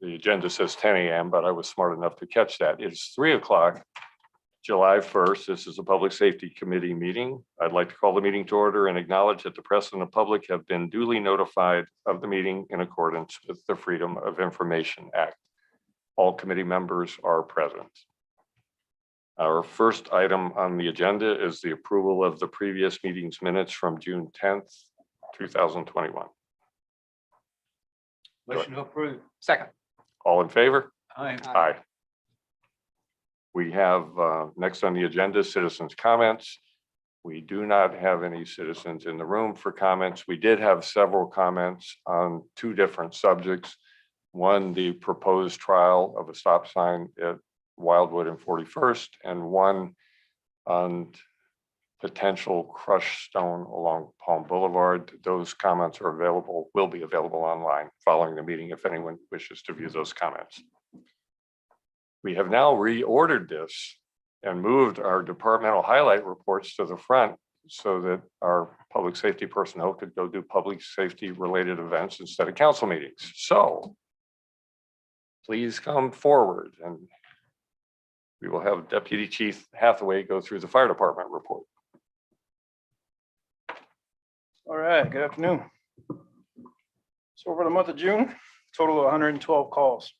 the agenda says 10 a.m., but I was smart enough to catch that. It's 3 o'clock, July 1st. This is a Public Safety Committee meeting. I'd like to call the meeting to order and acknowledge that the press and the public have been duly notified of the meeting in accordance with the Freedom of Information Act. All committee members are present. Our first item on the agenda is the approval of the previous meeting's minutes from June 10th, 2021. Motion to approve. Second. All in favor? Aye. Aye. We have next on the agenda, citizens' comments. We do not have any citizens in the room for comments. We did have several comments on two different subjects. One, the proposed trial of a stop sign at Wildwood and 41st, and one on potential crushed stone along Palm Boulevard. Those comments are available, will be available online following the meeting if anyone wishes to view those comments. We have now reordered this and moved our departmental highlight reports to the front so that our public safety personnel could go do public safety related events instead of council meetings. So please come forward and we will have Deputy Chief Hathaway go through the fire department report. All right, good afternoon. So over the month of June, total of 112 calls,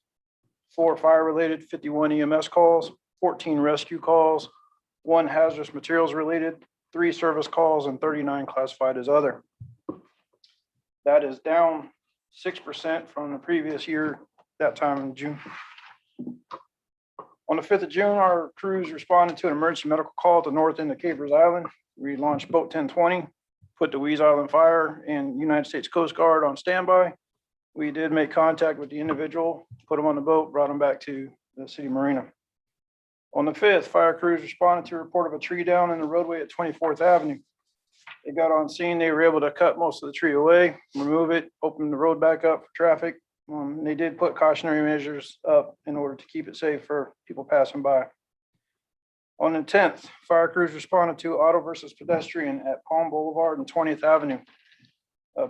4 fire-related, 51 EMS calls, 14 rescue calls, 1 hazardous materials related, 3 service calls, and 39 classified as other. That is down 6% from the previous year, that time in June. On the 5th of June, our crews responded to an emergency medical call at the north end of Capers Island. We launched Boat 1020, put the Weeze Island Fire and United States Coast Guard on standby. We did make contact with the individual, put him on the boat, brought him back to the city marina. On the 5th, fire crews responded to a report of a tree down in the roadway at 24th Avenue. They got on scene, they were able to cut most of the tree away, remove it, open the road back up for traffic. They did put cautionary measures up in order to keep it safe for people passing by. On the 10th, fire crews responded to auto versus pedestrian at Palm Boulevard and 20th Avenue.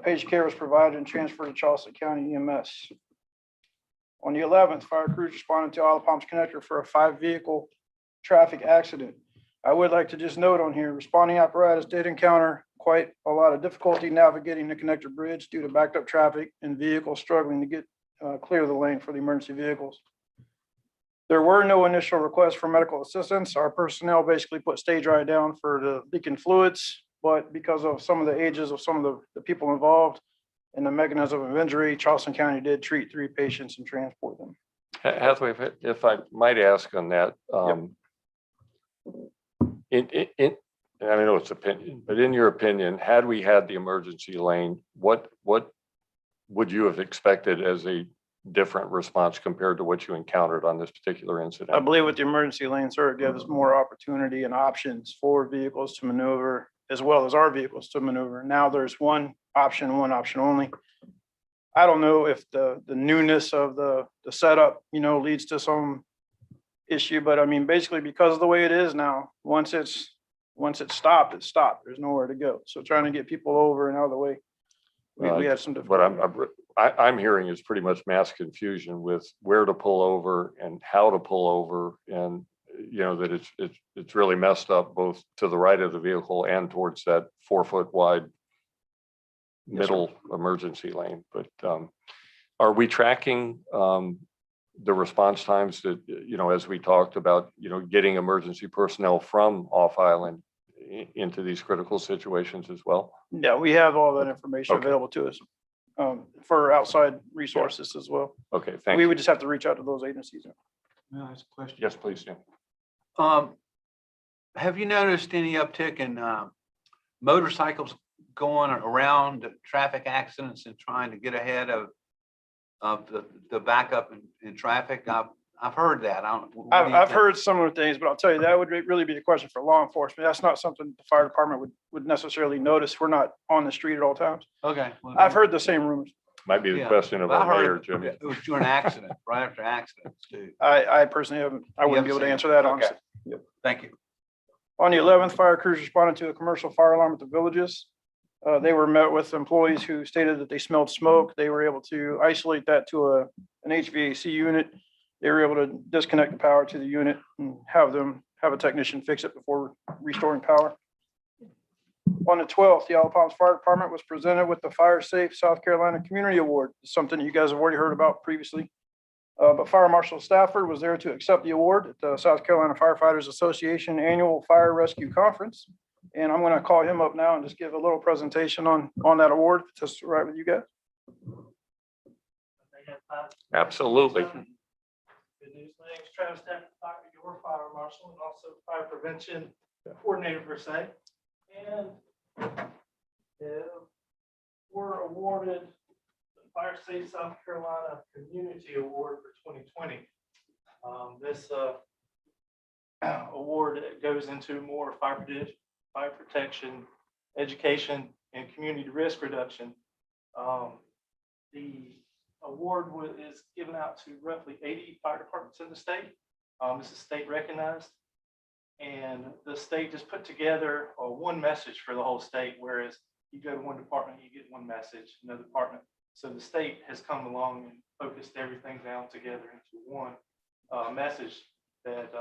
Page care was provided and transferred to Charleston County EMS. On the 11th, fire crews responded to Isle Palms Connector for a 5-vehicle traffic accident. I would like to just note on here, responding apparatus did encounter quite a lot of difficulty navigating the connector bridge due to backed up traffic and vehicles struggling to get clear of the lane for the emergency vehicles. There were no initial requests for medical assistance. Our personnel basically put stage right down for the leaking fluids, but because of some of the ages of some of the people involved and the mechanism of injury, Charleston County did treat 3 patients and transport them. Hathaway, if I might ask on that, and I know it's opinion, but in your opinion, had we had the emergency lane, what would you have expected as a different response compared to what you encountered on this particular incident? I believe with the emergency lane, sir, it gives more opportunity and options for vehicles to maneuver as well as our vehicles to maneuver. Now there's one option only. I don't know if the newness of the setup, leads to some issue, but I mean, basically because of the way it is now, once it's stopped, it's stopped. There's nowhere to go. So trying to get people over and out of the way, we had some difficulty. What I'm hearing is pretty much mass confusion with where to pull over and how to pull over, and that it's really messed up both to the right of the vehicle and towards that 4-foot wide middle emergency lane. But are we tracking the response times that, as we talked about, getting emergency personnel from off island into these critical situations as well? Yeah, we have all that information Okay. available to us for outside resources as well. Okay, thank We you. would just have to reach out to those agencies. May I ask a question? Yes, please, Jim. Have you noticed any uptick in motorcycles going around traffic accidents and trying to get ahead of the backup in traffic? I've heard that. I've heard similar things, but I'll tell you, that would really be a question for law enforcement. That's not something the fire department would necessarily notice. We're not on the street at all times. Okay. well, I've heard the same rumors. Might be the Yeah, question of but I our mayor, heard Jimmy. it was during accident, right after accidents too. I personally haven't, I wouldn't be able to answer that Okay. honestly. Thank you. On the 11th, fire crews responded to a commercial fire alarm at the Villages. They were met with employees who stated that they smelled smoke. They were able to isolate that to an HVAC unit. They were able to disconnect the power to the unit and have a technician fix it before restoring power. On the 12th, the Isle Palms Fire Department was presented with the Fire Safe South Carolina Community Award, something you guys have already heard about previously. But Fire Marshal Stafford was there to accept the award at the South Carolina Firefighters Association Annual Fire Rescue Conference. And I'm going to call him up now and just give a little presentation on that award, if that's all right with you guys. Absolutely. Good news. My name is Travis Stafford, your fire marshal and also fire prevention coordinator per se. And we're awarded the Fire Safe South Carolina Community Award for 2020. This award goes into more fire protection, education, and community risk reduction. The award is given out to roughly 80 fire departments in the state. This is state recognized. And the state just put together one message for the whole state, whereas you go to one department, you get one message, another department. So the state has come along and focused everything down together into one message that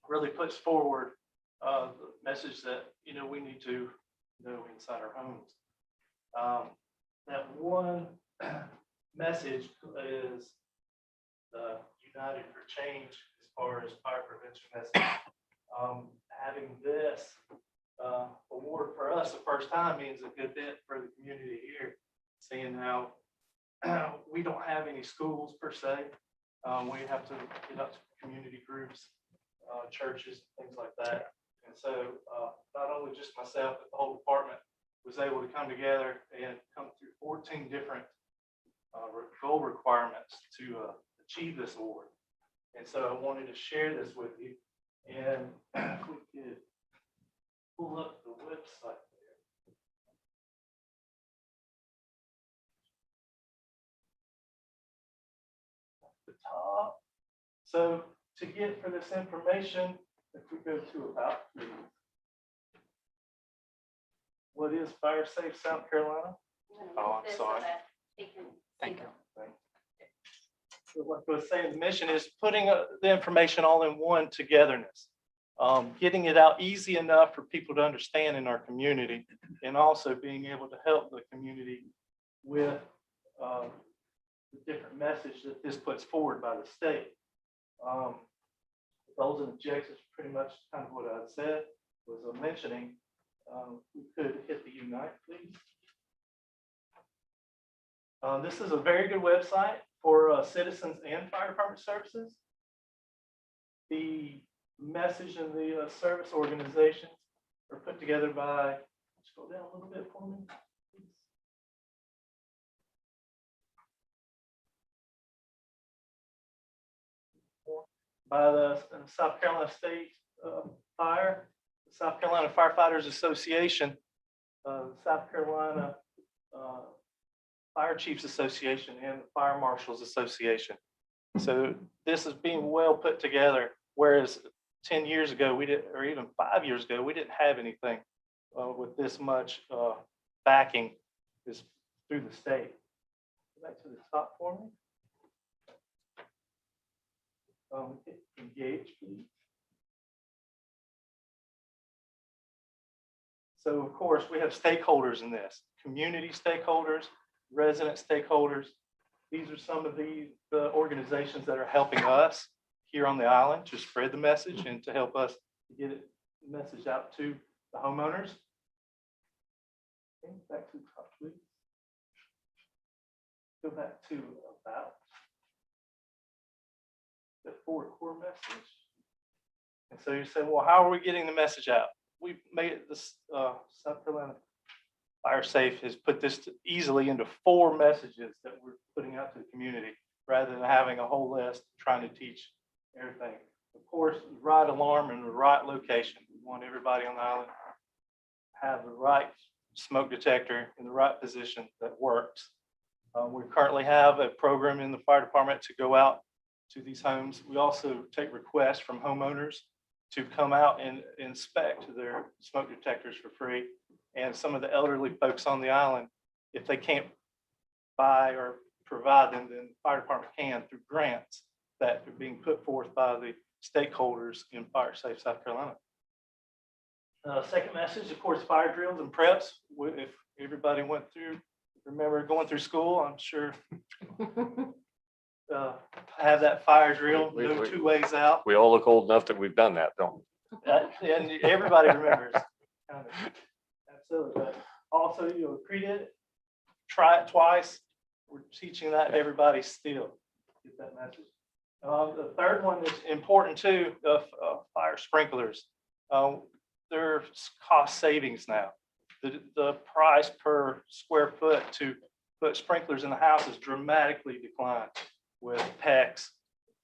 really puts forward the message that, we need to know inside our homes. That one message is the United for Change as far as fire prevention message. Having this award for us the first time means a good bit for the community here, seeing how we don't have any schools per se. We have to get up to community groups, churches, things like that. And so not only just myself, but the whole department was able to come together and come through 14 different goal requirements to achieve this award. And so I wanted to share this with you. And if we could pull up the website there. At the top. So to get for this information, if we go to about what is Fire Safe South Carolina? Oh, I'm sorry. Thank you. So like I was saying, the mission is putting the information all in one togetherness, getting it out easy enough for people to understand in our community, and also being able to help the community with the different message that this puts forward by the state. Goals and objectives, pretty much kind of what I said, was mentioning. We could hit the Unite, please. This is a very good website for citizens and fire department services. The message and the service organizations are put together by, scroll down a little bit for me, please. By the South Carolina State Fire, the South Carolina Firefighters Association, South Carolina Fire Chiefs Association, and the Fire Marshals Association. So this is being well put together, whereas 10 years ago, we didn't, or even 5 years ago, we didn't have anything with this much backing is through the state. Go back to the top for me. Engage, please. So of course, we have stakeholders in this, community stakeholders, resident stakeholders. These are some of the organizations that are helping us here on the island to spread the message and to help us get the message out to the homeowners. Okay, back to the top, please. Go back to about the forward core message. And so you say, well, how are we getting the message out? We've made it this South Carolina Fire Safe has put this easily into 4 messages that we're putting out to the community rather than having a whole list trying to teach everything. Of course, the right alarm in the right location. We want everybody on the island to have the right smoke detector in the right position that works. We currently have a program in the fire department to go out to these homes. We also take requests from homeowners to come out and inspect their smoke detectors for free and some of the elderly folks on the island, if they can't buy or provide them, then the fire department can through grants that are being put forth by the stakeholders in Fire Safe South Carolina. Second message, of course, fire drills and preps. If everybody went through, remember going through school, I'm sure have that fire drill, no two ways out. We all look old enough that we've done that, don't we? And everybody remembers. Absolutely. But also, repeat it, try it twice. We're teaching that to everybody still. Get that message. The third one is important too, fire sprinklers. There's cost savings now. The price per square foot to put sprinklers in the house has dramatically declined with PEX,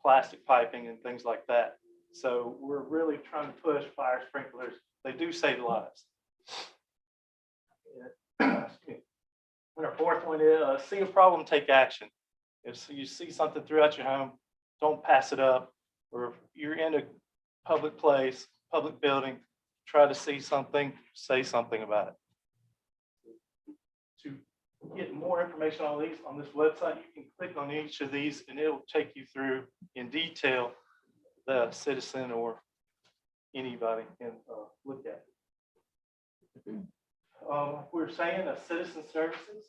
plastic piping and things like that. So we're really trying to push fire sprinklers. They do save lives. And our fourth one is see a problem, take action. If you see something throughout your home, don't pass it up. Or if you're in a public place, public building, try to see something, say something about it. To get more information on these on this website, you can click on each of these and it'll take you through in detail the citizen or anybody can look at it. We're saying that citizen services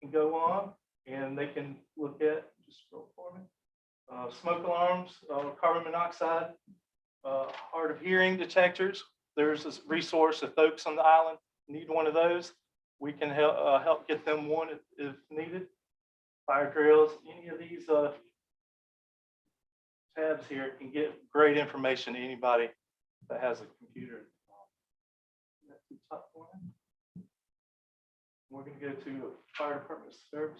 can go on and they can look at, just scroll for me, smoke alarms, carbon monoxide, hard of hearing detectors. There's this resource if folks on the island need one of those, we can help get them one if needed. Fire drills, any of these tabs here can get great information to anybody that has a computer. That's the top one. We're going to go to fire department services.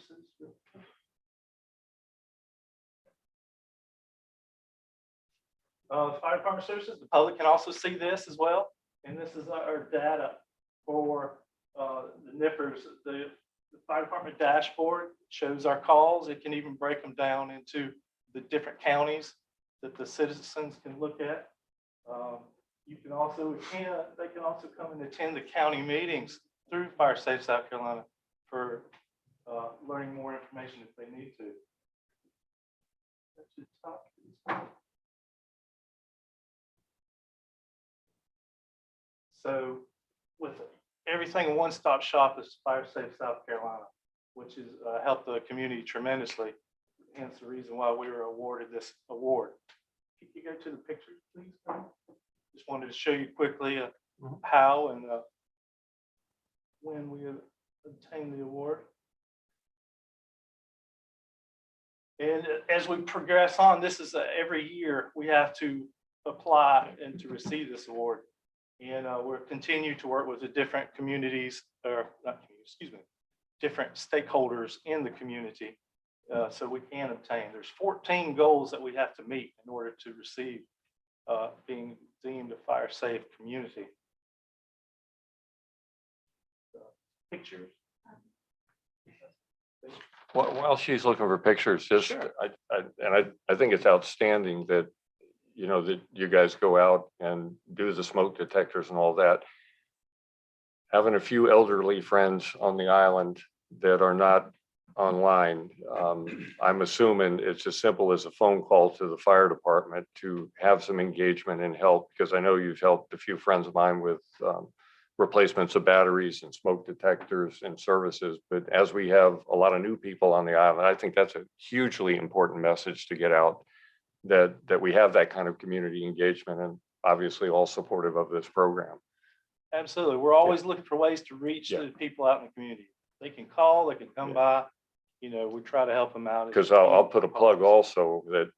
Fire department services, the public can also see this as well. And this is our data for the NIPERS. The fire department dashboard shows our calls. It can even break them down into the different counties that the citizens can look at. You can also they can also come and attend the county meetings through Fire Safe South Carolina for learning more information if they need to. That's the top. So with everything in one-stop shop is Fire Safe South Carolina, which has helped the community tremendously. Hence the reason why we were awarded this award. Can you go to the pictures, please? Just wanted to show you quickly how and when we obtained the award. And as we progress on, this is every year we have to apply and to receive this award. And we'll continue to work with the different communities, or not communities, excuse me, different stakeholders in the community so we can obtain. There's 14 goals that we have to meet in order to receive being deemed a fire safe community. Pictures. While she's looking for pictures, just, Sure. I think it's outstanding that, that you guys go out and do the smoke detectors and all that. Having a few elderly friends on the island that are not online, I'm assuming it's as simple as a phone call to the fire department to have some engagement and help, because I know you've helped a few friends of mine with replacements of batteries and smoke detectors and services. But as we have a lot of new people on the island, I think that's a hugely important message to get out, that we have that kind of community engagement, and obviously all supportive of this program. Absolutely. We're always looking for ways to reach the people out in the community. They can call, they can come by, we try to help them out. Because I'll put a plug also that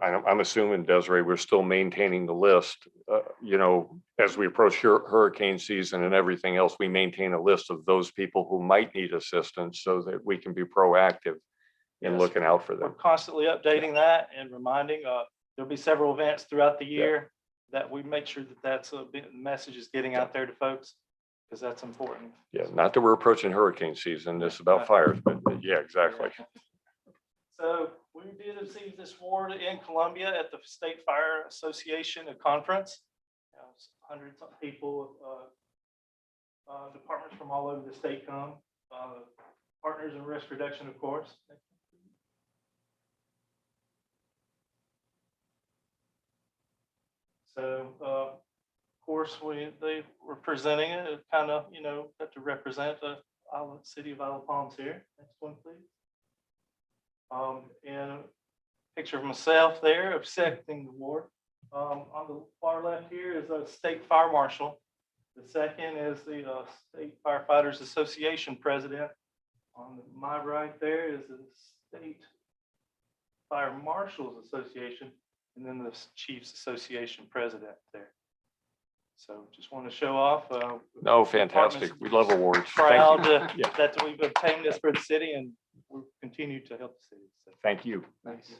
I'm assuming, Desiree, we're still maintaining the list. As we approach hurricane season and everything else, we maintain a list of those people who might need assistance so that we can be proactive in looking out for We're them. constantly updating that and reminding. There'll be several events throughout the year that we make sure that that's a bit message is getting out there to folks, because that's important. Yeah, not that we're approaching hurricane season, it's about fires, but yeah, exactly. So we did receive this award in Columbia at the State Fire Association conference. Hundreds of people Departments from all over the state come, partners in risk reduction, of course. So, of course, they were presenting it, kind of, got to represent the city of Isle of Palms here. Next one, please. And a picture of myself there accepting the award. On the far left here is a state fire marshal. The second is the State Firefighters Association president. On my right there is the State Fire Marshals Association, and then the Chiefs Association president there. So just want to show off. No, fantastic. We love awards. Thank Proud you. Yeah. that we've obtained this for the city, and we'll continue to help the city. So, Thank you. thanks.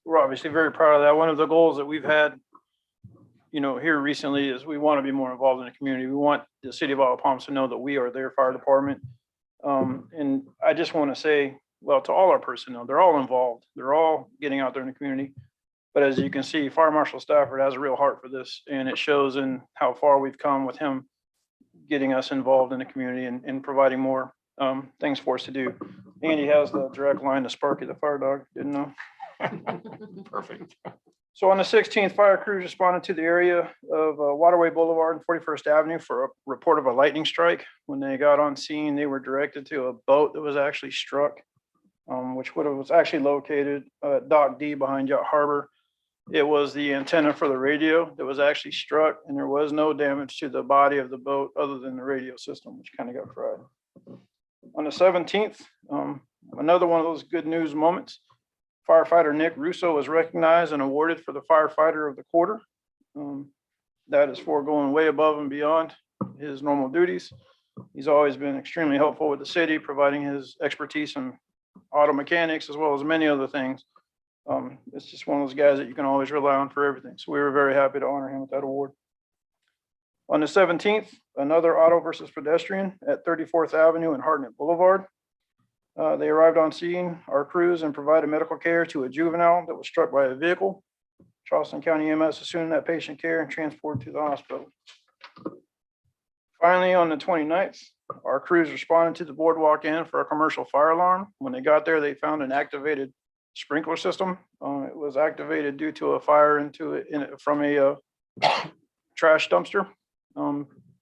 We're obviously very proud of that. One of the goals that we've had, here recently is we want to be more involved in the community. We want the city of Isle of Palms to know that we are their fire department. And I just want to say, well, to all our personnel, they're all involved. They're all getting out there in the community. But as you can see, Fire Marshal Stafford has a real heart for this, and it shows in how far we've come with him getting us involved in the community and providing more things for us to do. And he has the direct line to Sparky, the fire dog, didn't know. Perfect. So on the 16th, fire crews responded to the area of Waterway Boulevard and 41st Avenue for a report of a lightning strike. When they got on scene, they were directed to a boat that was actually struck, which was actually located at Dock D behind Yacht Harbor. It was the antenna for the radio that was actually struck, and there was no damage to the body of the boat other than the radio system, which kind of got fried. On the 17th, another one of those good news moments. Firefighter Nick Russo was recognized and awarded for the firefighter of the quarter. That is for going way above and beyond his normal duties. He's always been extremely helpful with the city, providing his expertise in auto mechanics as well as many other things. It's just one of those guys that you can always rely on for everything. So we were very happy to honor him with that award. On the 17th, another auto versus pedestrian at 34th Avenue and Hartnett Boulevard. They arrived on scene, our crews, and provided medical care to a juvenile that was struck by a vehicle. Charleston County EMS assumed that patient care and transported to the hospital. Finally, on the 29th, our crews responded to the boardwalk inn for a commercial fire alarm. When they got there, they found an activated sprinkler system. It was activated due to a fire from a trash dumpster.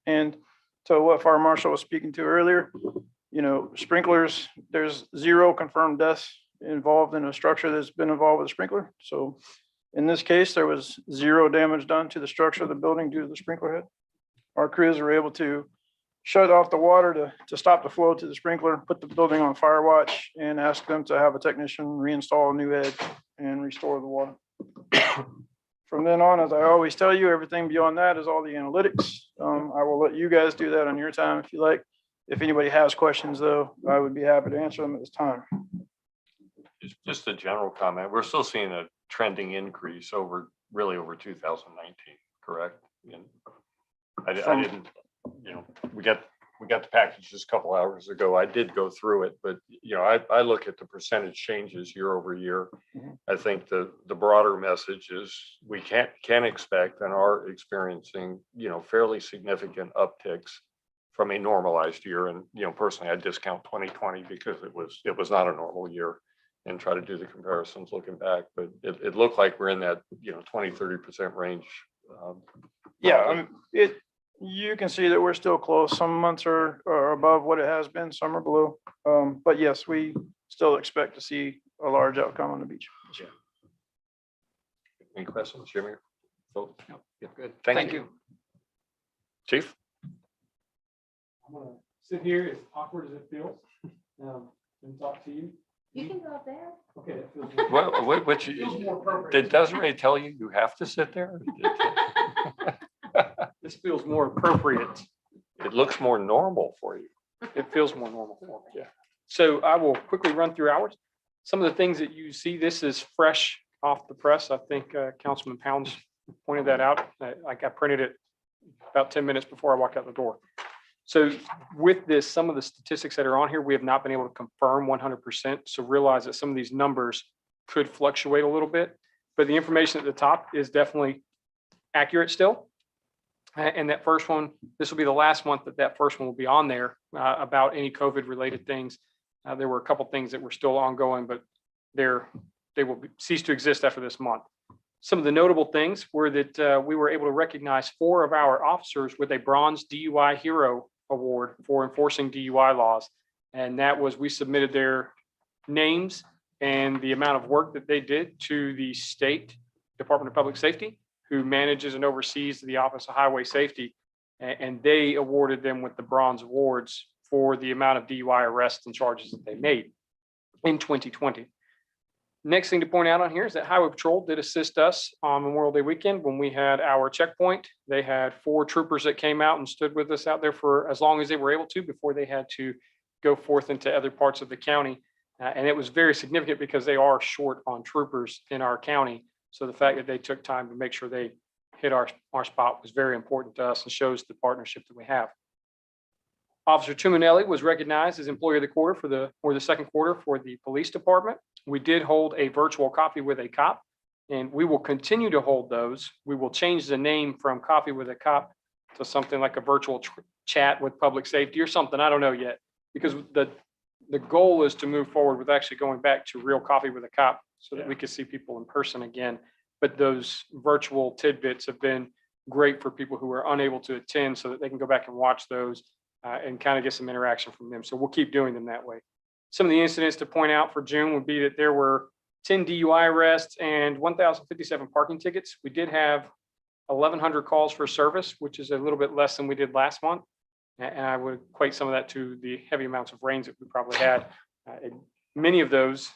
And to what Fire Marshal was speaking to earlier, sprinklers, there's 0 confirmed deaths involved in a structure that's been involved with a sprinkler. So in this case, there was 0 damage done to the structure of the building due to the sprinkler head. Our crews were able to shut off the water to stop the flow to the sprinkler, put the building on fire watch, and ask them to have a technician reinstall a new head and restore the water. From then on, as I always tell you, everything beyond that is all the analytics. I will let you guys do that on your time if you like. If anybody has questions, though, I would be happy to answer them at this time. Just a general comment. We're still seeing a trending increase over 2019, correct? And I didn't, we got the package just a couple hours ago. I did go through it, but I look at the percentage changes year over year. Mhm. I think the broader message is we can expect and are experiencing, fairly significant upticks from a normalized year. And, personally, I discount 2020 because it was not a normal year and try to do the comparisons looking back, but it looked like we're in that, 20-30% range. Yeah, you can see that we're still close. Some months are above what it has been, some are below. But yes, we still expect to see a large outcome on the beach. Any questions, Jimmy? Folks? No, yeah, good. Thank you. Chief? I'm gonna sit here as awkward as it feels, and talk to you. You can go up there. Okay, that feels more- What, feels more appropriate. did Desiree tell you have to sit there? This feels more appropriate. It looks more normal for you. It feels more normal for me. Yeah. So I will quickly run through ours. Some of the things that you see, this is fresh off the press. I think Councilman Pounds pointed that out. I printed it about 10 minutes before I walked out the door. So with this, some of the statistics that are on here, we have not been able to confirm 100%. So realize that some of these numbers could fluctuate a little bit, but the information at the top is definitely accurate still. And that first one, this will be the last month that first one will be on there about any COVID related things. There were a couple things that were still ongoing, but they will cease to exist after this month. Some of the notable things were that we were able to recognize 4 of our officers with a Bronze DUI Hero Award for enforcing DUI laws. And that was, we submitted their names and the amount of work that they did to the state Department of Public Safety, who manages and oversees the Office of Highway Safety. And they awarded them with the Bronze Awards for the amount of DUI arrests and charges that they made in 2020. Next thing to point out on here is that Highway Patrol did assist us on Memorial Day weekend when we had our checkpoint. They had 4 troopers that came out and stood with us out there for as long as they were able to before they had to go forth into other parts of the county. And it was very significant because they are short on troopers in our county. So the fact that they took time to make sure they hit our spot was very important to us and shows the partnership that we have. Officer Tuminelli was recognized as Employee of the Quarter for the second quarter for the police department. We did hold a virtual Coffee with a Cop, and we will continue to hold those. We will change the name from Coffee with a Cop to something like a virtual chat with public safety or something. I don't know yet, because the goal is to move forward with actually going back to real Coffee with a Cop so that we can see people in person again. But those virtual tidbits have been great for people who are unable to attend so that they can go back and watch those and kind of get some interaction from them. So we'll keep doing them that way. Some of the incidents to point out for June would be that there were 10 DUI arrests and 1,057 parking tickets. We did have 1,100 calls for service, which is a little bit less than we did last month. And I would equate some of that to the heavy amounts of rains that we probably had. And many of those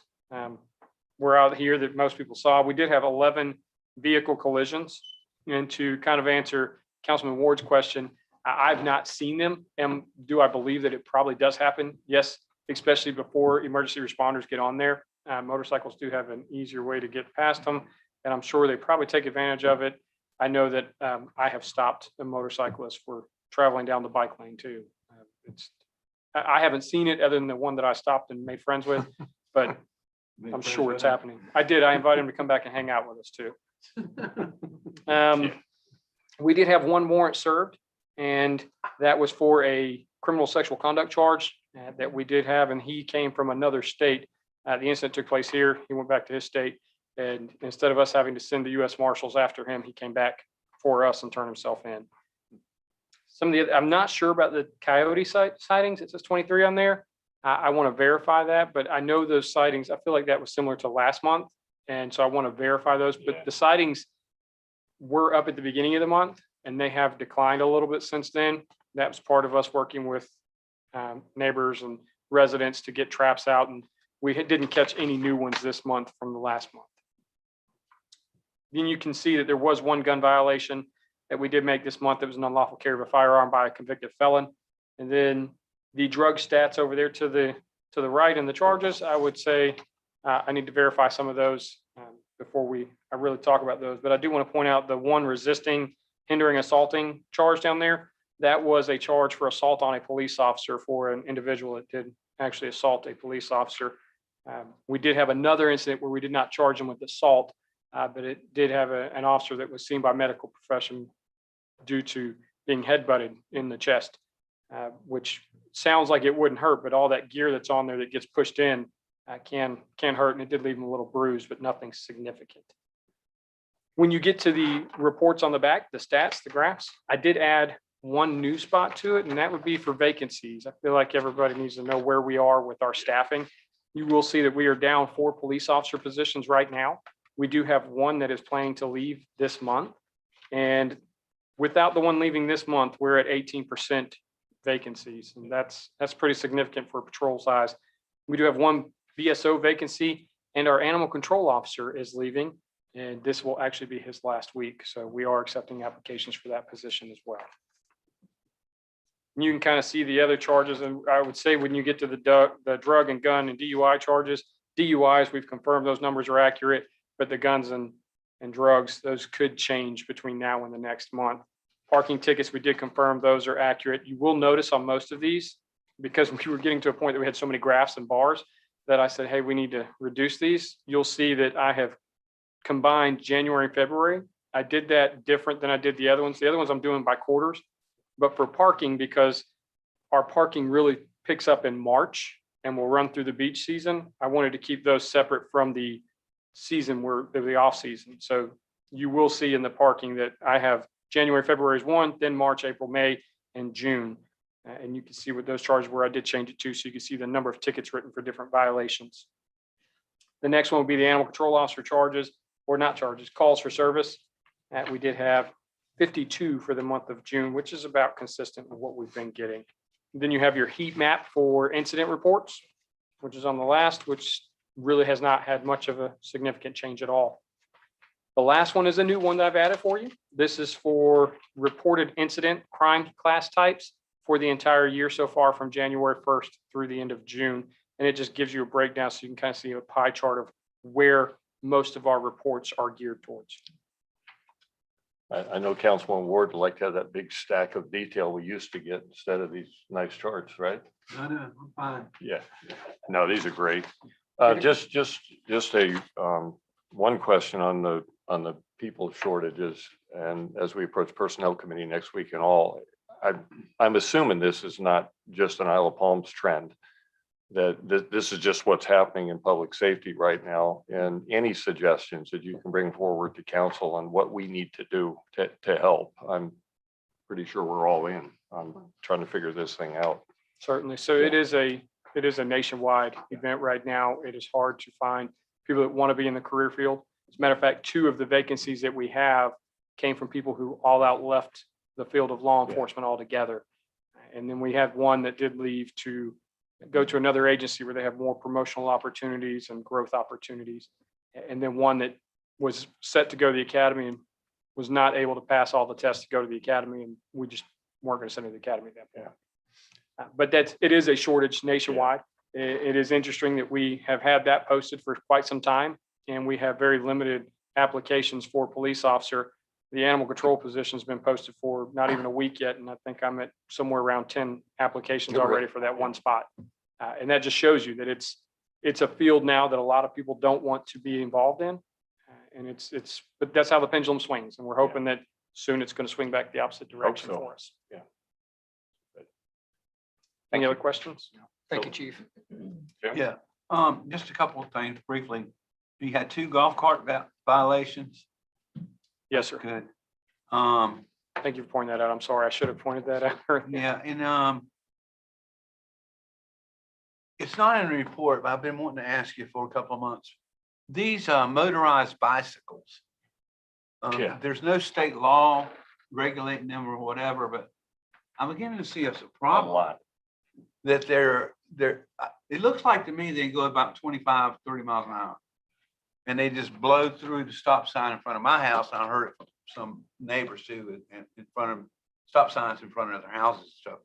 were out here that most people saw. We did have 11 vehicle collisions. And to kind of answer Councilman Ward's question, I've not seen them. And do I believe that it probably does happen? Yes, especially before emergency responders get on there. Motorcycles do have an easier way to get past them, and I'm sure they probably take advantage of it. I know that I have stopped a motorcyclist for traveling down the bike lane too. I haven't seen it other than the one that I stopped and made friends with, but I'm sure it's happening. I invited him to come back and hang out with us too. We did have 1 warrant served, and that was for a criminal sexual conduct charge that we did have, and he came from another state. The incident took place here. He went back to his state, and instead of us having to send the U.S. Marshals after him, he came back for us and turned himself in. I'm not sure about the coyote sightings. It says 23 on there. I want to verify that, but I know those sightings, I feel like that was similar to last month. And so I want to verify those, but the sightings were up at the beginning of the month and they have declined a little bit since then. That was part of us working with neighbors and residents to get traps out, and we didn't catch any new ones this month from the last month. Then you can see that there was 1 gun violation that we did make this month. It was an unlawful carry of a firearm by a convicted felon. And then the drug stats over there to the right in the charges, I would say I need to verify some of those before I really talk about those. But I do want to point out the 1 resisting, hindering, assaulting charge down there. That was a charge for assault on a police officer for an individual that did actually assault a police officer. We did have another incident where we did not charge him with assault, but it did have an officer that was seen by medical profession due to being headbutted in the chest, which sounds like it wouldn't hurt, but all that gear that's on there that gets pushed in can hurt, and it did leave him a little bruised, but nothing significant. When you get to the reports on the back, the stats, the graphs, I did add 1 new spot to it, and that would be for vacancies. I feel like everybody needs to know where we are with our staffing. You will see that we are down 4 police officer positions right now. We do have 1 that is planning to leave this month. And without the one leaving this month, we're at 18% vacancies. And that's pretty significant for patrol size. We do have 1 VSO vacancy, and our animal control officer is leaving. And this will actually be his last week. So we are accepting applications for that position as well. You can kind of see the other charges. And I would say when you get to the drug and gun and DUI charges, DUIs, we've confirmed those numbers are accurate, but the guns and drugs, those could change between now and the next month. Parking tickets, we did confirm those are accurate. You will notice on most of these, because we were getting to a point that we had so many graphs and bars, that I said, hey, we need to reduce these. You'll see that I have combined January and February I did that different than I did the other ones. The other ones I'm doing by quarters. But for parking, because our parking really picks up in March and will run through the beach season, I wanted to keep those separate from the season where the off season. So you will see in the parking that I have January, February is one, then March, April, May, and June. And you can see what those charges were. I did change it too, so you can see the number of tickets written for different violations. The next one would be the animal control officer charges, or not charges, calls for service. We did have 52 for the month of June, which is about consistent with what we've been getting. Then you have your heat map for incident reports, which is on the last, which really has not had much of a significant change at all. The last one is a new one that I've added for you. This is for reported incident crime class types for the entire year so far from January 1st through the end of June. And it just gives you a breakdown so you can kind of see a pie chart of where most of our reports are geared towards. I know Councilman Ward would like to have that big stack of detail we used to get instead of these nice charts, right? No, I'm fine. Yeah, no, these are great. Just a, one question on the people shortages. And as we approach personnel committee next week and all, I'm assuming this is not just an Isle of Palms trend, that this is just what's happening in public safety right now. And any suggestions that you can bring forward to council on what we need to do to help. I'm pretty sure we're all in on trying to figure this thing out. Certainly. So it is a nationwide event right now. It is hard to find people that want to be in the career field. As a matter of fact, 2 of the vacancies that we have came from people who all out left the field of law enforcement altogether. And then we had one that did leave to go to another agency where they have more promotional opportunities and growth opportunities. And then one that was set to go to the academy and was not able to pass all the tests to go to the academy. And we just weren't going to send her to the academy at that point. But it is a shortage nationwide. It is interesting that we have had that posted for quite some time, and we have very limited applications for police officer. The animal control position has been posted for not even a week yet, and I think I'm at somewhere around 10 applications already for that one spot. And that just shows you that it's a field now that a lot of people don't want to be involved in. And but that's how the pendulum swings, and we're hoping that soon it's going to swing back the opposite direction so. for us. Yeah. Any other questions? Thank you, Chief. Yeah, just a couple of things briefly. You had 2 golf cart violations. Yes, sir. Good. Thank you for pointing that out. I'm sorry. I should have pointed that out. Yeah, and it's not in the report, but I've been wanting to ask you for a couple of months. These motorized bicycles. Yeah. There's no state law regulating them or whatever, but I'm beginning to see us a problem that it looks like to me they go about 25, 30 miles an hour. And they just blow through the stop sign in front of my house. And I heard it from some neighbors too, in front of stop signs in front of their houses and stuff.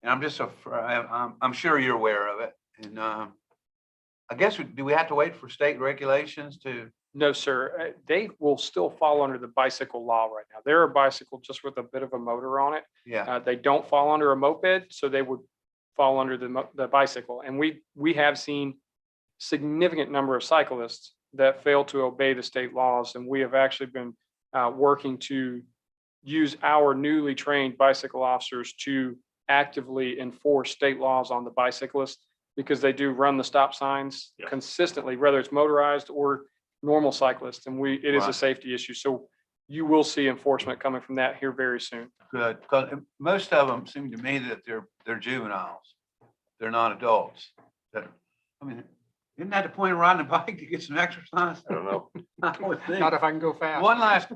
And I'm just afraid, I'm sure you're aware of it. And I guess, do we have to wait for state regulations to? No, sir. They will still fall under the bicycle law right now. They're a bicycle just with a bit of a motor on it. Yeah, They don't fall under a moped, so they would fall under the bicycle. And we have seen significant number of cyclists that fail to obey the state laws. And we have actually been working to use our newly trained bicycle officers to actively enforce state laws on the bicyclists, because they do run the stop signs consistently, whether it's motorized or normal cyclists. And it is a Right. safety issue. So you will see enforcement coming from that here very soon. good. Because most of them seem to me that they're juveniles. They're not adults. I mean, isn't that the point of riding a bike, to get some exercise? I don't know. I would think. Not if I can go fast. One last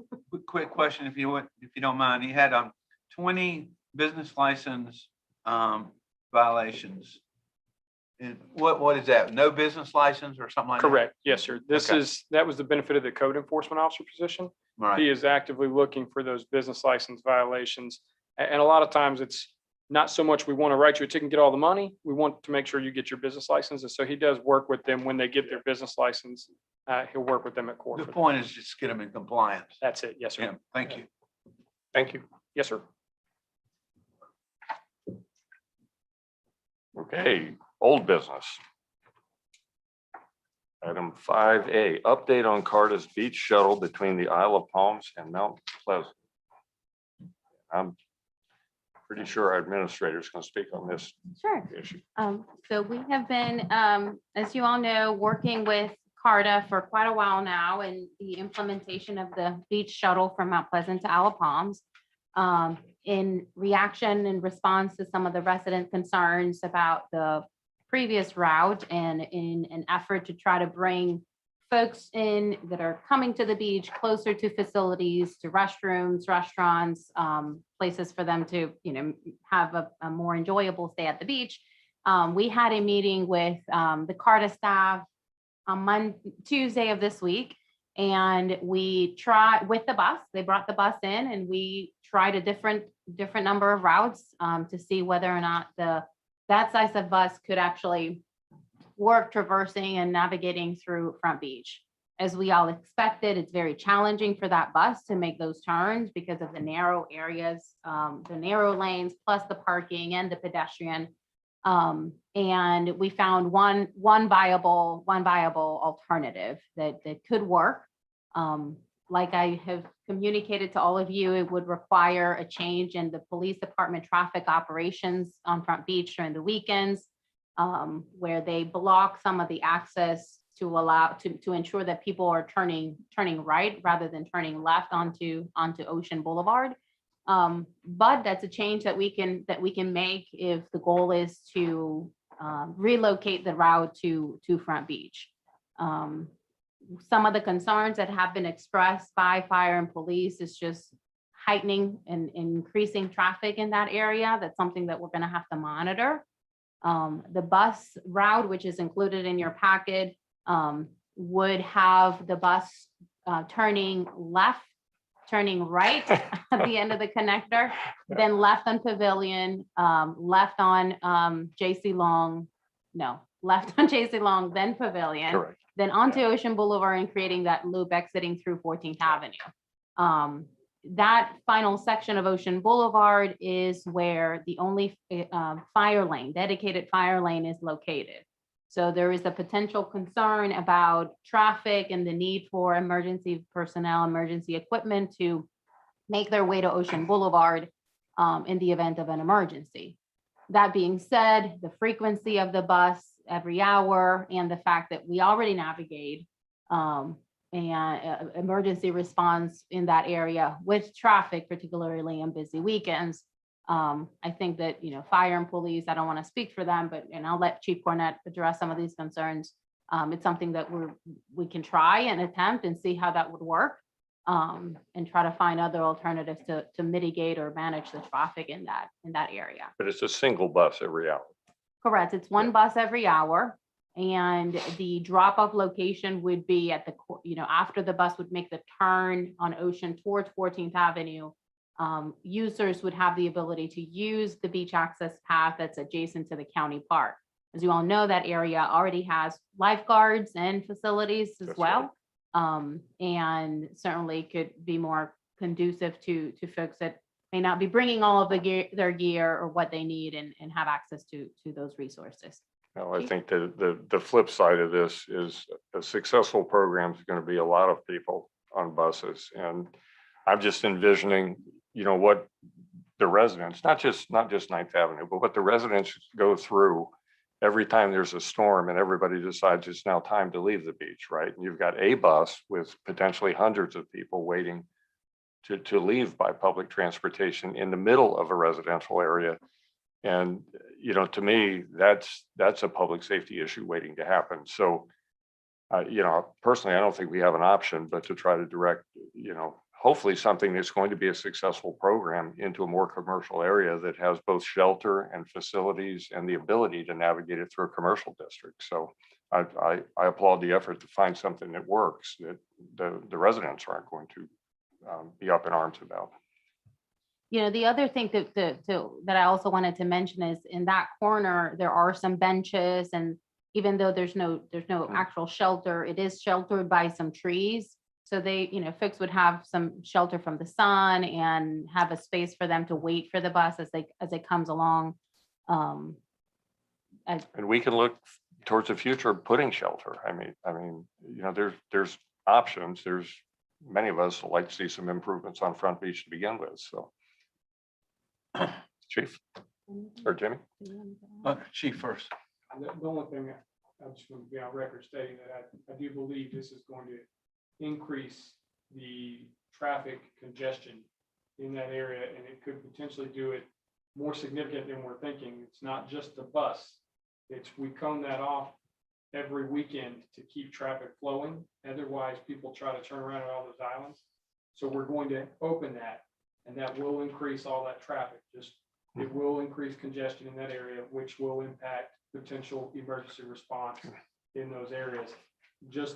quick question, if you don't mind. You had 20 business license violations. And what is that? No business license or something like that? Correct. Yes, sir. Okay. That was the benefit of the code enforcement officer position. Right. He is actively looking for those business license violations. And a lot of times it's not so much we want to write you a ticket and get all the money. We want to make sure you get your business license. And so he does work with them when they get their business license. He'll work with them at court. The for that. point is just get them in compliance. That's it. Yes, sir. Yeah, thank you. Thank you. Yes, sir. Okay, old business. Item 5A, update on Carter's Beach Shuttle between the Isle of Palms and Mount Pleasant. I'm pretty sure our administrator is going to speak on this Sure. issue. So we have been, as you all know, working with CARTA for quite a while now in the implementation of the beach shuttle from Mount Pleasant to Isle of Palms. In reaction and response to some of the resident concerns about the previous route and in an effort to try to bring folks in that are coming to the beach closer to facilities, to restrooms, restaurants, places for them to, have a more enjoyable stay at the beach. We had a meeting with the CARTA staff on Tuesday of this week, and we tried with the bus. They brought the bus in, and we tried a different number of routes to see whether or not that size of bus could actually work traversing and navigating through Front Beach. As we all expected, it's very challenging for that bus to make those turns because of the narrow areas, the narrow lanes, plus the parking and the pedestrian. And we found one viable alternative that could work. Like I have communicated to all of you, it would require a change in the police department traffic operations on Front Beach during the weekends, where they block some of the access to ensure that people are turning right rather than turning left onto Ocean Boulevard. But that's a change that we can make if the goal is to relocate the route to Front Beach. Some of the concerns that have been expressed by fire and police is just heightening and increasing traffic in that area. That's something that we're going to have to monitor. The bus route, which is included in your packet, would have the bus turning left, turning right at the end of the connector, then left on Pavilion, left on JC Long, then Pavilion, Correct. then onto Ocean Boulevard and creating that loop exiting through 14th Avenue. That final section of Ocean Boulevard is where the only dedicated fire lane is located. So there is a potential concern about traffic and the need for emergency personnel, emergency equipment to make their way to Ocean Boulevard in the event of an emergency. That being said, the frequency of the bus every hour and the fact that we already navigate and emergency response in that area with traffic, particularly on busy weekends. I think that, fire and police, I don't want to speak for them, and I'll let Chief Cornett address some of these concerns. It's something that we can try and attempt and see how that would work, and try to find other alternatives to mitigate or manage the traffic in that area. But it's a single bus every hour. Correct. It's one bus every hour. And the drop-off location would be at after the bus would make the turn on Ocean towards 14th Avenue. Users would have the ability to use the beach access path that's adjacent to the county park. As you all know, that area already has lifeguards and facilities as That's well. And certainly could be more conducive to folks that may not be bringing all of their gear or what they need and have access to those resources. Now, I think the flip side of this is a successful program is going to be a lot of people on buses. And I'm just envisioning, what the residents, not just 9th Avenue, but what the residents go through every time there's a storm and everybody decides it's now time to leave the beach, right? And you've got a bus with potentially hundreds of people waiting to leave by public transportation in the middle of a residential area. And, to me, that's a public safety issue waiting to happen. So, personally, I don't think we have an option but to try to direct, hopefully something that's going to be a successful program into a more commercial area that has both shelter and facilities and the ability to navigate it through a commercial district. So I applaud the effort to find something that works, that the residents aren't going to be up in arms about. The other thing that I also wanted to mention is in that corner, there are some benches, and even though there's no actual shelter, it is sheltered by some trees. So they, folks would have some shelter from the sun and have a space for them to wait for the bus as it comes along. And we can look towards the future of putting shelter. I mean, you know, there's options. There's many of us would like to see some improvements on Front Beach to begin with, so. Chief or Jimmy? Chief first. The only thing, I just want to be on record stating that I do believe this is going to increase the traffic congestion in that area, and it could potentially do it more significant than we're thinking. It's not just the bus. It's, we cone that off every weekend to keep traffic flowing. Otherwise, people try to turn around at all those islands. So we're going to open that, and that will increase all that traffic. Just, it will increase congestion in that area, which will impact potential emergency response in those areas. Just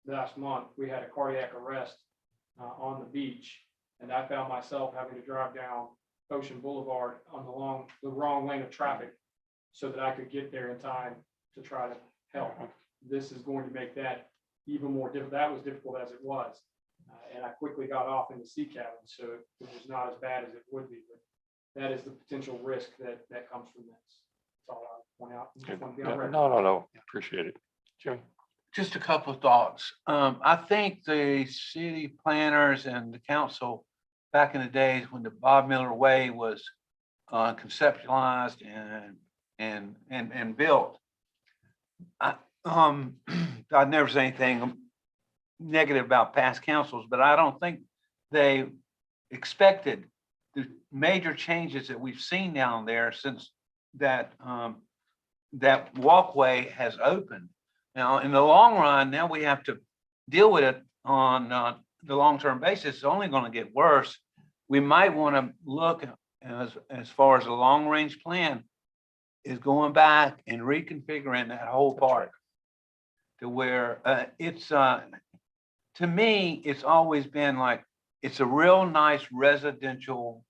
last month, we had a cardiac arrest on the beach, and I found myself having to drive down Ocean Boulevard on the wrong lane of traffic so that I could get there in time to try to help. This is going to make that even more difficult. That was difficult as it was. And I quickly got off in the sea cabin, so it was not as bad as it would be. But that is the potential risk that comes from this. That's all I point out. Just want to be on record. No, appreciate it. Jimmy? Just a couple of thoughts. I think the city planners and the council back in the days when the Bob Miller Way was conceptualized and built, I'd never say anything negative about past councils, but I don't think they expected the major changes that we've seen down there since that that walkway has opened. Now, in the long run, now we have to deal with it on the long-term basis. It's only going to get worse. We might want to look as far as a long-range plan is going back and reconfiguring that whole park to where it's to me, it's always been like, it's a real nice residential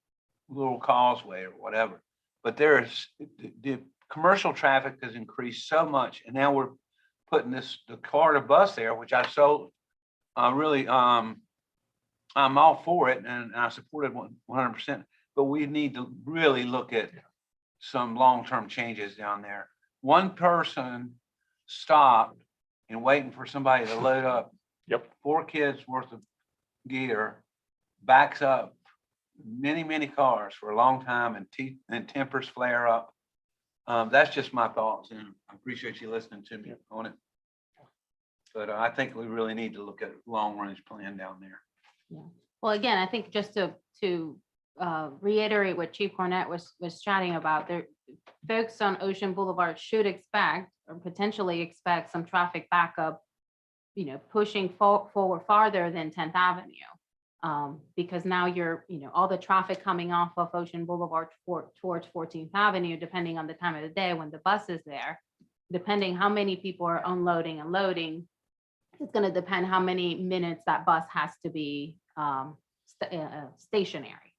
little causeway or whatever. But there's the commercial traffic has increased so much, and now we're putting the car to bus there, which I so really I'm all for it, and I support it 100%. But we need to really look at some long-term changes down there. One person stopped and waiting for somebody to load up. Yep. 4 kids worth of gear, backs up many cars for a long time, and tempers flare up. That's just my thoughts, and I appreciate you listening to me on it. But I think we really need to look at a long-range plan down there. Yeah. Well, again, I think just to reiterate what Chief Cornett was chatting about, there, folks on Ocean Boulevard should expect or potentially expect some traffic backup, you know, pushing forward farther than 10th Avenue. Because now you're, you know, all the traffic coming off of Ocean Boulevard towards 14th Avenue, depending on the time of the day when the bus is there, depending how many people are unloading and loading, it's going to depend how many minutes that bus has to be stationary.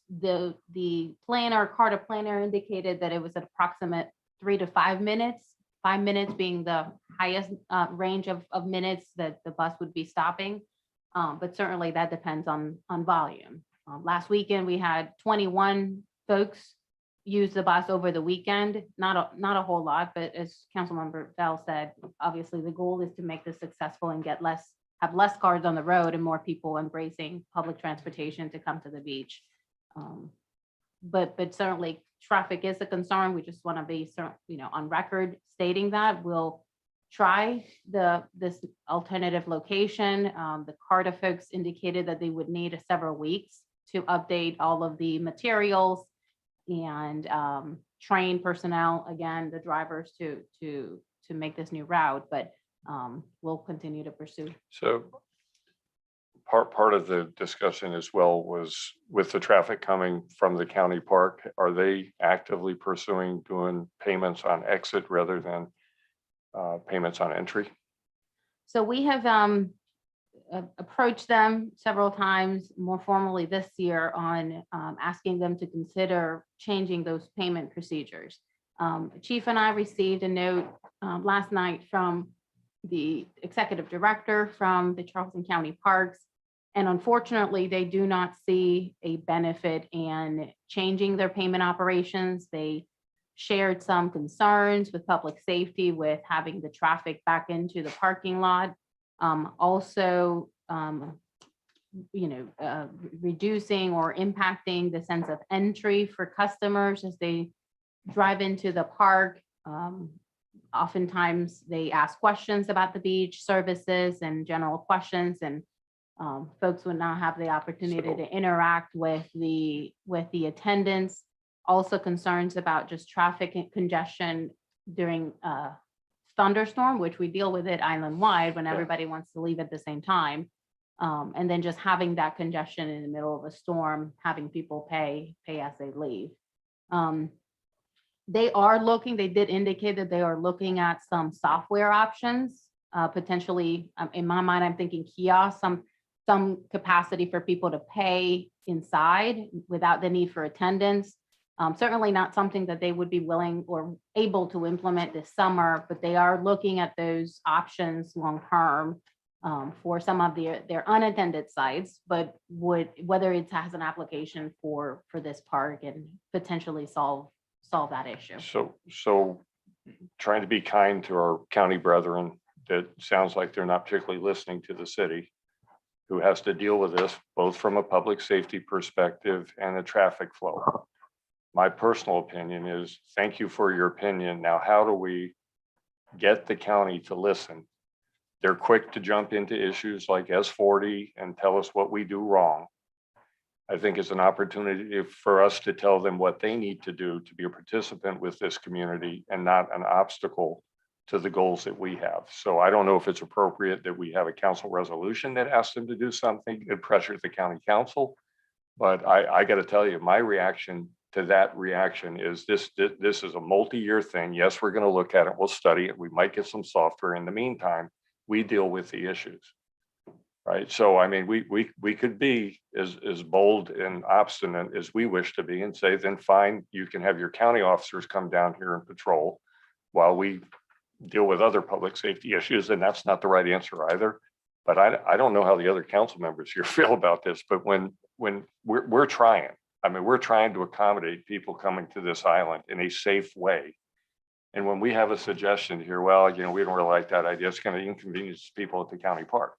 The planner, CARTA planner indicated that it was an approximate 3 to 5 minutes, 5 minutes being the highest range of minutes that the bus would be stopping. But certainly that depends on volume. Last weekend, we had 21 folks use the bus over the weekend. Not a whole lot, but as Councilmember Bell said, obviously the goal is to make this successful and have less cars on the road and more people embracing public transportation to come to the beach. But certainly traffic is a concern. We just want to be, you know, on record stating that we'll try this alternative location. The CARTA folks indicated that they would need several weeks to update all of the materials and train personnel, again, the drivers to make this new route, but we'll continue to pursue. So part of the discussion as well was with the traffic coming from the county park, are they actively pursuing doing payments on exit rather than payments on entry? So we have approached them several times more formally this year on asking them to consider changing those payment procedures. Chief and I received a note last night from the executive director from the Charleston County Parks. And unfortunately, they do not see a benefit in changing their payment operations. They shared some concerns with public safety with having the traffic back into the parking lot. Also, reducing or impacting the sense of entry for customers as they drive into the park. Oftentimes they ask questions about the beach services and general questions, and folks would not have the opportunity So- to interact with the attendants. Also concerns about just traffic and congestion during a thunderstorm, which we deal with it island-wide when Yeah. everybody wants to leave at the same time. And then just having that congestion in the middle of a storm, having people pay as they leave. They did indicate that they are looking at some software options, potentially, in my mind, I'm thinking kiosks, some capacity for people to pay inside without the need for attendance. Certainly not something that they would be willing or able to implement this summer, but they are looking at those options long-term for some of their unattended sites, but whether it has an application for this park and potentially solve that issue. So trying to be kind to our county brethren, that sounds like they're not particularly listening to the city, who has to deal with this both from a public safety perspective and a traffic flow. My personal opinion is, thank you for your opinion. Now, how do we get the county to listen? They're quick to jump into issues like S40 and tell us what we do wrong. I think it's an opportunity for us to tell them what they need to do to be a participant with this community and not an obstacle to the goals that we have. So I don't know if it's appropriate that we have a council resolution that asks them to do something and pressures the county council. But I got to tell you, my reaction to that reaction is this is a multi-year thing. Yes, we're going to look at it. We'll study it. We might get some software. In the meantime, we deal with the issues. Right. So, I mean, we could be as bold and obstinate as we wish to be and say, then fine, you can have your county officers come down here and patrol while we deal with other public safety issues. And that's not the right answer either. But I don't know how the other council members here feel about this, but when we're trying, I mean, we're trying to accommodate people coming to this island in a safe way. And when we have a suggestion here, well, we don't really like that idea, it's going to inconvenience people at the county park.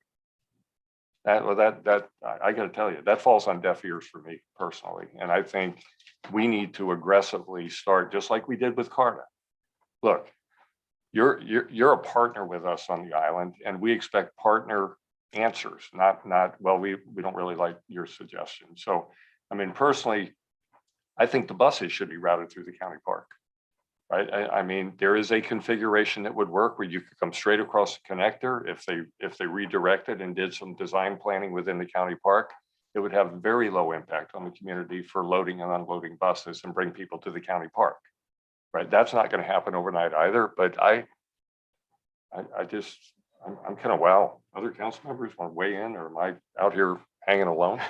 I got to tell you, that falls on deaf ears for me personally. And I think we need to aggressively start, just like we did with CARTA. Look, you're a partner with us on the island, and we expect partner answers, not, well, we don't really like your suggestion. So, I mean, personally, I think the buses should be routed through the county park. Right. I mean, there is a configuration that would work where you could come straight across the connector. If they redirected and did some design planning within the county park, it would have very low impact on the community for loading and unloading buses and bring people to the county park. Right. That's not going to happen overnight either. But I'm kind of, wow, other council members want to weigh in, or am I out here hanging alone?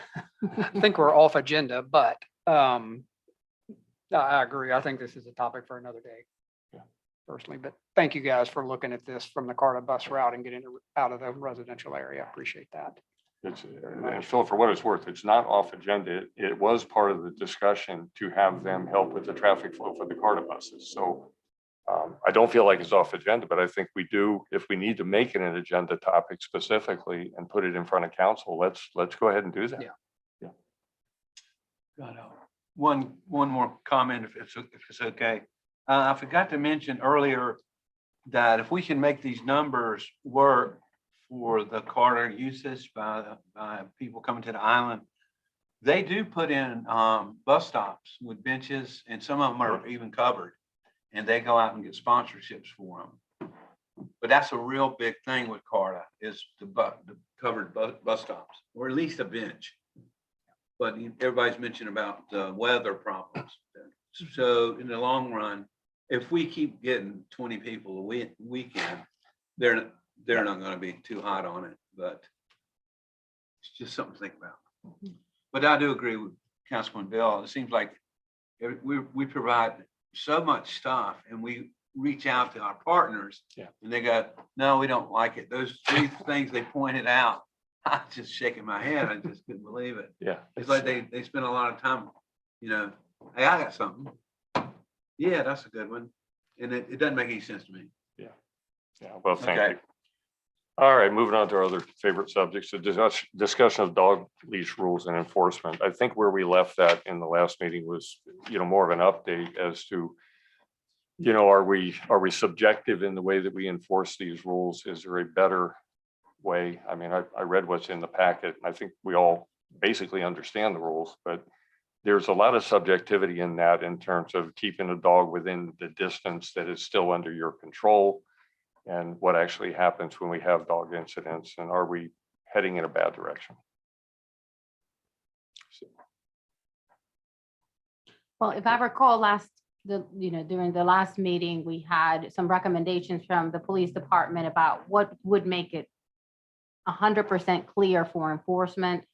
I think we're off agenda, but I agree. I think this is a topic for another day. Yeah. Personally, but thank you guys for looking at this from the CARTA bus route and getting it out of the residential area. I appreciate that. It's, and Phil, for what it's worth, it's not off agenda. It was part of the discussion to have them help with the traffic flow for the CARTA buses. So I don't feel like it's off agenda, but I think we do, if we need to make it an agenda topic specifically and put it in front of council, let's go ahead and do that. Yeah. One more comment, if it's okay. I forgot to mention earlier that if we can make these numbers work for the CARTA usage by people coming to the island, they do put in bus stops with benches, and some of them are even covered, and they go out and get sponsorships for them. But that's a real big thing with CARTA, is the covered bus stops, or at least a bench. But everybody's mentioned about the weather problems. So in the long run, if we keep getting 20 people a weekend, they're not going to be too hot on it, but it's just something to think about. But I do agree with Councilman Bill. It seems like we provide so much stuff, and we reach out to our partners, and they go, no, we don't like it. Those 3 things they pointed out, I was just shaking my head. I just couldn't believe it. Yeah. It's like they spend a lot of time, hey, I got something. Yeah, that's a good one. And it doesn't make any sense to me. Yeah, well, thank Okay. you. All right, moving on to our other favorite subjects, the discussion of dog leash rules and enforcement. I think where we left that in the last meeting was, more of an update as to, are we subjective in the way that we enforce these rules? Is there a better way? I mean, I read what's in the packet. I think we all basically understand the rules, but there's a lot of subjectivity in that in terms of keeping a dog within the distance that is still under your control, and what actually happens when we have dog incidents, and are we heading in a bad direction? Well, if I recall during the last meeting, we had some recommendations from the police department about what would make it 100% clear for enforcement.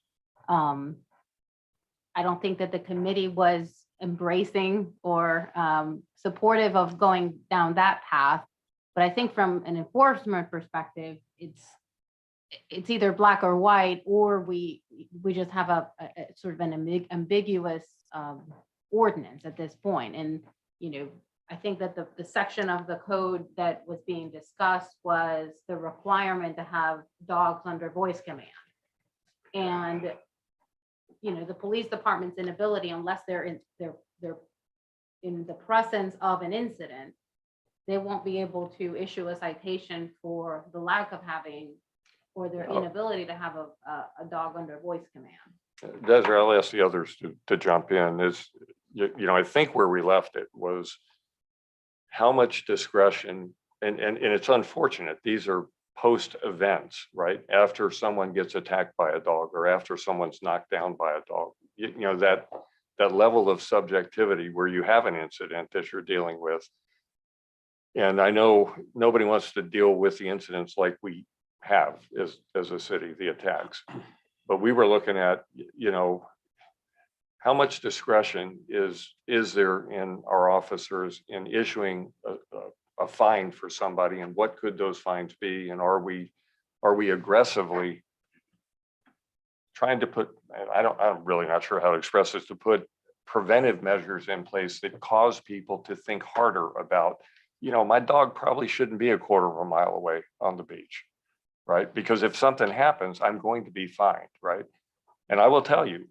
I don't think that the committee was embracing or supportive of going down that path. But I think from an enforcement perspective, it's either black or white, or we just have a sort of an ambiguous ordinance at this point. And, I think that the section of the code that was being discussed was the requirement to have dogs under voice command. And, the police department's inability, unless they're in the presence of an incident, they won't be able to issue a citation for the lack of having, or their inability to have a dog under voice command. Desiree, I'll ask the others to jump in. I think where we left it was how much discretion, and it's unfortunate, these are post events, right? After someone gets attacked by a dog, or after someone's knocked down by a dog, that level of subjectivity where you have an incident that you're dealing with. And I know nobody wants to deal with the incidents like we have as a city, the attacks. But we were looking at, how much discretion is there in our officers in issuing a fine for somebody, and what could those fines be? And are we aggressively trying to put, and I'm really not sure how to express this, to put preventive measures in place that cause people to think harder about, my dog probably shouldn't be a quarter of a mile away on the beach, right? Because if something happens, I'm going to be fined, right? And I will tell you,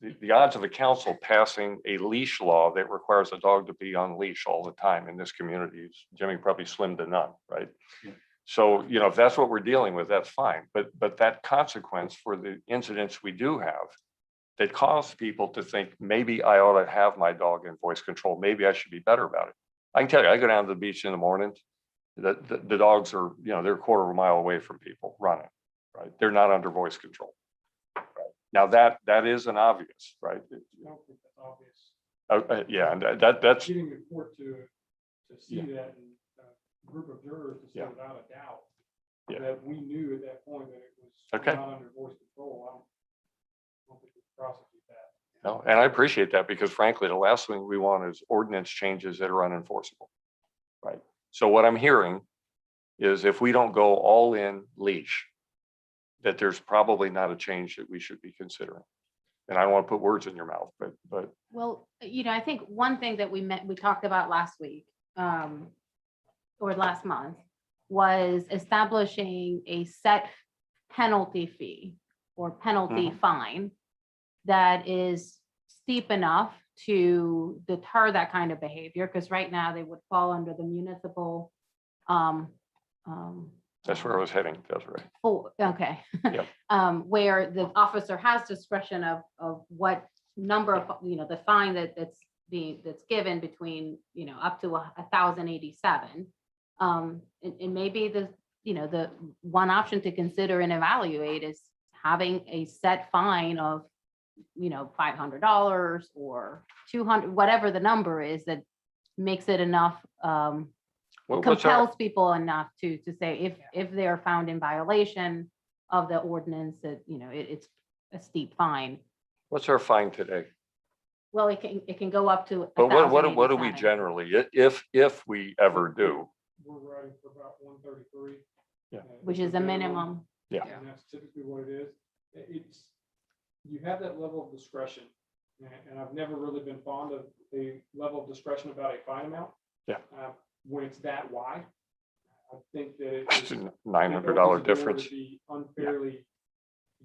the odds of a council passing a leash law that requires a dog to be on leash all the time in this community is, Jimmy, probably slim to none, right? Yeah. So, if that's what we're dealing with, that's fine. But that consequence for the incidents we do have that cause people to think maybe I ought to have my dog in voice control, maybe I should be better about it. I can tell you, I go down to the beach in the morning, the dogs are, they're a quarter of a mile away from people running, right? They're not under voice control. Right? Now that is an obvious, right? I don't think that's obvious. Yeah, and that's, Getting the court to see Yeah. that, and a group of jurors to say Yeah. without a doubt Yeah. that we knew at that point that it was Okay. not under voice control. I don't think we can prosecute that. no, and I appreciate that, because frankly, the last thing we want is ordinance changes that are unenforceable, right? So what I'm hearing is if we don't go all in leash, that there's probably not a change that we should be considering. And I don't want to put words in your mouth, but Well, I think one thing that we talked about last week, or last month, was establishing a set penalty fee or penalty fine that is steep enough to deter that kind of behavior, because right now they would fall under the municipal, that's where I was heading, Desiree. okay. Yep. Where the officer has discretion of what number of, the fine that's given between, up to 1,087. And maybe the one option to consider and evaluate is having a set fine of, $500 or 200, whatever the number is that makes it enough, What's our, compels people enough to say if they're found in violation of the ordinance, that, it's a steep fine. what's our fine today? Well, it can go up to. But what do we 1,087. generally, if we ever do? We're writing for about 133. Yeah. Which is a minimum. Yeah. And that's typically what it is. You have that level of discretion And I've never really been fond of the level of discretion about a fine amount. Yeah. When it's that wide, I think that it It's is- a it $900 opens the door to difference. be unfairly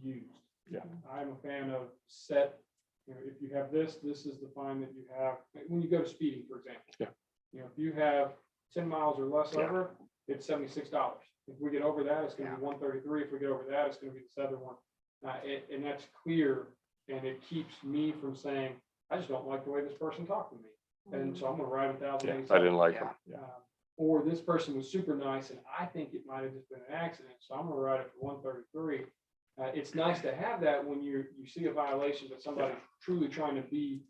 used. Yeah. I'm a fan of set, if you have this, this is the fine that you have, when you go to speeding, for example. Yeah. If you have 10 miles or less Yeah. over, it's $76. If we get over that, it's gonna be 133. If we get over that, it's gonna be this other one. And that's clear, and it keeps me from saying, I just don't like the way this person talked to me. And so I'm gonna write Yeah, 1,087. I didn't like Yeah. them. Yeah. Or this person was super nice and I think it might have just been an accident, so I'm gonna write it for 133. It's nice to have that when you see a violation, but somebody's truly trying to be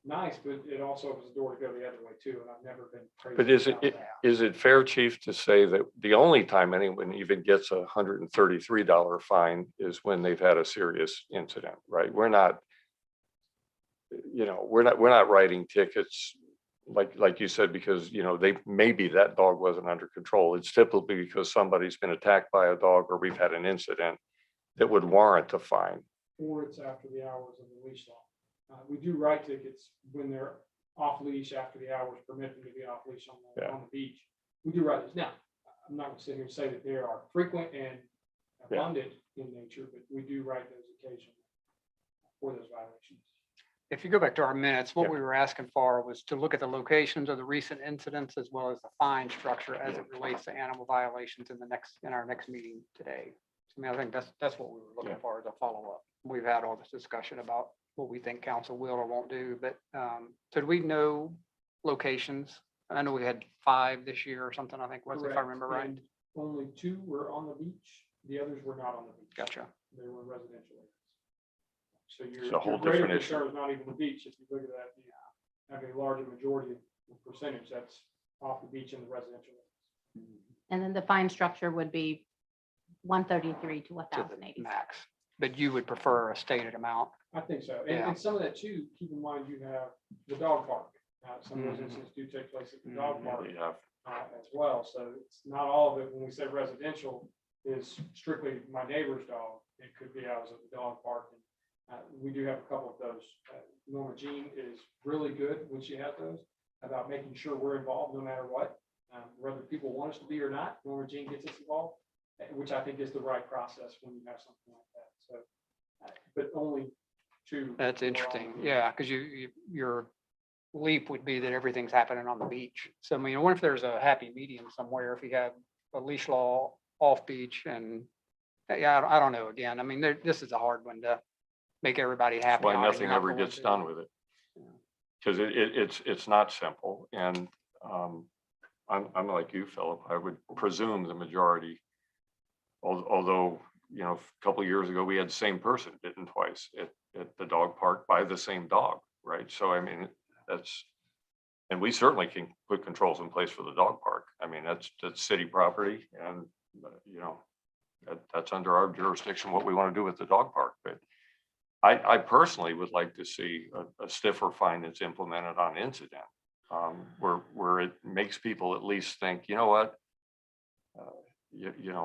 nice, but it also opens the door to go the other way too, and I've never been crazy. But is about it, that. is it fair, chief, to say that the only time anyone even gets a $133 fine is when they've had a serious incident, right? We're not, we're not writing tickets like you said, because, maybe that dog wasn't under control. It's typically because somebody's been attacked by a dog or we've had an incident that would warrant a fine. Or it's after the hours of the leash law. We do write tickets when they're off leash after the hours permit them to be off leash on Yeah. on the beach. We do write this. Now, I'm not gonna sit here and say that they are frequent and Yeah. abundant in nature, but we do write those occasionally for those violations. If you go back to our minutes, what Yeah. we were asking for was to look at the locations of the recent incidents as well as the fine structure as it relates to animal violations in our next meeting today. I mean, I think that's what we were looking Yeah. for as a follow-up. We've had all this discussion about what we think council will or won't do, but did we know locations? I know we had 5 this year or something, I think, was if I Correct. remember right. And only 2 were on the beach. The others were not on the beach. Gotcha. They were residential areas. So It's a whole your greater different issue. concern is not even the beach. If you look at that, you have a larger majority of percentage that's off the beach in the residential areas. And then the fine structure would be 133 to To the 1,080. max, but you would prefer a stated amount. I think so. And, Yeah. and some of that too, keep in mind, you have the dog park. Some of those Mhm. incidents do take place at the dog park Yeah. as well. So it's not all of it, when we say residential, is strictly my neighbor's dog. It could be I was at the dog park. And we do have a couple of those. Norma Jean is really good when she has those about making sure we're involved no matter what. Whether people want us to be or not, Norma Jean gets us involved, which I think is the right process when you have something like that. So, but only 2. That's were on interesting. the- Yeah, because your leap would be that everything's happening on the beach. So I mean, what if there's a happy medium somewhere, if you have a leash law off beach and, yeah, I don't know. Again, I mean, this is a hard one to make everybody That's happy. why on, and nothing you're not ever going gets to. done with it. Because it's not simple. And I'm like you, Philip, I would presume the majority, although, a couple of years ago, we had the same person bitten twice at the dog park by the same dog, right? So I mean, and we certainly can put controls in place for the dog park. I mean, that's city property and, that's under our jurisdiction, what we want to do with the dog park. But I personally would like to see a stiffer fine that's implemented on incident, where it makes people at least think, you know what?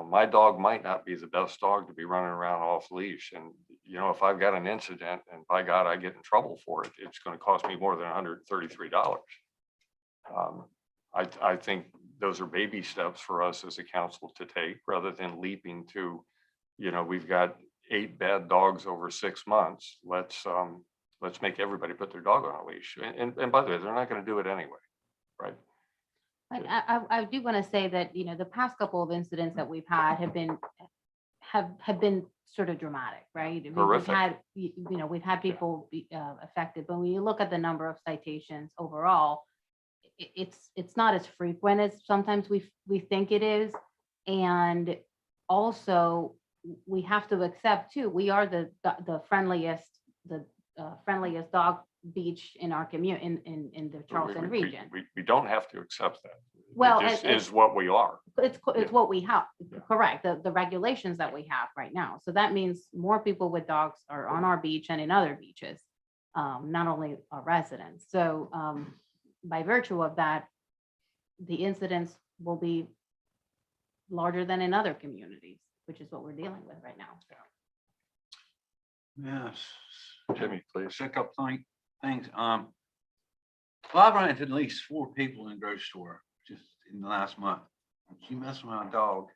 My dog might not be the best dog to be running around off leash. And, if I've got an incident and by God, I get in trouble for it, it's going to cost me more than $133. I think those are baby steps for us as a council to take rather than leaping to, we've got 8 bad dogs over 6 months. Let's make everybody put their dog on a leash. And by the way, they're not going to do it anyway, right? But I do want to say that, the past couple of incidents that we've had have been sort of dramatic, right? I mean, Horrific. we've had people be affected, but when you look at the number of citations overall, it's not as frequent as sometimes we think it is. And also, we have to accept too, we are the friendliest dog beach in our community, in the Charleston region. We don't have to accept that. Well, It just and- is what we are. It's Yeah. what we have, Yeah. correct, the regulations that we have right now. So that means more people with dogs are on our beach and in other beaches, not only our residents. So by virtue of that, the incidents will be larger than in other communities, which is what we're dealing with right now. Yes. Jimmy, please. Check up things. Well, I've run into at least 4 people in the grocery store just in the last month. You mess with my dog.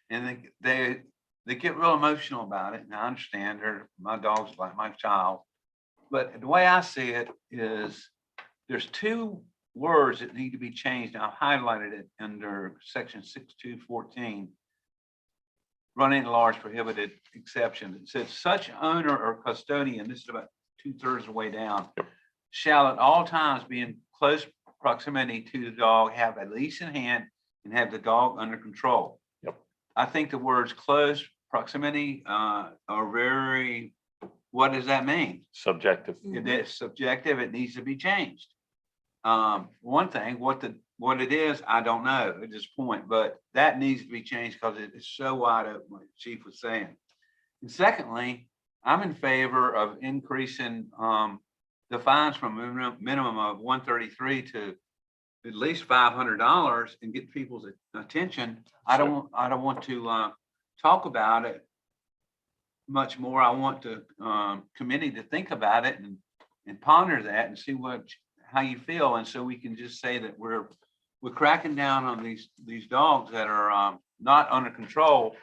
And they get real emotional about it. And I understand my dog's like my child. But the way I see it is there's 2 words that need to be changed. I've highlighted it under section 6214. Running a large prohibited exception. It says such owner or custodian, this is about 2/3 of the way down, shall at all times be in close proximity to the dog, have a leash in hand, and have the dog under control. Yep. I think the words close proximity are very, what does that mean? Subjective. It is subjective, it needs to be changed. One thing, what it is, I don't know at this point, but that needs to be changed because it is so wide open, like the chief was saying. And secondly, I'm in favor of increasing the fines from a minimum of $133 to at least $500 and get people's attention. I don't want to talk about it much more. I want the committee to think about it and ponder that and see how you feel. And so we can just say that we're cracking down on these dogs that are not under control.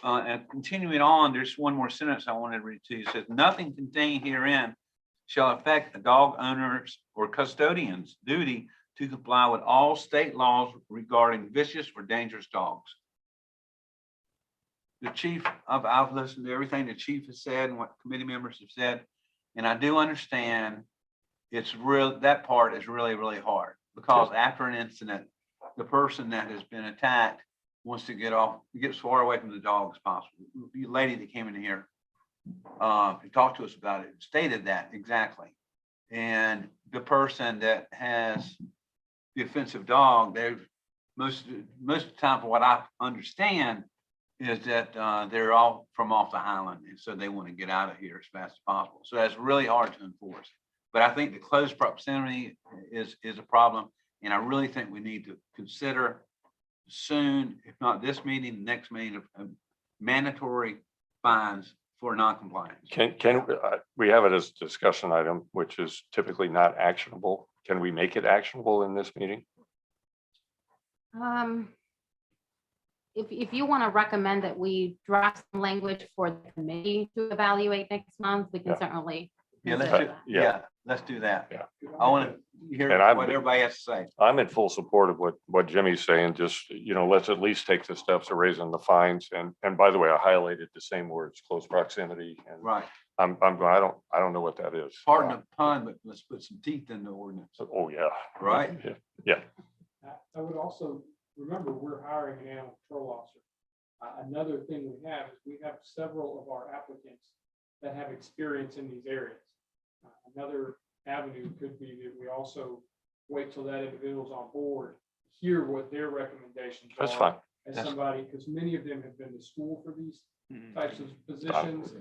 And continuing on, there's one more sentence I wanted to read to you. It says, nothing contained herein shall affect a dog owner's or custodian's duty to comply with all state laws regarding vicious or dangerous dogs. The chief, I've listened to everything the chief has said and what committee members have said, and I do understand that part is really, really hard because after an incident, the person that has been attacked wants to get as far away from the dog as possible. The lady that came in here and talked to us about it stated that exactly. And the person that has the offensive dog, most of the time, from what I understand, is that they're all from off the island, and so they want to get out of here as fast as possible. So that's really hard to enforce. But I think the close proximity is a problem, and I really think we need to consider soon, if not this meeting, the next meeting, of mandatory fines for noncompliance. We have it as a discussion item, which is typically not actionable. Can we make it actionable in this meeting? If you want to recommend that we draft some language for the committee to evaluate next month, we can Yeah. certainly. Yeah, let's consider do, that. yeah, let's do that. Yeah. I want to hear And I'm- what everybody has to say. I'm in full support of what Jimmy's saying, just, let's at least take the steps of raising the fines. And by the way, I highlighted the same words, close proximity. And Right. I don't know what that is. Pardon the pun, but let's put some teeth in the ordinance, Oh, yeah. right? Yeah. I would also, remember, we're hiring an animal control officer. Another thing we have is we have several of our applicants that have experience in these areas. Another avenue could be that we also wait till that individual's on board, hear what their recommendations are. That's fine. As somebody, because many of them have been to school for these types of positions.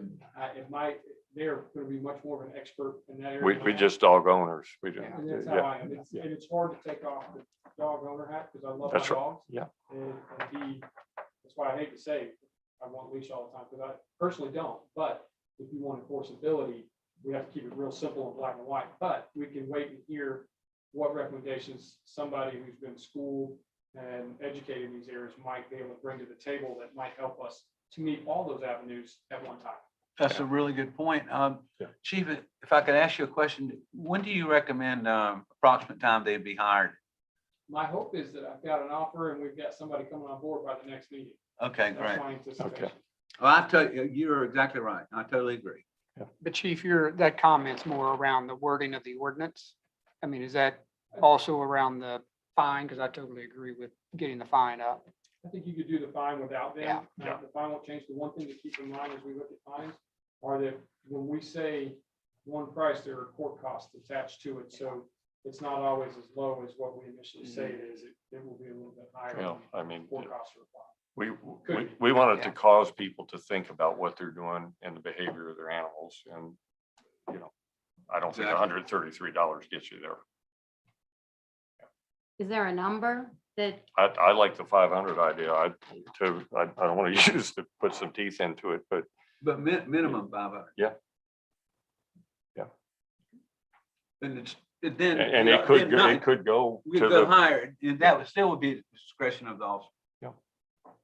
They're going to be much more of an expert in that area. We just dog owners. We do. And that's how Yeah. I am. And it's hard to take off the dog owner hat because I love my That's right. dogs. Yeah. And that's why I hate to say I want leash all the time because I personally don't. But if you want enforceability, we have to keep it real simple and black and white. But we can wait and hear what recommendations somebody who's been schooled and educated in these areas might be able to bring to the table that might help us to meet all those avenues at one time. That's a really good point. Yeah. Chief, if I could ask you a question, when do you recommend approximate time they'd be hired? My hope is that I've got an offer and we've got somebody coming on board by the next meeting. Okay, That's great. my anticipation. Well, I tell you, you're exactly right. I totally agree. But Chief, that comment's more around the wording of the ordinance. I mean, is that also around the fine? Because I totally agree with getting the fine up. I think you could do the fine without them. Yeah. The fine won't change. The one thing to keep in mind as we look at fines are that when we say one price, there are court costs attached to it. So it's not always as low as what we initially say it is. It will be a little bit higher. Well, when I mean, court costs are applied. we wanted to Yeah. cause people to think about what they're doing and the behavior of their animals. And, I don't think Exactly. $133 gets you there. Is there a number that, I like the 500 idea. I don't want to use to put some teeth into it, but But minimum 500. Yeah. Yeah. And then. And it could go We to could go the, higher, and that would still be the discretion of the officer. Yeah.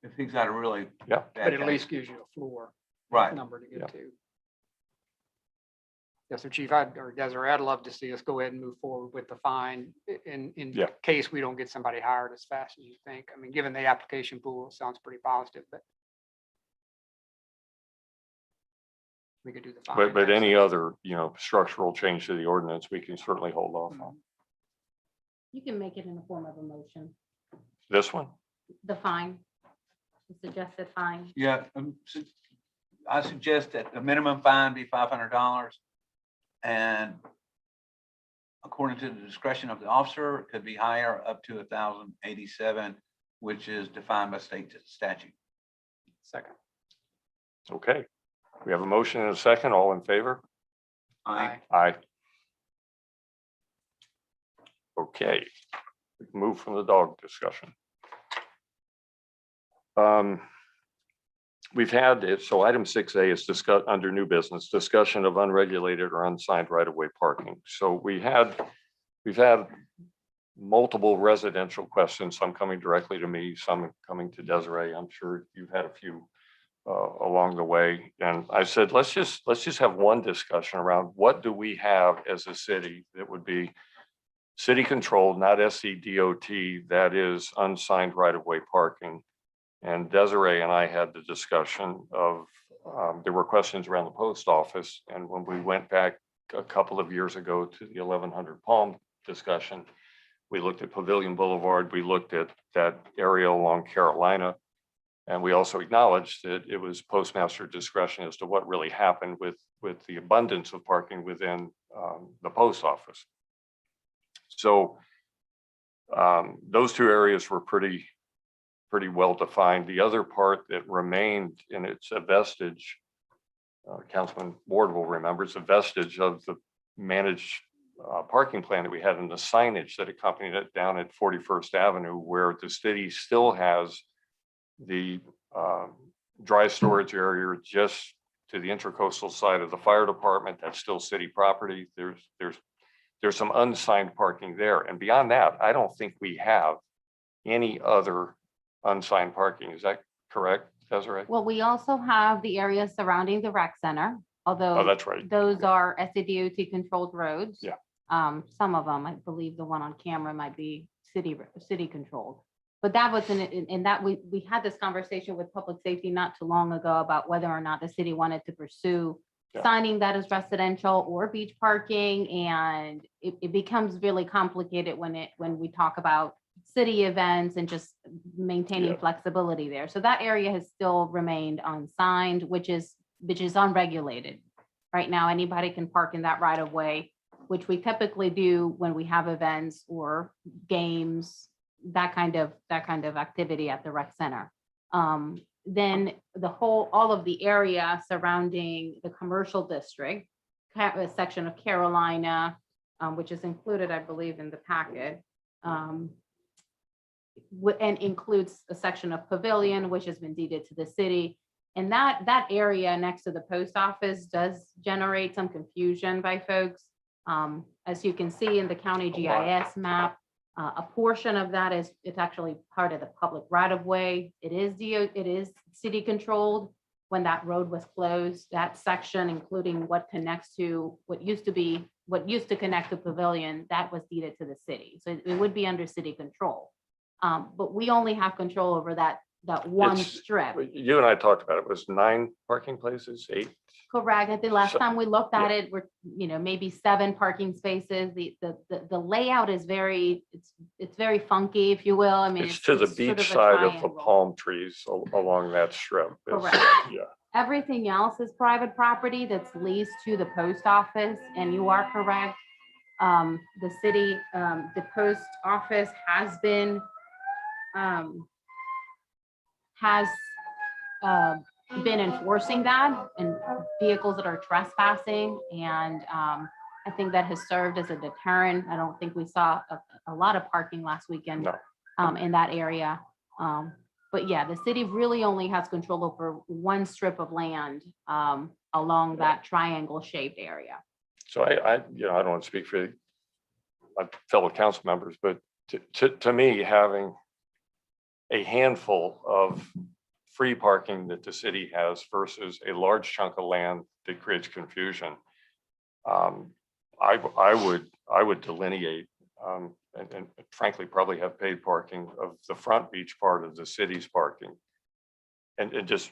If he's got a really. Yeah. bad But at case. least gives you a floor Right. number to Yeah. get to. Yes, sir, Chief, or Desiree, I'd love to see us go ahead and move forward with the fine in Yeah. case we don't get somebody hired as fast as you think. I mean, given the application pool, it sounds pretty positive, but we could do the fine. but any other, structural change to the ordinance, we can certainly hold off on. You can make it in the form of a motion, This one? the fine, the suggested fine. Yeah, I suggest that the minimum fine be $500. And according to the discretion of the officer, it could be higher up to 1,087, which is defined by state statute. Second. Okay. We have a motion and a second. All in favor? Aye. Aye. Okay, we can move from the dog discussion. We've had it, so item 6A is discussed under new business, discussion of unregulated or unsigned right-of-way parking. So we've had multiple residential questions, some coming directly to me, some coming to Desiree. I'm sure you've had a few along the way. And I said, let's just have one discussion around what do we have as a city that would be city controlled, not SCDOT, that is unsigned right-of-way parking. And Desiree and I had the discussion of, there were questions around the post office. And when we went back a couple of years ago to the 1100 Palm discussion, we looked at Pavilion Boulevard, we looked at that area along Carolina. And we also acknowledged that it was postmaster discretion as to what really happened with the abundance of parking within the post office. So those two areas were pretty well defined. The other part that remained, and it's a vestige, Councilman Ward will remember, it's a vestige of the managed parking plan that we had in the signage that accompanied it down at 41st Avenue, where the city still has the dry storage area just to the intracoastal side of the fire department. That's still city property. There's some unsigned parking there. And beyond that, I don't think we have any other unsigned parking. Is that correct, Desiree? Well, we also have the areas surrounding the rec center, Oh, although that's right. those are SCDOT controlled roads. Yeah. Some of them, I believe the one on camera might be city controlled. But that was in that we had this conversation with public safety not too long ago about whether or not the city wanted to pursue Yeah. signing that as residential or beach parking. And it becomes really complicated when we talk about city events and just maintaining Yeah. flexibility there. So that area has still remained unsigned, which is unregulated. Right now, anybody can park in that right of way, which we typically do when we have events or games, that kind of activity at the rec center. Then all of the area surrounding the commercial district, a section of Carolina, which is included, I believe, in the packet. And includes a section of Pavilion, which has been deeded to the city. And that area next to the post office does generate some confusion by folks. As you can see in the county GIS map, a portion of that it's actually part of the public right of way. It is city controlled. When that road was closed, that section, including what connects to what used to connect to Pavilion, that was deeded to the city. So it would be under city control. But we only have control over that one It's- strip. You and I talked about it. It was 9 parking places, 8. Correct. I think last So- time we looked at it, we're, maybe 7 parking spaces. The layout is it's very funky, if you will. I mean. It's to the sort of beach a side of the triangle. palm trees along that strip. It's- Correct. Yeah, Everything else is private property that's leased to the post office, and you are correct. The city, the post office has been enforcing that and vehicles that are trespassing. And I think that has served as a deterrent. I don't think we saw a lot of parking last weekend No. in that area. But yeah, the city really only has control over one strip of land along that triangle shaped area. So I don't want to speak for my fellow council members, but to me, having a handful of free parking that the city has versus a large chunk of land that creates confusion, I would delineate, and frankly, probably have paid parking of the front beach part of the city's parking. And just,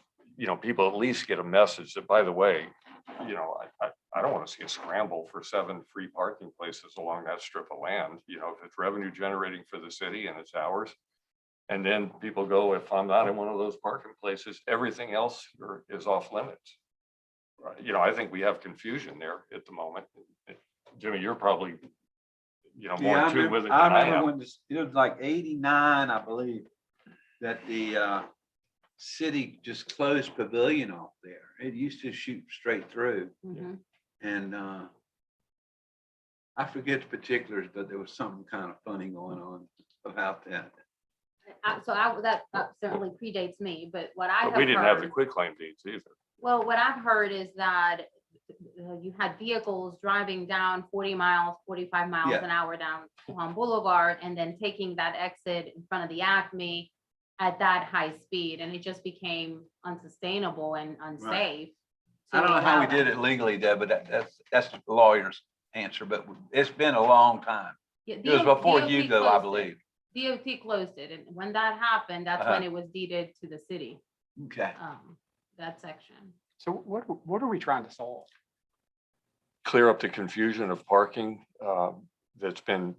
people at least get a message that, by the way, I don't want to see a scramble for 7 free parking places along that strip of land, if it's revenue generating for the city and it's ours. And then people go, if I'm not in one of those parking places, everything else is off limits. Right? I think we have confusion there at the moment. Jimmy, you're probably, more in tune with it than I I remember am. when it was like 89, I believe, that the city just closed Pavilion off there. It used to shoot straight through. Mhm. And I forget the particulars, but there was something kind of funny going on about that. That certainly predates me, but what I have But we didn't have the heard, quitclaim deeds either. well, what I've heard is that you had vehicles driving down 40 miles, 45 miles Yeah. an hour down Palm Boulevard and then taking that exit in front of the Acme at that high speed, and it just became unsustainable and unsafe. I don't know how we did it legally, Deb, but that's the lawyer's answer, but it's been a long time. It was before Hugo, I believe. DOT closed it, and when that happened, that's when it was deeded to the city, Okay. that section. So what are we trying to solve? Clear up the confusion of parking that's been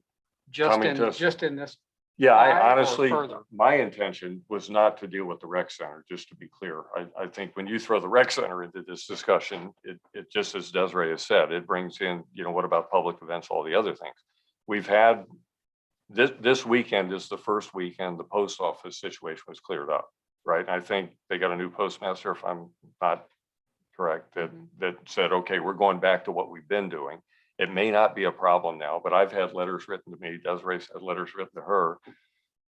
coming to us. Just in this, Yeah, Right, I or honestly, further? my intention was not to deal with the rec center, just to be clear. I think when you throw the rec center into this discussion, it just as Desiree has said, it brings in, what about public events, all the other things. We've had, this weekend is the first weekend the post office situation was cleared up, right? And I think they got a new postmaster, if I'm not correct, that said, okay, we're going back to what we've been doing. It may not be a problem now, but I've had letters written to me, Desiree had letters written to her.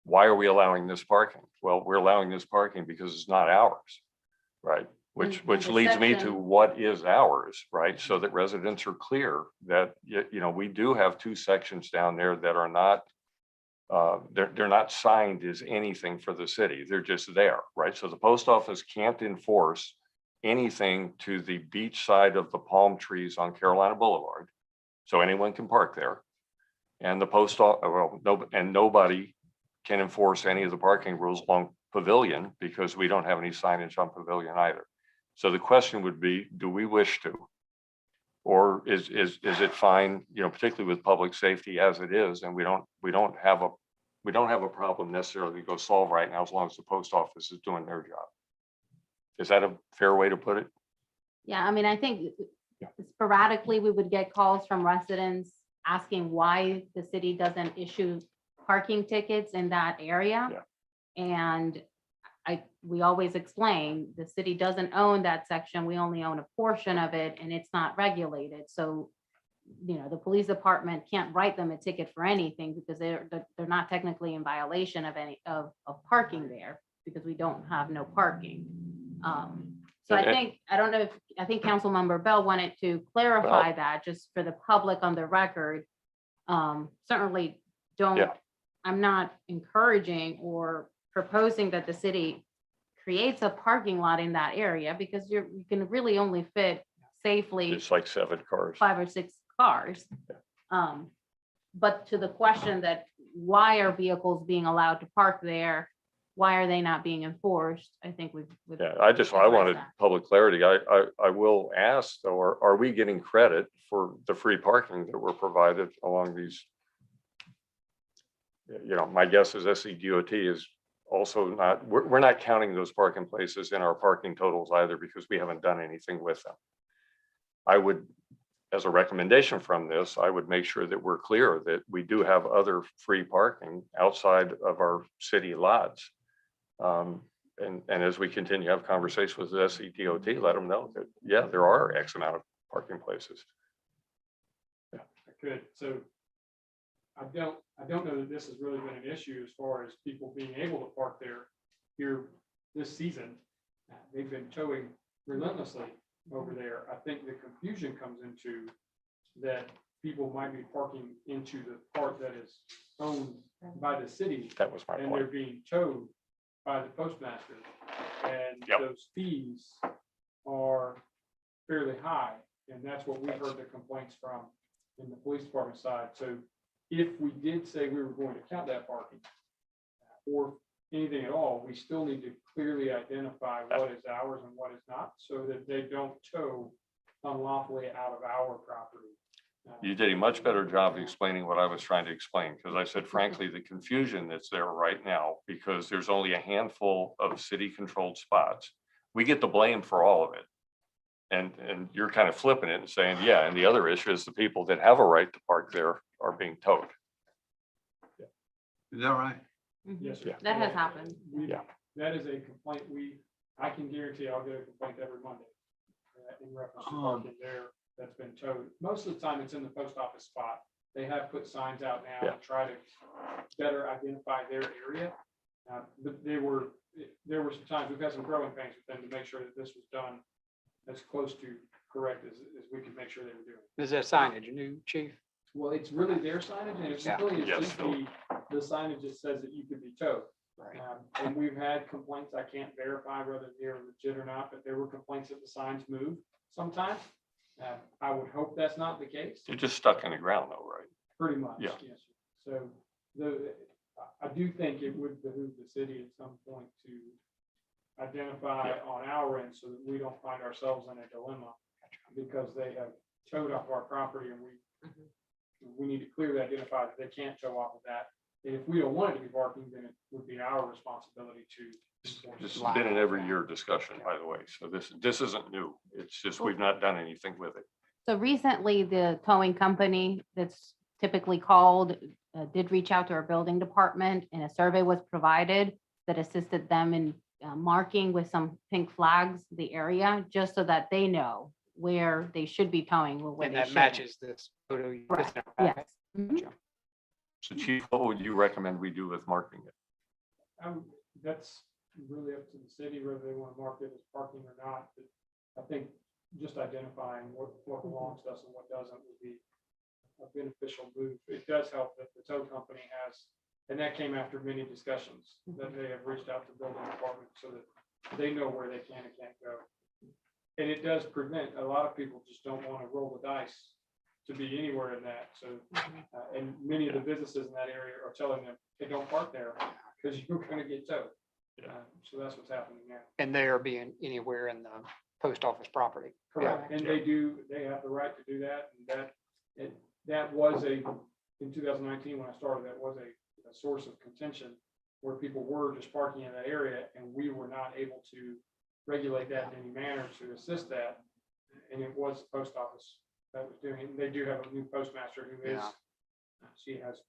Why are we allowing this parking? Well, we're allowing this parking because it's not ours, right? Which And the leads me to section- what is ours, right? So that residents are clear that, we do have 2 sections down there that are not, they're not signed as anything for the city. They're just there, right? So the post office can't enforce anything to the beach side of the palm trees on Carolina Boulevard. So anyone can park there. And the nobody can enforce any of the parking rules along Pavilion because we don't have any signage on Pavilion either. So the question would be, do we wish to? Or is it fine, particularly with public safety as it is, and we don't have a problem necessarily to go solve right now as long as the post office is doing their job. Is that a fair way to put it? Yeah, I mean, I think Yeah. sporadically we would get calls from residents asking why the city doesn't issue parking tickets in that area. Yeah. And we always explain, the city doesn't own that section. We only own a portion of it and it's not regulated. So, the police department can't write them a ticket for anything because they're not technically in violation of any of parking there because we don't have no parking. So I think Councilmember Bell wanted to clarify that just for the public on the record. Certainly Yeah. I'm not encouraging or proposing that the city creates a parking lot in that area because you can really only fit safely It's like 7 cars. 5 or 6 cars. But to the question that why are vehicles being allowed to park there? Why are they not being enforced? I think we've. Yeah, I addressed wanted that. public clarity. I will ask though, are we getting credit for the free parking that were provided along these? My guess is SCDOT is also not, we're not counting those parking places in our parking totals either because we haven't done anything with them. I would, as a recommendation from this, I would make sure that we're clear that we do have other free parking outside of our city lots. And as we continue to have conversations with the SCDOT, let them know that, yeah, there are X amount of parking places. Good. So I don't know that this has really been an issue as far as people being able to park there. here this season, they've been towing relentlessly over there. I think the confusion comes into that people might be parking into the part that is owned by the city, That was my and they're point. being towed by the postmaster. And Yep. those fees are fairly high, and that's what we heard the complaints from in the police department side. So if we did say we were going to count that parking, or anything at all, we still need to clearly identify what is ours and what is not, so that they don't tow unlawfully out of our property. You did a much better job explaining what I was trying to explain, because I said frankly, the confusion that's there right now, because there's only a handful of city-controlled spots. We get the blame for all of it. And you're kind of flipping it and saying, yeah, and the other issue is the people that have a right to park there are being towed. Is that right? Mhm. Yes, sir. That has happened. Yeah. That is a complaint I can guarantee I'll get a complaint every Monday in reference to parking there that's been towed. Most of the time, it's in the post office spot. They have put signs out now to try to better identify their area. But there were some times, we've had some growing pains with them to make sure that this was done as close to correct as we could make sure they were doing. Is that signage new, chief? Well, it's really their signage, and it's Yeah. really, it's Yes, just the signage that says that you could be towed. Right. And we've had complaints, I can't verify whether they're legit or not, but there were complaints that the signs move sometimes. I would hope that's not the case, You're just stuck in the ground though, right? pretty much, Yeah. yes. So I do think it would behoove the city at some point to identify on our end so that we don't find ourselves in a dilemma because they have towed off our property and we need to clearly identify that they can't tow off of that. And if we don't want it to be parking, then it would be our responsibility to enforce This it. has been an every year discussion, by the way. So this isn't new. It's just we've not done anything with it. So recently, the towing company that's typically called did reach out to our building department, and a survey was provided that assisted them in marking with some pink flags the area, just so that they know where they should be towing or where And they that shouldn't. matches this photo. you put in our packet. Yes. Mhm. So Chief, what would you recommend we do with marking it? That's really up to the city, whether they want to mark it as parking or not. But I think just identifying what belongs to us and what doesn't would be a beneficial move. It does help that the tow company has, and that came after many discussions, that they have reached out to the building department so that they know where they can and can't go. And it does prevent, a lot of people just don't want to roll the dice to be anywhere in that. So, and many of the businesses in that area are telling them, hey, don't park there because you're going to get towed. So that's what's happening now. And they are being anywhere in the post office property. Correct. And they have the right to do that. And that was in 2019, when I started, that was a source of contention where people were just parking in that area and we were not able to regulate that in any manner to assist that. And it was the post office that was doing it. And they do have a new postmaster who is, Yeah. she has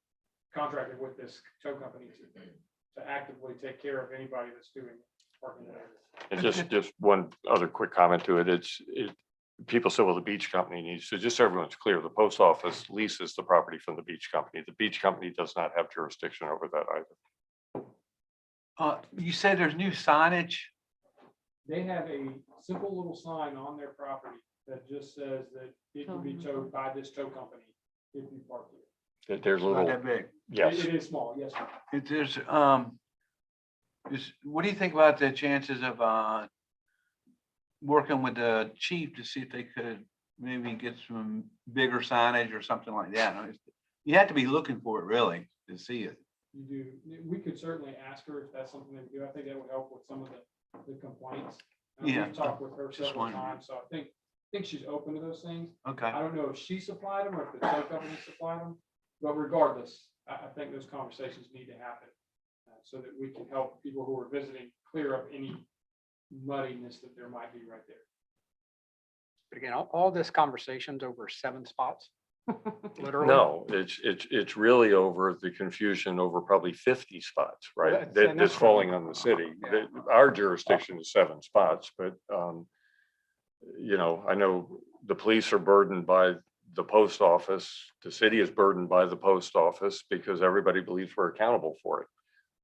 contracted with this tow company to actively take care of anybody that's doing parking in that area. And just one other quick comment to it. People say, well, the beach company needs to, just so everyone's clear, the post office leases the property from the beach company. The beach company does not have jurisdiction over that either. You said there's new signage? They have a simple little sign on their property that just says that it can be towed by this tow company if you park here. There's Not little, that big. yes. It is small, yes. Sir. If there's, what do you think about the chances of, working with the chief to see if they could maybe get some bigger signage or something like that? You have to be looking for it really to see it. You do. We could certainly ask her if that's something they do. I think that would help with some of the complaints. Yeah, We've talked with her just several wondering. times, so I think she's open to those things. Okay. I don't know if she supplied them or if the tow company supplied them, but regardless, I think those conversations need to happen so that we can help people who are visiting clear up any muddiness that there might be right there. But again, all this conversation's over 7 spots. Literally. No, it's really over the confusion over probably 50 spots, right? That's- That and that's that's falling right. on the city. Yeah. Our jurisdiction is 7 spots, but, I know the police are burdened by the post office. The city is burdened by the post office because everybody believes we're accountable for it.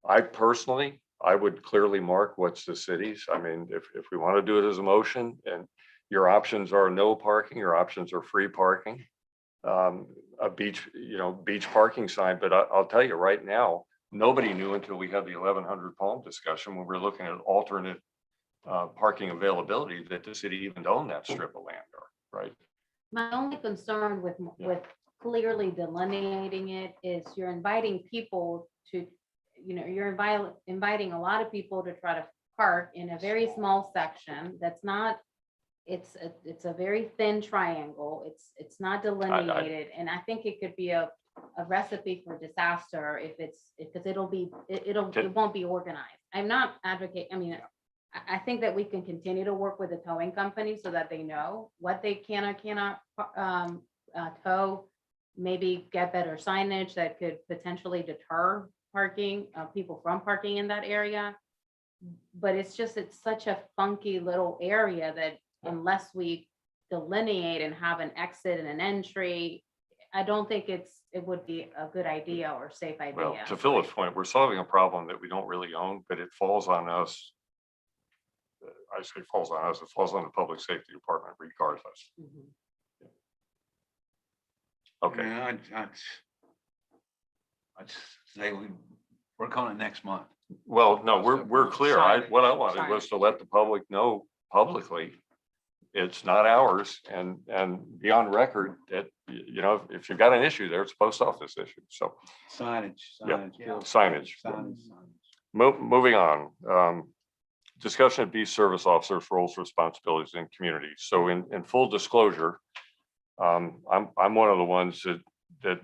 I personally, I would clearly mark what's the city's. I mean, if we want to do it as a motion and your options are no parking, your options are free parking. A beach, beach parking sign, but I'll tell you right now, nobody knew until we had the 1100 Palm discussion when we were looking at alternate parking availability that the city even owned that strip of land there, right? My only concern with clearly delineating it is you're inviting people to, you're inviting a lot of people to try to park in a very small section that's not, it's a very thin triangle. It's not delineated. And I think it could be a recipe for disaster because it won't be organized. I'm not advocating, I think that we can continue to work with the towing company so that they know what they can or cannot tow. Maybe get better signage that could potentially deter people from parking in that area. But it's such a funky little area that unless we delineate and have an exit and an entry, I don't think it would be a good idea or safe idea. Well, to Philip's point, we're solving a problem that we don't really own, but it falls on us. I say falls on us, it falls on the public safety department regardless. Mhm. Okay, Yeah, I'd say we work on it next month. well, no, we're clear. What I wanted was Signage. to let the public know publicly. It's not ours and be on record that, if you've got an issue there, it's a post office issue. So Signage. Yeah, signage. Signage. moving on. Discussion of beach service officers' roles, responsibilities, and communities. So in full disclosure, I'm one of the ones that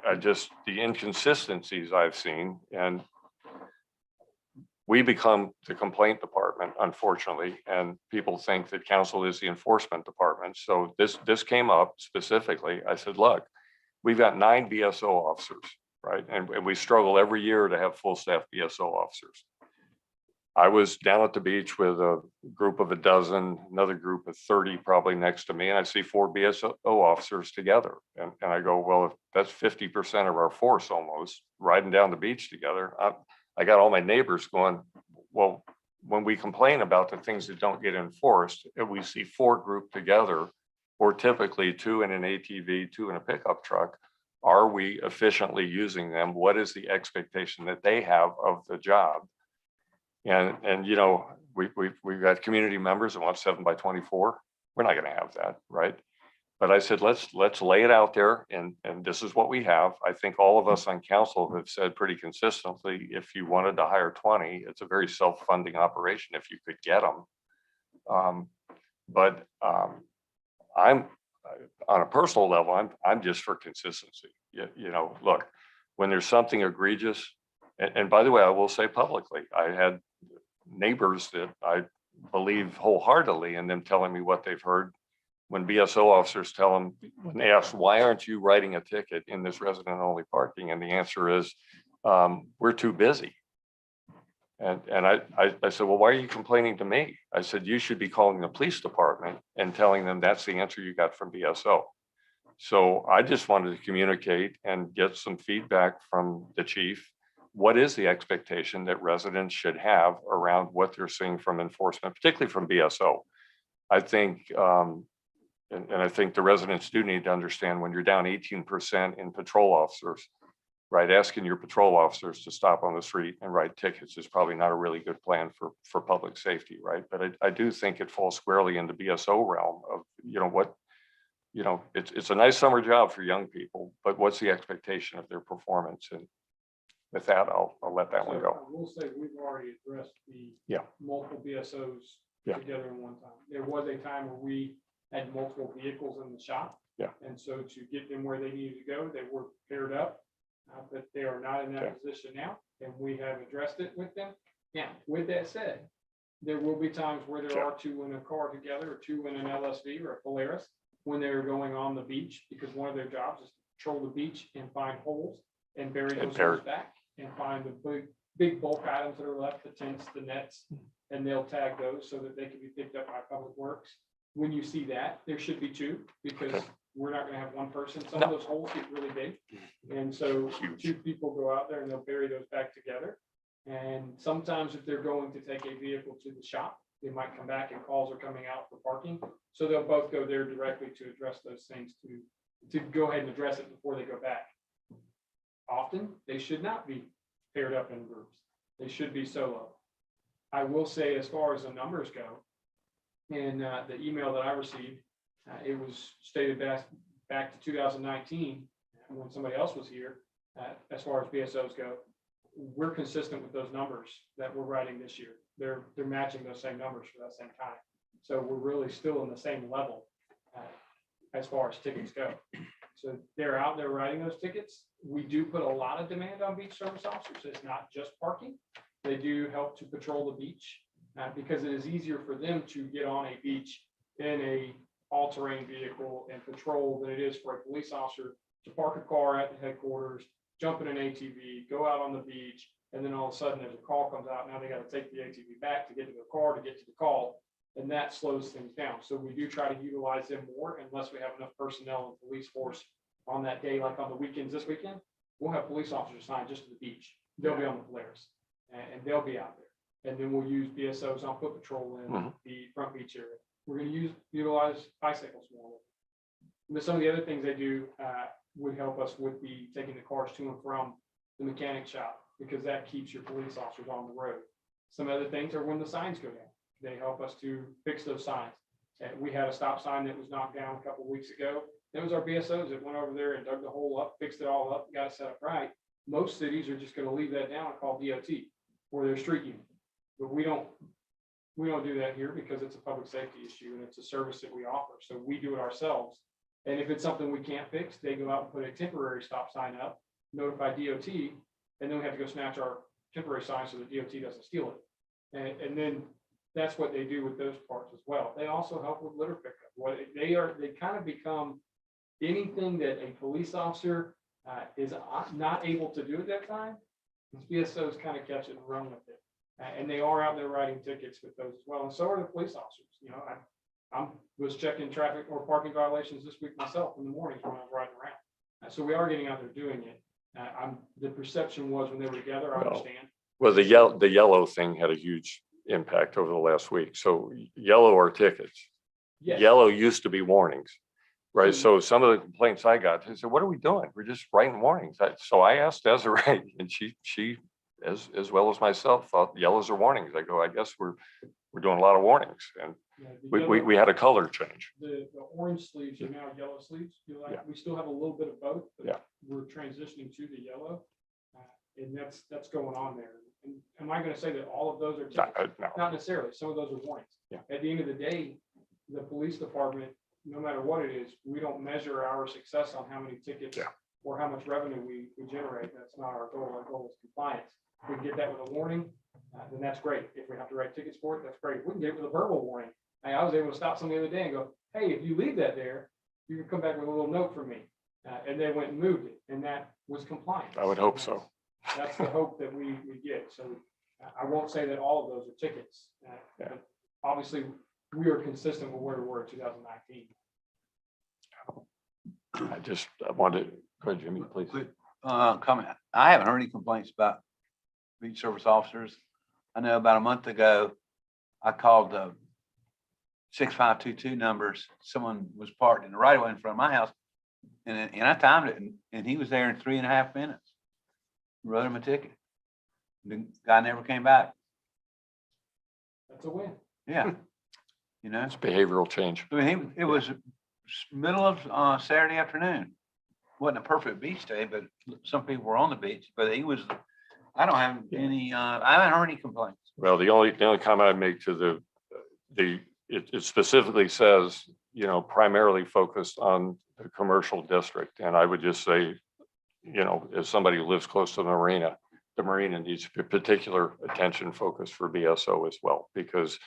I just, the inconsistencies I've seen, and we become the complaint department, unfortunately, and people think that council is the enforcement department. So this came up specifically. I said, look, we've got 9 BSO officers, right? And we struggle every year to have full staff BSO officers. I was down at the beach with a group of 12, another group of 30 probably next to me, and I see 4 BSO officers together. And I go, well, if that's 50% of our force almost riding down the beach together, I got all my neighbors going, well, when we complain about the things that don't get enforced, and we see 4 grouped together, or typically 2 in an ATV, 2 in a pickup truck, are we efficiently using them? What is the expectation that they have of the job? And we've got community members that want 7x24. We're not going to have that, right? But I said, let's lay it out there, and this is what we have. I think all of us on council have said pretty consistently, if you wanted to hire 20, it's a very self-funding operation if you could get them. But I'm on a personal level, I'm just for consistency. Look, when there's something egregious, and by the way, I will say publicly, I had neighbors that I believe wholeheartedly in them telling me what they've heard. When BSO officers tell them, when they ask, why aren't you writing a ticket in this resident only parking? And the answer is, we're too busy. And I said, well, why are you complaining to me? I said, you should be calling the police department and telling them that's the answer you got from BSO. So I just wanted to communicate and get some feedback from the chief. What is the expectation that residents should have around what they're seeing from enforcement, particularly from BSO? I think, and I think the residents do need to understand, when you're down 18% in patrol officers, right? Asking your patrol officers to stop on the street and write tickets is probably not a really good plan for public safety, right? But I do think it falls squarely into BSO realm of, it's a nice summer job for young people, but what's the expectation of their performance? And with that, I'll let that one So go. I will say, we've already addressed the Yeah. multiple BSOs Yeah. together in one time. There was a time where we had multiple vehicles in the shop. Yeah. And so to get them where they needed to go, they were paired up. But they are not in Okay. that position now, and we have addressed it with them. Now, with that said, there will be times where there Okay. are 2 in a car together, or 2 in an LSV or a Polaris, when they're going on the beach, because one of their jobs is to patrol the beach and find holes and bury And those bury- holes back and find the big bulk items that are left, the tents, the nets, and they'll tag those so that they can be picked up by Public Works. When you see that, there should be 2, because Okay. we're not gonna have one person. Some No. of those holes get really big. And so Huge. 2 people go out there and they'll bury those back together. And sometimes if they're going to take a vehicle to the shop, they might come back and calls are coming out for parking. So they'll both go there directly to address those things, to go ahead and address it before they go back. Often, they should not be paired up in groups. They should be solo. I will say, as far as the numbers go, in the email that I received, it was stated back to 2019, when somebody else was here, as far as BSOs go, we're consistent with those numbers that we're writing this year. They're matching those same numbers for that same time. So we're really still in the same level as far as tickets go. So they're out there writing those tickets. We do put a lot of demand on beach service officers. It's not just parking. They do help to patrol the beach because it is easier for them to get on a beach in a all-terrain vehicle and patrol than it is for a police officer to park a car at the headquarters, jump in an ATV, go out on the beach, and then all of a sudden there's a call comes out. Now they got to take the ATV back to get to the car to get to the call, and that slows things down. So we do try to utilize them more unless we have enough personnel and police force on that day, like on the weekends this weekend. We'll have police officers assigned just to the beach. They'll be on the Polaris and they'll be out there. And then we'll use BSOs on foot patrol in the front beach area. We're going to utilize bicycles more. But some of the other things they do would help us with taking the cars to and from the mechanic shop, because that keeps your police officers on the road. Some other things are when the signs go down. They help us to fix those signs. We had a stop sign that was knocked down a couple of weeks ago. It was our BSOs that went over there and dug the hole up, fixed it all up, got it set up right. Most cities are just going to leave that down and call DOT or their street unit. But we don't do that here because it's a public safety issue and it's a service that we offer. So we do it ourselves. And if it's something we can't fix, they go out and put a temporary stop sign up, notify DOT, and then we have to go snatch our temporary sign so that DOT doesn't steal it. And then that's what they do with those parts as well. They also help with litter pickup. They kind of become anything that a police officer is not able to do at that time. BSOs kind of catch it and run with it. And they are out there writing tickets with those as well. And so are the police officers. You know, I was checking traffic or parking violations this week myself in the mornings when I was riding around. So we are getting out there doing it. The perception was when they were together, I understand. Well, the yellow thing had a huge impact over the last week. So yellow are tickets. Yes. Yellow used to be warnings, right? So some of the complaints I got, they said, what are we doing? We're just writing warnings. So I asked Desiree, and she, as well as myself, thought yellows are warnings. I go, I guess we're doing a lot of warnings. And we had a color change. The orange sleeves are now yellow sleeves. We still have a little bit of both, but we're transitioning to the yellow. And that's going on there. And am I going to say that all of those are tickets? No. Not necessarily. Some of those are warnings. At the end of the day, the police department, no matter what it is, we don't measure our success on how many tickets or how much revenue we generate. That's not our goal. Our goal is compliance. If we can get that with a warning, then that's great. If we have to write tickets for it, that's great. If we can get it with a verbal warning. I was able to stop somebody the other day and go, hey, if you leave that there, you can come back with a little note from me. And they went and moved it, and that was compliance. I would hope so. That's the hope that we get. So I won't say that all of those are tickets. But obviously, we are consistent with where we were in 2019. I wanted, go ahead, Jimmy, please. Quick comment. I haven't heard any complaints about beach service officers. I know about a month ago, I called the 6522 numbers. Someone was parked in the right of way in front of my house. And I timed it and he was there in 3.5 minutes. Wrote him a ticket. The guy never came back. That's a win. Yeah. You know, It's behavioral change. I mean, it was middle of Saturday afternoon. Wasn't a perfect beach day, but some people were on the beach, but he was, I don't have any, I haven't heard any complaints. Well, the only comment I'd make to it specifically says, you know, primarily focused on the commercial district. And I would just say, you know, as somebody who lives close to the marina needs particular attention focus for BSO as well, because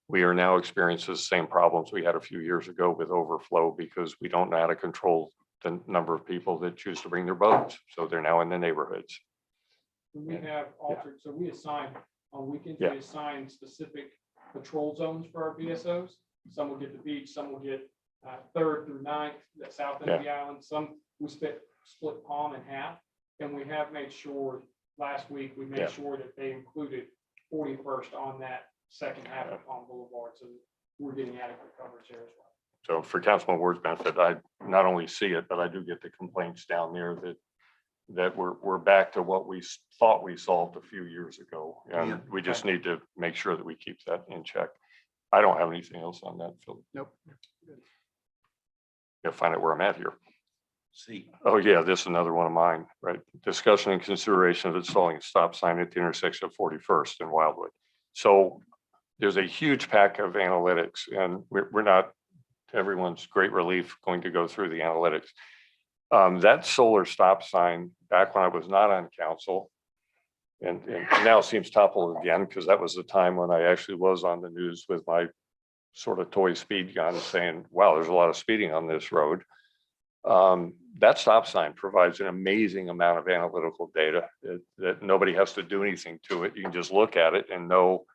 we are now experiencing the same problems we had a few years ago with overflow, because we don't know how to control the number of people that choose to bring their boats. So they're now in the neighborhoods. We have altered, so we assign on weekends, we assign specific patrol zones for our BSOs. Some will get the beach, some will get 3rd through 9th, the south end of the island. Some we split Palm in half, and we have made sure last week, we Yeah. made sure that they included 41st on that second half of Palm Boulevard. So we're getting adequate coverage there as well. So for Councilman Ward's benefit, I not only see it, but I do get the complaints down there that we're back to what we thought we solved a few years ago. Yeah. And we just need to make sure that we keep that in check. I don't have anything else on that, Phil. Nope. Gotta find out where I'm at here. See, Oh, yeah, this is another one of mine, right? Discussion and consideration of installing a stop sign at the intersection of 41st and Wildwood. So there's a huge pack of analytics, and we're not, to everyone's great relief, going to go through the analytics. That solar stop sign, back when I was not on council, and now it seems toppled again, because that was the time when I actually was on the news with my sort of toy speed gun saying, wow, there's a lot of speeding on this road. That stop sign provides an amazing amount of analytical data that nobody has to do anything to it. You can just look at it and know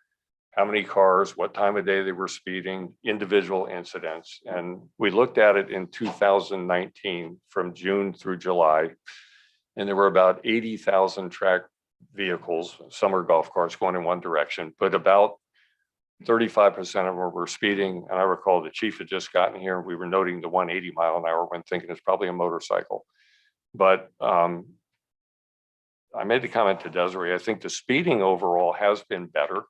how many cars, what time of day they were speeding, individual incidents. And we looked at it in 2019 from June through July. And there were about 80,000 tracked vehicles, some are golf carts going in one direction, but about 35% of them were speeding. And I recall the chief had just gotten here. We were noting the 180 mile an hour when thinking it's probably a motorcycle. But I made the comment to Desiree, I think the speeding overall has been better.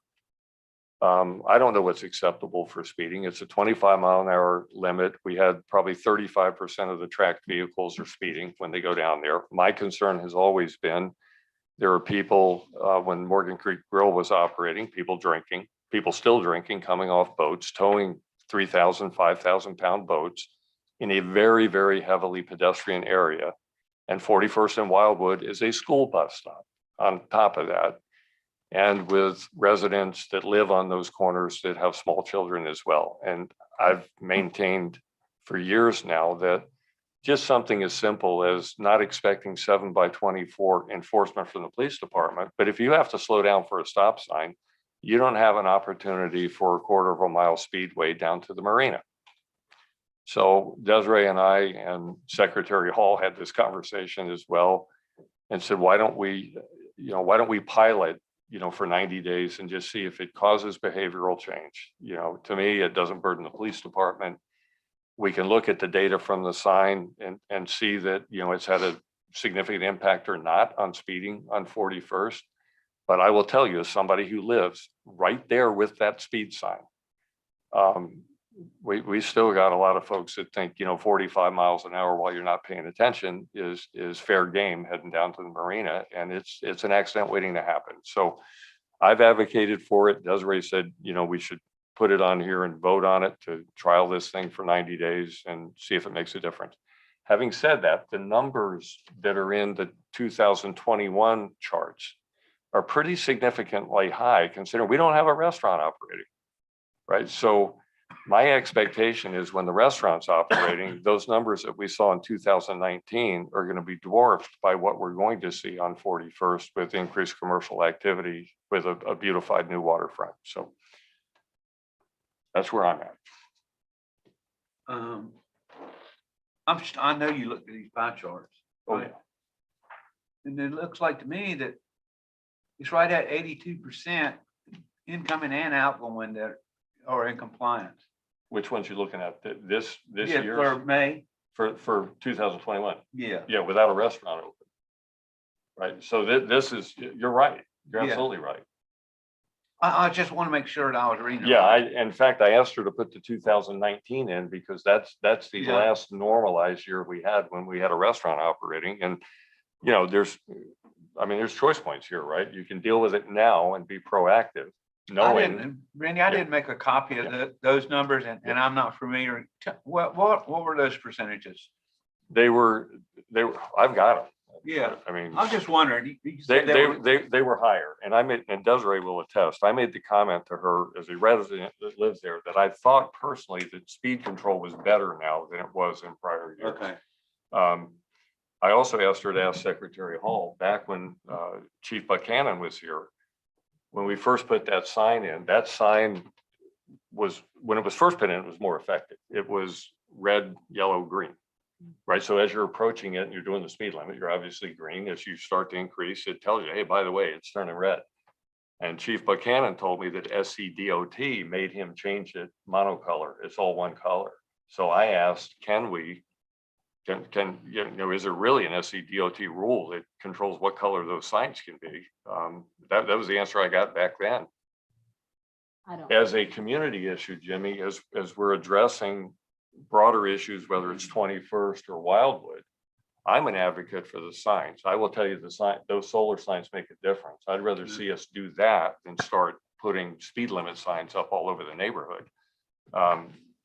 I don't know what's acceptable for speeding. It's a 25 mile an hour limit. We had probably 35% of the tracked vehicles are speeding when they go down there. My concern has always been there are people, when Morgan Creek Grill was operating, people drinking, people still drinking, coming off boats, towing 3,000, 5,000 pound boats in a very, very heavily pedestrian area. And 41st and Wildwood is a school bus stop on top of that. And with residents that live on those corners that have small children as well. And I've maintained for years now that just something as simple as not expecting 7x24 enforcement from the police department. But if you have to slow down for a stop sign, you don't have an opportunity for a quarter of a mile speedway down to the marina. So Desiree and I and Secretary Hall had this conversation as well and said, why don't we pilot, for 90 days and just see if it causes behavioral change. To me, it doesn't burden the police department. We can look at the data from the sign and see that, it's had a significant impact or not on speeding on 41st. But I will tell you, as somebody who lives right there with that speed sign, we still got a lot of folks that think, 45 miles an hour while you're not paying attention is fair game heading down to the marina. And it's an accident waiting to happen. So I've advocated for it. Desiree said, we should put it on here and vote on it to trial this thing for 90 days and see if it makes a difference. Having said that, the numbers that are in the 2021 charts are pretty significantly high considering we don't have a restaurant operating, right? So my expectation is when the restaurant's operating, those numbers that we saw in 2019 are going to be dwarfed by what we're going to see on 41st with increased commercial activity with a beautified new waterfront. So that's where I'm at. I know you looked at these pie charts, Oh, right? And it looks like to me that it's right at 82% incoming and outgoing that are in compliance. Which ones you looking at? This Yeah, year for May, for 2021? yeah. Yeah, without a restaurant open. Right. So this is, you're right. You're Yeah. absolutely right. I just want to make sure that I was reading. it Yeah, right. in fact, I asked her to put the 2019 in because that's the Yeah. last normalized year we had when we had a restaurant operating. And, there's choice points here, right? You can deal with it now and be proactive, knowing. Randy, I didn't make a copy of those numbers and I'm not familiar. What were those percentages? They were, I've got them. Yeah. I mean. I'm just wondering. You said They were higher, and and Desiree will attest, I made the comment to her as a resident that lives there that I thought personally that speed control was better now than it was in prior years. Okay. I also asked her to ask Secretary Hall back when Chief Buchanan was here. When we first put that sign in, that sign was, when it was first put in, it was more effective. It was red, yellow, green. Right, so as you're approaching it and you're doing the speed limit, you're obviously green. As you start to increase, it tells you, hey, by the way, it's turning red. And Chief Buchanan told me that SCDOT made him change it monocolor. It's all one color. So I asked, is there really an SCDOT rule that controls what color those signs can be? That was the answer I got back then. I don't. As a community issue, Jimmy, as we're addressing broader issues, whether it's 21st or Wildwood, I'm an advocate for the signs. I will tell you those solar signs make a difference. I'd rather see us do that than start putting speed limit signs up all over the neighborhood.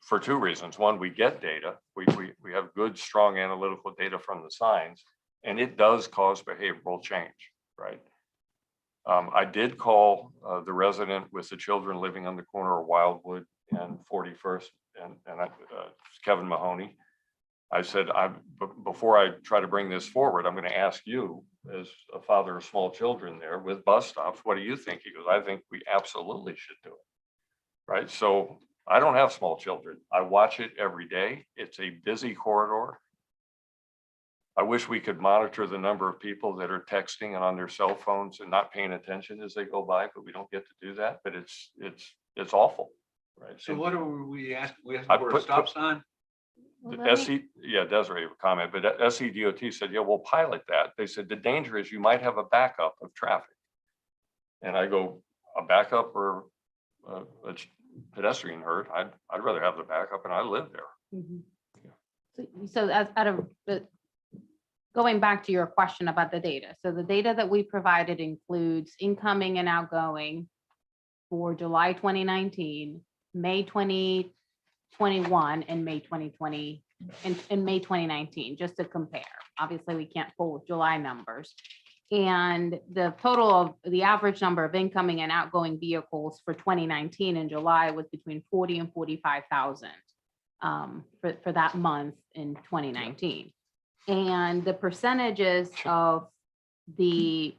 For two reasons. One, we get data. We have good, strong analytical data from the signs, and it does cause behavioral change, right? I did call the resident with the children living on the corner of Wildwood and 41st, and Kevin Mahoney. I said, before I try to bring this forward, I'm going to ask you, as a father of small children there with bus stops, what do you think? He goes, I think we absolutely should do it. Right. So I don't have small children. I watch it every day. It's a busy corridor. I wish we could monitor the number of people that are texting and on their cell phones and not paying attention as they go by, but we don't get to do that. But it's awful. Right. So what are we asking? We I asking for a put- stop sign? Well, The let me- Desiree would comment, but SCDOT said, yeah, we'll pilot that. They said, the danger is you might have a backup of traffic. And I go, a backup or a pedestrian hurt? I'd rather have the backup, and I live there. Mhm. So as out of going back to your question about the data. So the data that we provided includes incoming and outgoing for July 2019, May 2021, and May 2020, and May 2019, just to compare. Obviously, we can't pull July numbers. And the total of the average number of incoming and outgoing vehicles for 2019 in July was between 40 and 45,000 for that month in 2019. And the percentages of the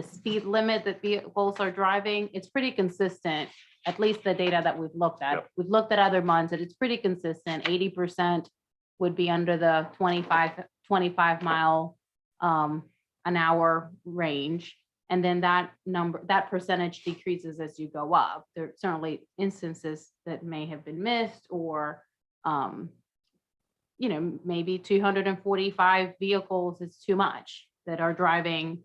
speed limit that vehicles are driving, it's pretty consistent, at least the data that we've looked at. Yep. We've looked at other months and it's pretty consistent. 80% would be under the 25 mile an hour range. And then that percentage decreases as you go up. There are certainly instances that may have been missed, or maybe 245 vehicles is too much that are driving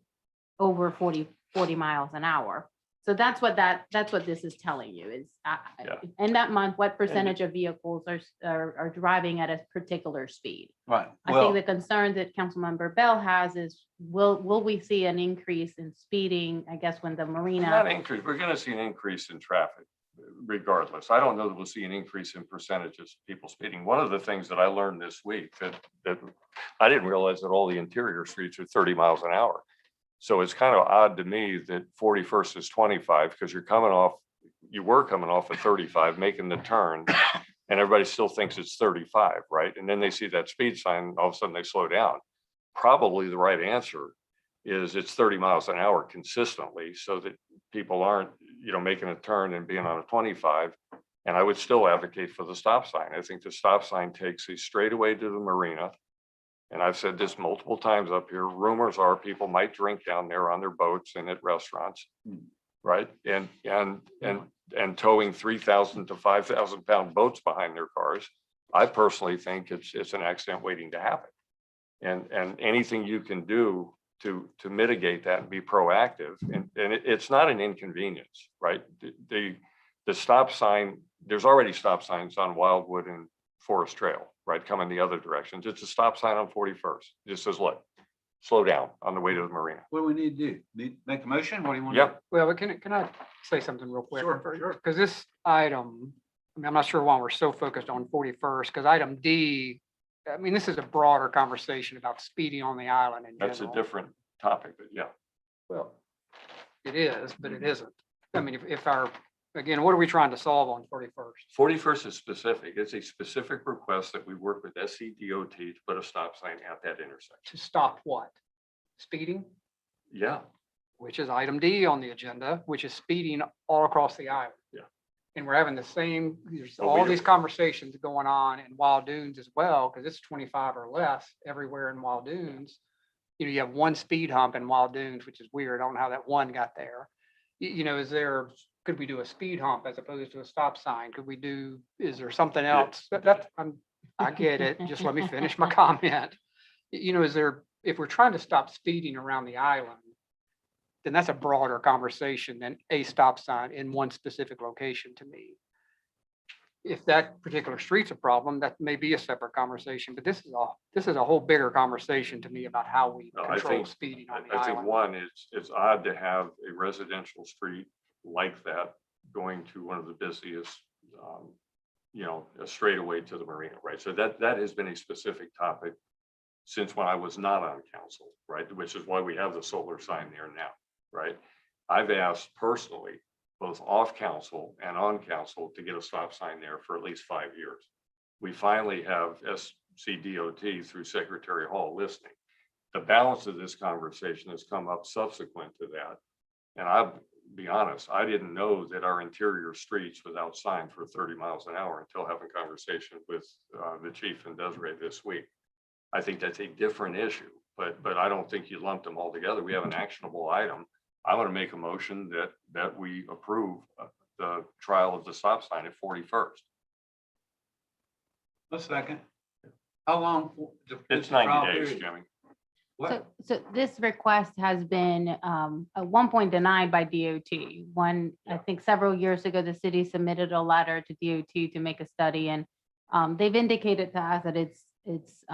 over 40 miles an hour. So that's what this is telling you is, Yeah. in that month, what percentage of vehicles are driving at a particular speed? Right. I think the concern that Councilmember Bell has is, will we see an increase in speeding, I guess, when the marina? Not increase. We're going to see an increase in traffic regardless. I don't know that we'll see an increase in percentages of people speeding. One of the things that I learned this week that I didn't realize that all the interior streets are 30 miles an hour. So it's kind of odd to me that 41st is 25, because you were coming off at 35, making the turn, and everybody still thinks it's 35, right? And then they see that speed sign, all of a sudden they slow down. Probably the right answer is it's 30 miles an hour consistently, so that people aren't, making a turn and being on a 25. And I would still advocate for the stop sign. I think the stop sign takes a straightaway to the marina. And I've said this multiple times up here, rumors are people might drink down there on their boats and at restaurants, right? And towing 3,000 to 5,000 pound boats behind their cars. I personally think it's an accident waiting to happen. And anything you can do to mitigate that and be proactive, and it's not an inconvenience, right? The stop sign, there's already stop signs on Wildwood and Forest Trail, right, coming the other directions. It's a stop sign on 41st. It just says, look, slow down on the way to the marina. What do we need to do? Make a motion? What do you want? to Yep. Well, but can I say something real quick? Sure. Because this item, I'm not sure why we're so focused on 41st, because item D, this is a broader conversation about speeding on the island in general. That's a different topic, but yeah. Well, it is, but it isn't. Again, what are we trying to solve on 41st? 41st is specific. It's a specific request that we work with SCDOT to put a stop sign at that intersection. To stop what? Speeding, Yeah. which is item D on the agenda, which is speeding all across the island. Yeah. And we're having the same, there's Well, all we- these conversations going on in Wild Dunes as well, because it's 25 or less everywhere in Wild Dunes. You have one speed hump in Wild Dunes, which is weird. I don't know how that one got there. Could we do a speed hump as opposed to a stop sign? Is there something else? I get it. Just let me finish my comment. If we're trying to stop speeding around the island, then that's a broader conversation than a stop sign in one specific location to me. If that particular street's a problem, that may be a separate conversation, but this is a whole bigger conversation to me about how we No, I control think- speeding on the I think island. one, it's odd to have a residential street like that going to one of the busiest, a straightaway to the marina, right? So that has been a specific topic since when I was not on council, right? Which is why we have the solar sign there now, right? I've asked personally, both off council and on council, to get a stop sign there for at least 5 years. We finally have SCDOT through Secretary Hall listening. The balance of this conversation has come up subsequent to that. And I'll be honest, I didn't know that our interior streets without signs were 30 miles an hour until having a conversation with the chief and Desiree this week. I think that's a different issue, but I don't think you lumped them all together. We have an actionable item. I want to make a motion that we approve the trial of the stop sign at 41st. A second. How long? It's 90 days, Jimmy. What? So this request has been at one point denied by DOT. I think several years ago, the city submitted a letter to DOT to make a study, and they've indicated to us that it's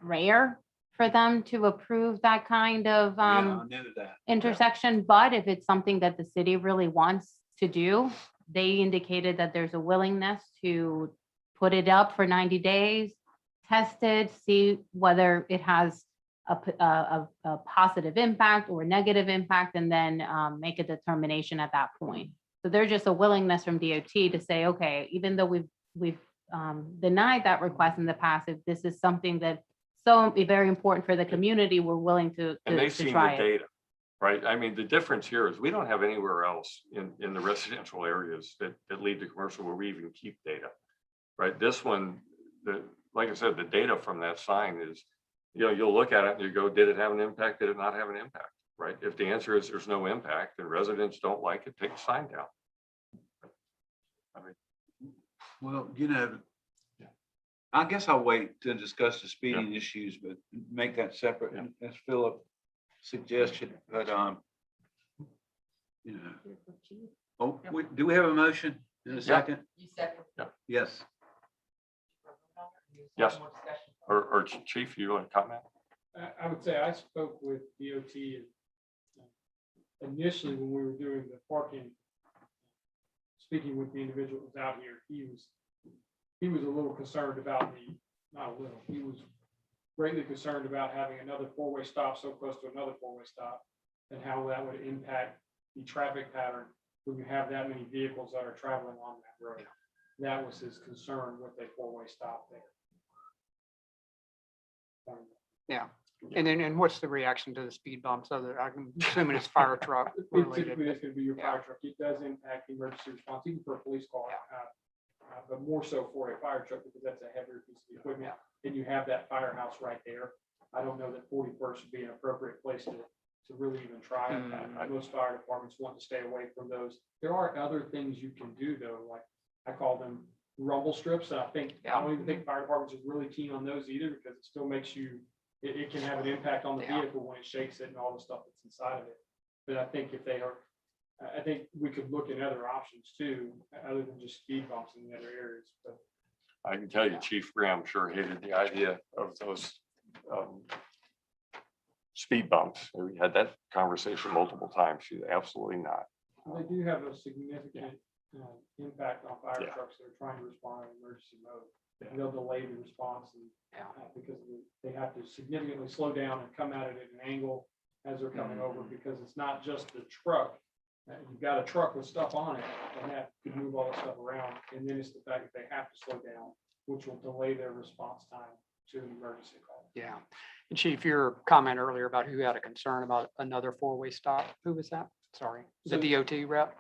rare for them to approve that kind of Yeah, I knew that. intersection, but if it's something that the city really wants to do, they indicated that there's a willingness to put it up for 90 days, test it, see whether it has a positive impact or negative impact, and then make a determination at that point. So there's just a willingness from DOT to say, okay, even though we've denied that request in the past, if this is something that so very important for the community, we're willing to And they've to seen try the it. data, right? I mean, the difference here is we don't have anywhere else in the residential areas that lead to commercial where we even keep data, right? This one, like I said, the data from that sign is, you'll look at it and you go, did it have an impact? Did it not have an impact, right? If the answer is there's no impact and residents don't like it, take the sign down. I mean, Well, I guess I'll wait to discuss the speeding issues, but make that separate. Yeah. That's Philip's suggestion, but, do we have a motion in a second? You second. Yes. Yes. Or Chief, you want to comment? I would say I spoke with DOT initially when we were doing the parking. Speaking with the individual who was out here, he was a little concerned about not a little, he was greatly concerned about having another four-way stop so close to another four-way stop and how that would impact the traffic pattern when you have that many vehicles that are traveling on that road. That was his concern with a four-way stop there. Yeah. And what's the reaction to the speed bumps? I'm assuming it's fire truck It related. typically is going to be your Yeah. fire truck. It does impact the emergency response, even for a police car, but more so for a fire truck because that's a heavier piece of equipment. And you have that firehouse right there. I don't know that 41st would be an appropriate place to really even try it. Most fire departments want to stay away from those. There are other things you can do though, like I call them rumble strips. I don't even think fire departments are really keen on those either because it still makes you, it can have an impact on the vehicle when it shakes it and all the stuff that's inside of it. But I think I think we could look at other options too, other than just speed bumps in the other areas, but. I can tell you Chief Graham sure hated the idea of those speed bumps. We had that conversation multiple times. She's absolutely not. They do have a significant impact on fire Yeah. trucks that are trying to respond in emergency mode. Yeah. And they'll delay the response and because they have to significantly slow down and come at it at an angle as they're coming over because it's not just the truck. You've got a truck with stuff on it and that could move all the stuff around. And then it's the fact that they have to slow down, which will delay their response time to an emergency call. Yeah. And Chief, your comment earlier about who had a concern about another four-way stop, who was that Sorry, the So- DOT rep?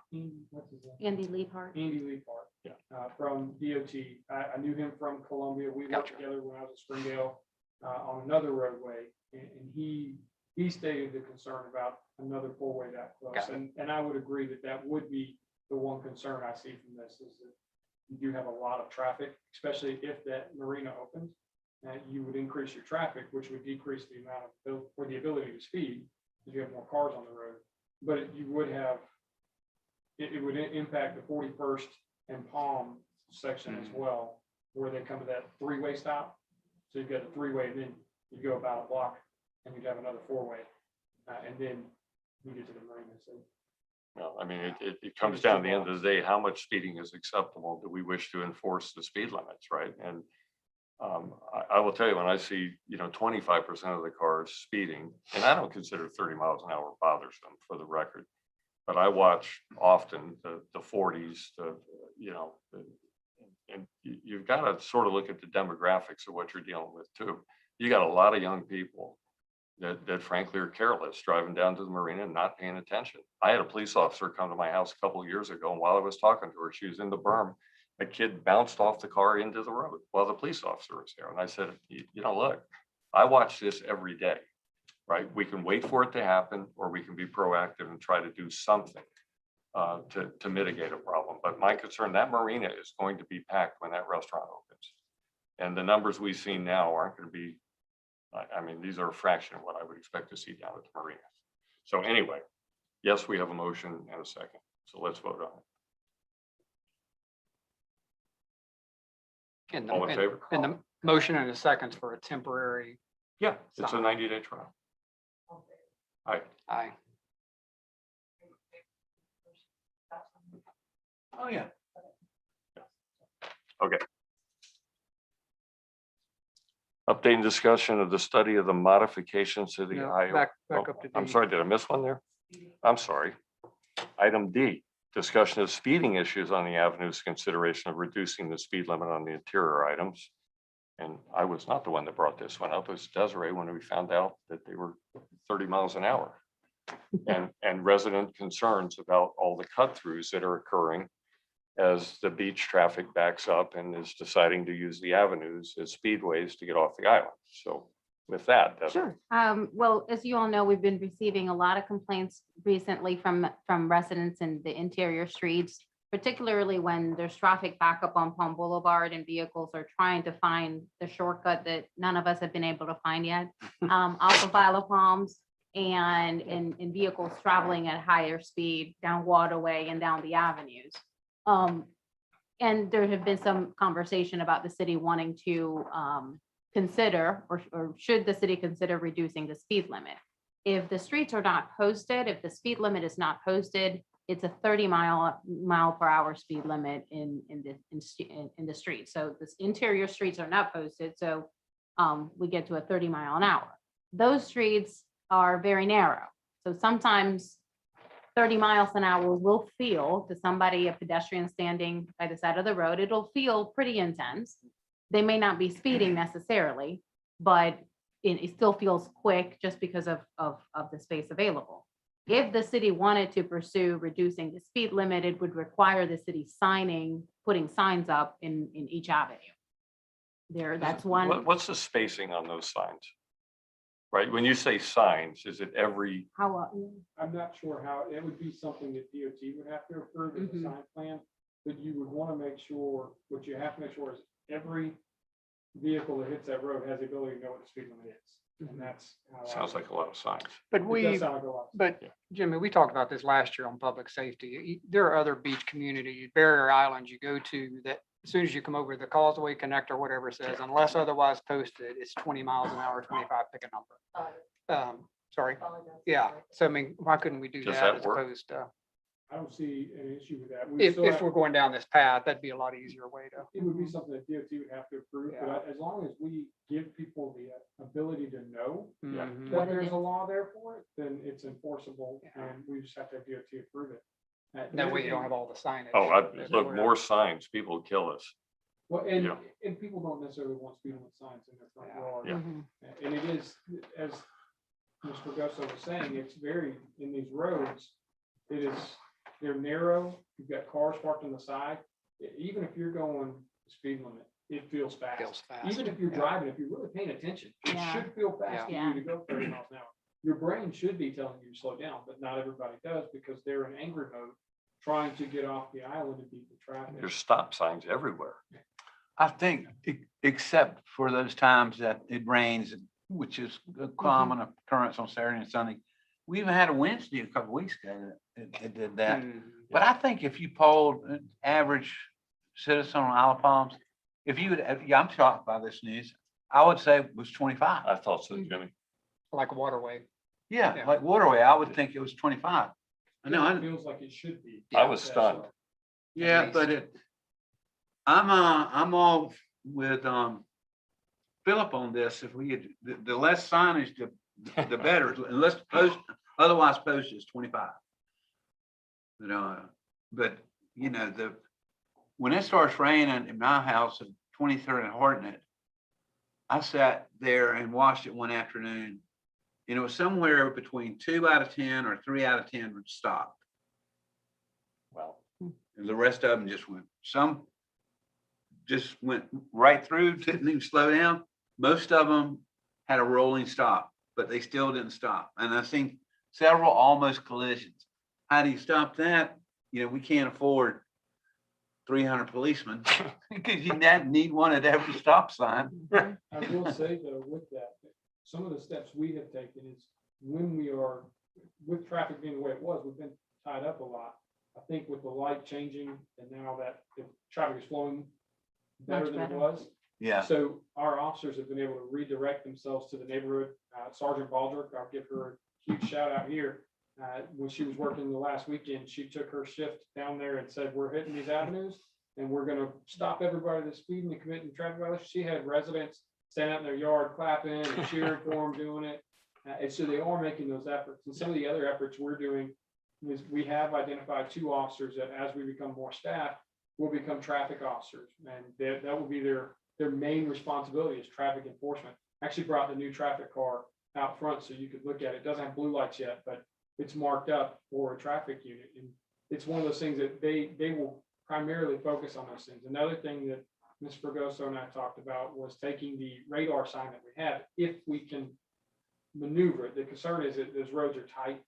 What's his name? Andy Leapart. Andy Leapart. From DOT. I knew him from Columbia. We worked Gotcha. together when I was at Springdale on another roadway. And he stated the concern about another four-way that close. Got it. And I would agree that that would be the one concern I see from this is that you do have a lot of traffic, especially if that marina opens. You would increase your traffic, which would decrease the amount of, or the ability to speed, because you have more cars on the road. But you would have, it would impact the 41st and Palm section as well, where they come to that three-way stop. So you've got a three-way, and then you go about a block, and you'd have another four-way, and then you get to the marina. So No, I mean, it comes down to the end of the day, how much speeding is acceptable? Do we wish to enforce the speed limits, right? And I will tell you, when I see, 25% of the cars speeding, and I don't consider 30 miles an hour bothersome for the record, but I watch often the 40s, and you've got to sort of look at the demographics of what you're dealing with too. You got a lot of young people that frankly are careless, driving down to the marina and not paying attention. I had a police officer come to my house a couple of years ago, and while I was talking to her, she was in the berm. A kid bounced off the car into the road while the police officer was there. And I said, look, I watch this every day, right? We can wait for it to happen, or we can be proactive and try to do something to mitigate a problem. But my concern, that marina is going to be packed when that restaurant opens. And the numbers we've seen now aren't going to be, I mean, these are a fraction of what I would expect to see down at the marina. So anyway, yes, we have a motion and a second. So let's vote on it. And All in favor? And the motion and the seconds for a temporary, Yeah, it's a 90-day trial. Aye. aye. Oh, yeah. Update and discussion of the study of the modifications to the No, Iowa. back up to I'm D. sorry, did I miss one there? I'm sorry. Item D, discussion of speeding issues on the avenues, consideration of reducing the speed limit on the interior items. And I was not the one that brought this one up. It was Desiree when we found out that they were 30 miles an hour. And resident concerns about all the cut throughs that are occurring as the beach traffic backs up and is deciding to use the avenues as speedways to get off the island. So with that, Desiree. Sure. Well, as you all know, we've been receiving a lot of complaints recently from residents in the interior streets, particularly when there's traffic backup on Palm Boulevard and vehicles are trying to find the shortcut that none of us have been able to find yet. Off of Isle of Palms and vehicles traveling at higher speed down Waterway and down the avenues. And there have been some conversation about the city wanting to consider, or should the city consider reducing the speed limit? If the streets are not posted, if the speed limit is not posted, it's a 30 mile per hour speed limit in the street. So the interior streets are not posted, so we get to a 30 mile an hour. Those streets are very narrow. So sometimes 30 miles an hour will feel to somebody, a pedestrian standing by the side of the road, it'll feel pretty intense. They may not be speeding necessarily, but it still feels quick just because of the space available. If the city wanted to pursue reducing the speed limit, it would require the city putting signs up in each avenue. That's one. What's the spacing on those signs? Right, when you say signs, is it every, How, I'm not sure how, it would be something that DOT would have to approve in the Mhm. sign plan. But you would want to make sure, what you have to make sure is every vehicle that hits that road has the ability to know what the speed limit is. And that's how. sounds like a lot of signs. But It we, does sound like a lot. but Yeah. Jimmy, we talked about this last year on public safety. There are other beach communities, barrier islands you go to that as soon as you come over the Causeway Connect or whatever it says, unless otherwise posted, it's 20 miles an hour, 25, pick a number. Sorry. Yeah. So I mean, why couldn't we do Does that that as work? opposed to, I don't see an issue with that. We if still have- we're going down this path, that'd be a lot easier way to. It would be something that DOT would have to approve, Yeah. but as long as we give people the ability to know Mhm. that there's a law there for it, then it's enforceable, Yeah. and we just have to have DOT approve it. That way you don't have all the signage. Oh, look, everywhere. more signs, people would kill us. Well, Yeah. and people don't necessarily want speed limit signs in their front Yeah. yard. Yeah. And it is, as Mr. Gusso was saying, it's very, in these roads, It is, they're narrow, you've got cars parked on the side. Even if you're going the speed limit, it feels fast. Feels fast. Even if you're Yeah. driving, if you're really paying attention, it Yeah. should feel fast to Yeah. you to go 30 miles an hour. Your brain should be telling you to slow down, but not everybody does because they're in angry mode, trying to get off the island and beat the traffic. There's stop signs everywhere. I think, except for those times that it rains, which is a common occurrence on Saturday and Sunday. We even had a Wednesday a couple weeks ago that it did that. Mm. But I think if you polled an average citizen on Isle of Palms, if you would, yeah, I'm shocked by this news. I would say it was 25. I thought so, Jimmy. Like waterway. Yeah, Yeah. like Waterway, I would think it was 25. I know, It feels like it should be. I was Yeah, stunned. so- yeah, least. but I'm all with, Philip on this. If we had, the less signage, the better, unless post, otherwise post is 25. But, you know, when it starts raining in my house at 23rd and Hartnett, I sat there and watched it one afternoon, and it was somewhere between 2 out of 10 or 3 out of 10 would stop. Well, And the rest of them just went, some just went right through, didn't even slow down. Most of them had a rolling stop, but they still didn't stop. And I've seen several almost collisions. How do you stop that? You know, we can't afford 300 policemen because you need one at every stop sign. I will say though, with that, some of the steps we have taken is when we are, with traffic being the way it was, we've been tied up a lot. I think with the light changing and now that the traffic is flowing better Much than it better. was. Yeah. So our officers have been able to redirect themselves to the neighborhood. Sergeant Baldrick, I'll give her a huge shout out here. When she was working the last weekend, she took her shift down there and said, we're hitting these avenues and we're gonna stop everybody that's speeding and committing traffic violations. She had residents stand out in their yard clapping and cheering for them doing it. And so they are making those efforts. And some of the other efforts we're doing is we have identified 2 officers that as we become more staff, will become traffic officers. And that will be their main responsibility is traffic enforcement. Actually brought the new traffic car out front so you could look at it. It doesn't have blue lights yet, but it's marked up for a traffic unit. And it's one of those things that they will primarily focus on those things. Another thing that Ms. Fregoso and I talked about was taking the radar sign that we have, if we can maneuver it. The concern is that those roads are tight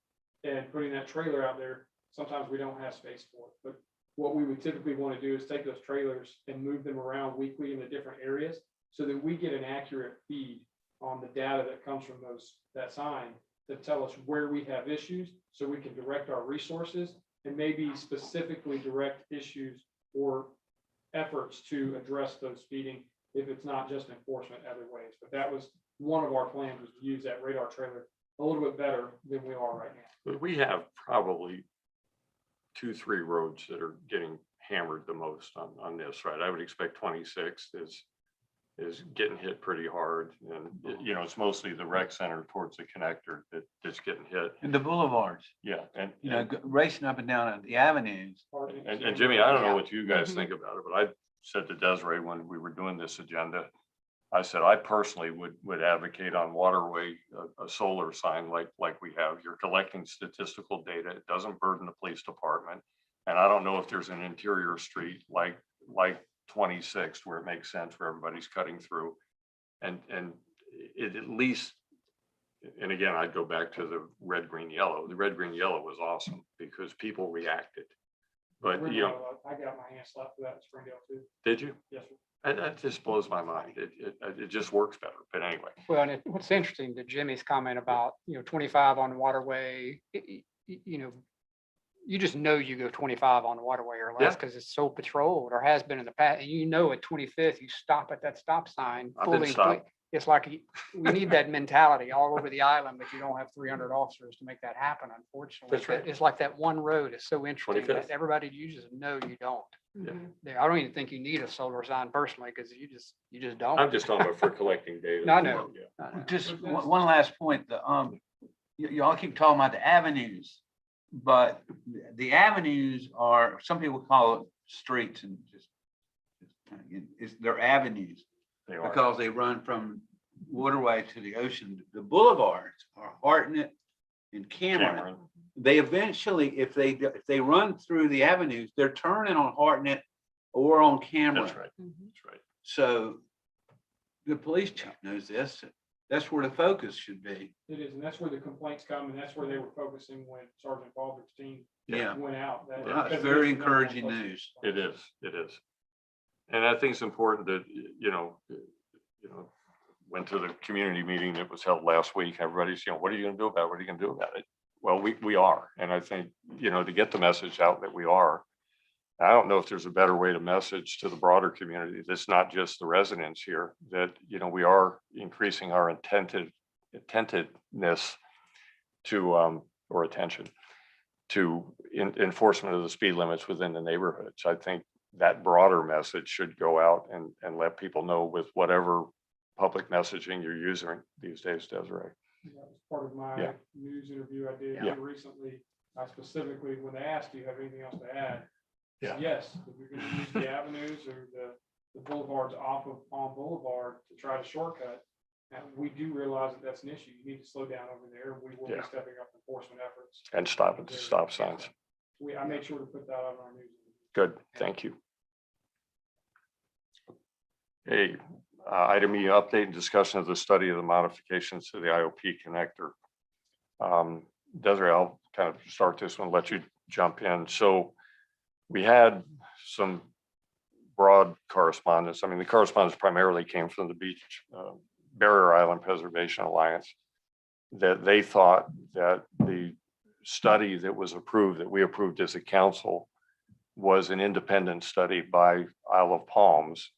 and putting that trailer out there, sometimes we don't have space for it. But what we would typically want to do is take those trailers and move them around weekly in the different areas so that we get an accurate feed on the data that comes from that sign to tell us where we have issues so we can direct our resources and maybe specifically direct issues or efforts to address those speeding if it's not just enforcement other ways. But that was one of our plans, was to use that radar trailer a little bit better than we are right now. but we have probably 2, 3 roads that are getting hammered the most on this, right? I would expect 26 is getting hit pretty hard. And, you know, it's mostly the rec center towards the connector that's getting hit. And the boulevards, Yeah, and, you know, racing up and down the avenues. and Jimmy, I don't know Yeah. what you guys Mhm. think about it, but I said to Desiree when we were doing this agenda, I said, I personally would advocate on Waterway, a solar sign like we have. You're collecting statistical data. It doesn't burden the police department. And I don't know if there's an interior street like 26 where it makes sense where everybody's cutting through. And it at least, and again, I'd go back to the red, green, yellow. The red, green, yellow was awesome because people reacted. But, you know, I got my hand slapped for that in Springdale too. did you? Yes, sir. And that just blows my mind. It just works better. But anyway, Well, and what's interesting to Jimmy's comment about, 25 on waterway, you just know you go 25 on the waterway or less Yeah. because it's so patrolled or has been in the past. And at 25th, you stop at that stop sign. I've been fully stopped. It's like we need that mentality all over the island, but you don't have 300 officers to make that happen, unfortunately. That's right. It's like that one road is so interesting 25th. that everybody uses. No, you don't. Yeah. Mhm. I don't even think you need a solar sign personally because you just don't. I'm just talking about for collecting data. No, I know. Yeah. Just one last point, y'all keep talking about the avenues, but the avenues are, some people call it streets and they're avenues They are. because they run from Waterway to the ocean. The boulevards are Hartnett and Cameron. Cameron. they eventually, if they run through the avenues, they're turning on Hartnett or on camera. That's right. Mhm. That's right. So the police chief knows this. That's where the focus should be. It is, and that's where the complaints come, and that's where they were focusing when Sergeant Baldrick's team Yeah. went out. That- Well, it's because very there's no one encouraging place to news. It is, it is. And I think it's important that, went to the community meeting that was held last week. Everybody's, what are you gonna do about it? What are you gonna do about it? Well, we are. And I think, to get the message out that we are. I don't know if there's a better way to message to the broader community. That's not just the residents here, that, we are increasing our attentiveness to, or attention to enforcement of the speed limits within the neighborhoods. I think that broader message should go out and let people know with whatever public messaging you're using these days, Desiree. That was part of my Yeah. news interview I did Yeah. recently. I specifically, when they asked, do you have anything else to add? Yeah. Yes, if you're gonna use the avenues or the boulevards off of Palm Boulevard to try to shortcut. And we do realize that that's an issue. You need to slow down over there. We will be Yeah. stepping up enforcement efforts. And stop at the stop signs. I made sure to put that on our news. Good, thank you. Hey, item E, update and discussion of the study of the modifications to the IOP connector. Desiree, I'll kind of start this one, let you jump in. So we had some broad correspondence. I mean, the correspondence primarily came from the Beach Barrier Island Preservation Alliance, that they thought that the study that was approved, that we approved as a council, was an independent study by Isle of Palms,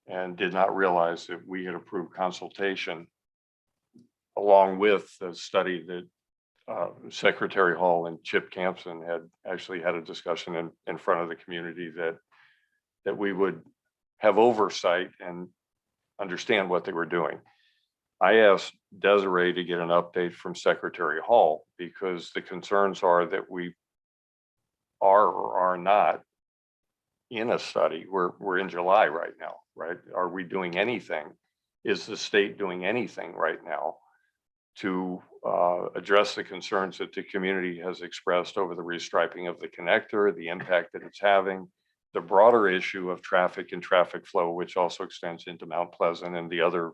and did not realize that we had approved consultation along with the study that Secretary Hall and Chip Campson had actually had a discussion in front of the community that we would have oversight and understand what they were doing. I asked Desiree to get an update from Secretary Hall because the concerns are that we are or are not in a study. We're in July right now, right? Are we doing anything? Is the state doing anything right now to address the concerns that the community has expressed over the restriping of the connector, the impact that it's having, the broader issue of traffic and traffic flow, which also extends into Mount Pleasant and the other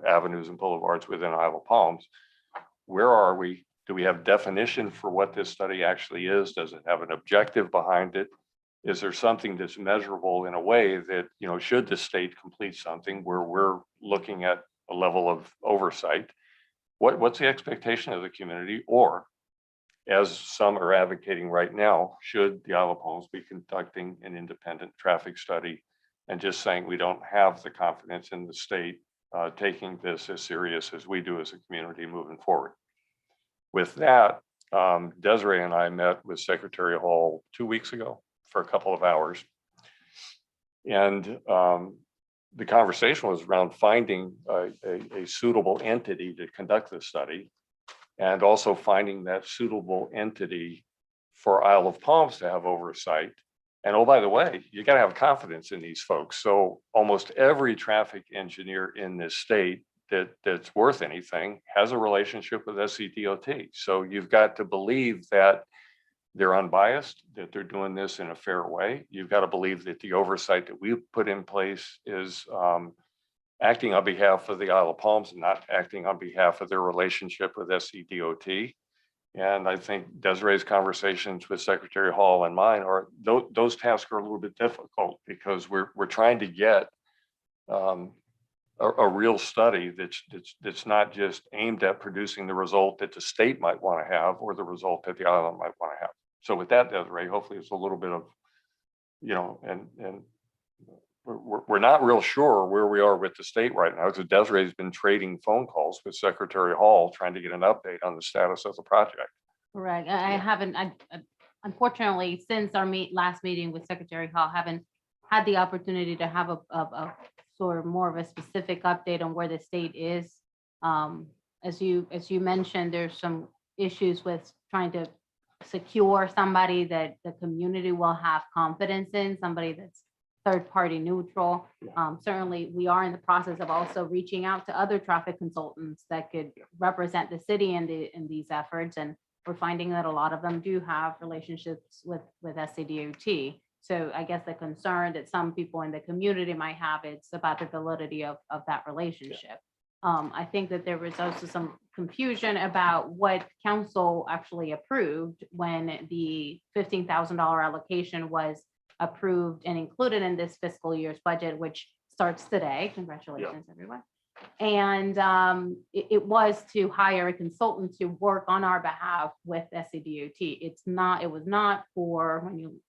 avenues and boulevards within Isle of Palms? Where are we? Do we have definition for what this study actually is? Does it have an objective behind it? Is there something that's measurable in a way that, should the state complete something where we're looking at a level of oversight? What's the expectation of the community? Or, as some are advocating right now, should the Isle of Palms be conducting an independent traffic study and just saying we don't have the confidence in the state taking this as serious as we do as a community moving forward? With that, Desiree and I met with Secretary Hall 2 weeks ago for a couple of hours. And the conversation was around finding a suitable entity to conduct this study, and also finding that suitable entity for Isle of Palms to have oversight. And oh, by the way, you got to have confidence in these folks. So almost every traffic engineer in this state that's worth anything has a relationship with SCDOT. So you've got to believe that they're unbiased, that they're doing this in a fair way. You've got to believe that the oversight that we put in place is acting on behalf of the Isle of Palms and not acting on behalf of their relationship with SCDOT. And I think Desiree's conversations with Secretary Hall and mine are, those tasks are a little bit difficult because we're trying to get a real study that's not just aimed at producing the result that the state might want to have or the result that the island might want to have. So with that, Desiree, hopefully it's a little bit of, and we're not real sure where we are with the state right now, because Desiree's been trading phone calls with Secretary Hall trying to get an update on the status of the project. Correct. I haven't, unfortunately, since our last meeting with Secretary Hall, haven't had the opportunity to have a sort of more of a specific update on where the state is. As you mentioned, there's some issues with trying to secure somebody that the community will have confidence in, somebody that's third-party neutral. Certainly, we are in the process of also reaching out to other traffic consultants that could represent the city in these efforts. And we're finding that a lot of them do have relationships with SCDOT. So I guess the concern that some people in the community might have, it's about the validity of that relationship. I think that there was also some confusion about what council actually approved when the $15,000 allocation was approved and included in this fiscal year's budget, which starts today. Congratulations, everyone. And it was to hire a consultant to work on our behalf with SCDOT. It was not for, when you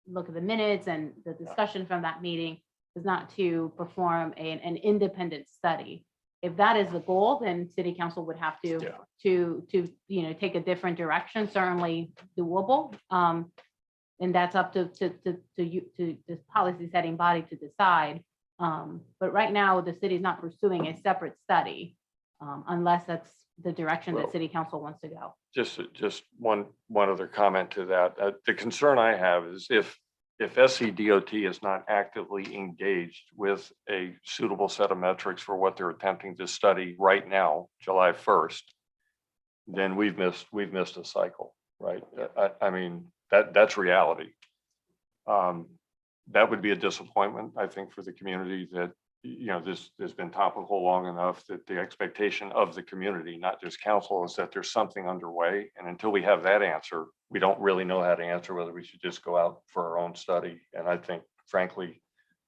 look at the minutes and the discussion from that meeting, is not to perform an independent study. If that is the goal, then city council would have to take a different direction, certainly doable. And that's up to this policy setting body to decide. But right now, the city is not pursuing a separate study unless that's the direction that city council wants to go. Just one other comment to that. The concern I have is if SCDOT is not actively engaged with a suitable set of metrics for what they're attempting to study right now, July 1st, then we've missed a cycle, right? I mean, that's reality. That would be a disappointment, I think, for the community that, this has been topical long enough that the expectation of the community, not just council, is that there's something underway. And until we have that answer, we don't really know how to answer whether we should just go out for our own study. And I think, frankly,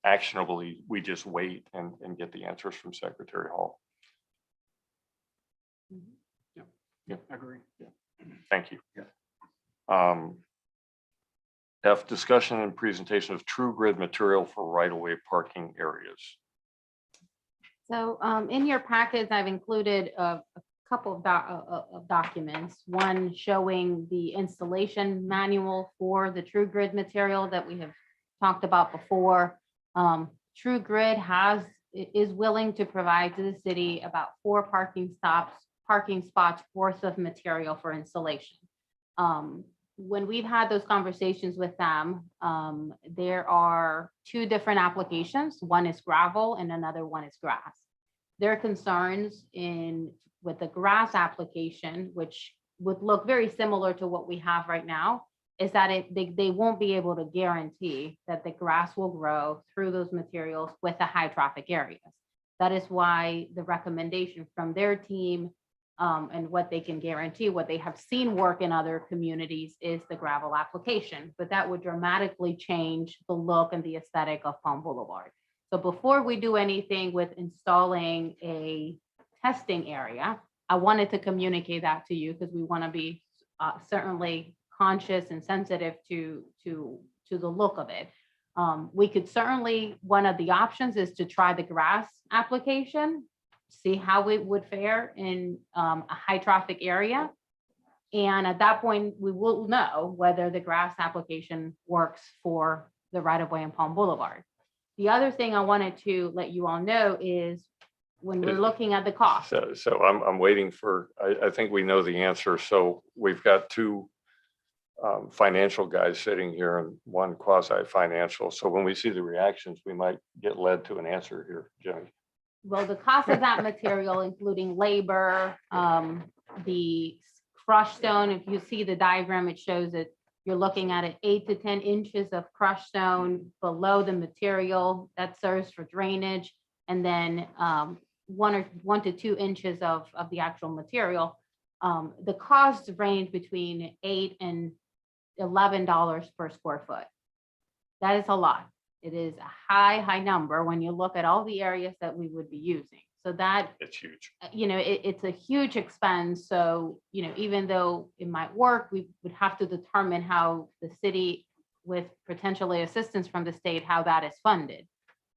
actionably, we just wait and get the answers from Secretary Hall. I agree. Thank you. F, discussion and presentation of true grid material for right-of-way parking areas. So in your packets, I've included a couple of documents. One showing the installation manual for the True Grid material that we have talked about before. True Grid is willing to provide to the city about 4 parking spots worth of material for installation. When we've had those conversations with them, there are 2 different applications. One is gravel and another one is grass. Their concerns with the grass application, which would look very similar to what we have right now, is that they won't be able to guarantee that the grass will grow through those materials with the high traffic areas. That is why the recommendation from their team and what they can guarantee, what they have seen work in other communities, is the gravel application, but that would dramatically change the look and the aesthetic of Palm Boulevard. So before we do anything with installing a testing area, I wanted to communicate that to you because we want to be certainly conscious and sensitive to the look of it. We could certainly, one of the options is to try the grass application, see how it would fare in a high traffic area. And at that point, we will know whether the grass application works for the right of way in Palm Boulevard. The other thing I wanted to let you all know is when we're looking at the cost. So I'm waiting for, I think we know the answer. So we've got 2 financial guys sitting here and 1 quasi-financial. So when we see the reactions, we might get led to an answer here, Jimmy. Well, the cost of that material, including labor, the crushed stone, if you see the diagram, it shows that you're looking at it 8 to 10 inches of crushed stone below the material that serves for drainage, and then 1 to 2 inches of the actual material. The costs range between $8 and $11 per square foot. That is a lot. It is a high number when you look at all the areas that we would be using. So that, It's huge. it's a huge expense. So, even though it might work, we would have to determine how the city, with potentially assistance from the state, how that is funded.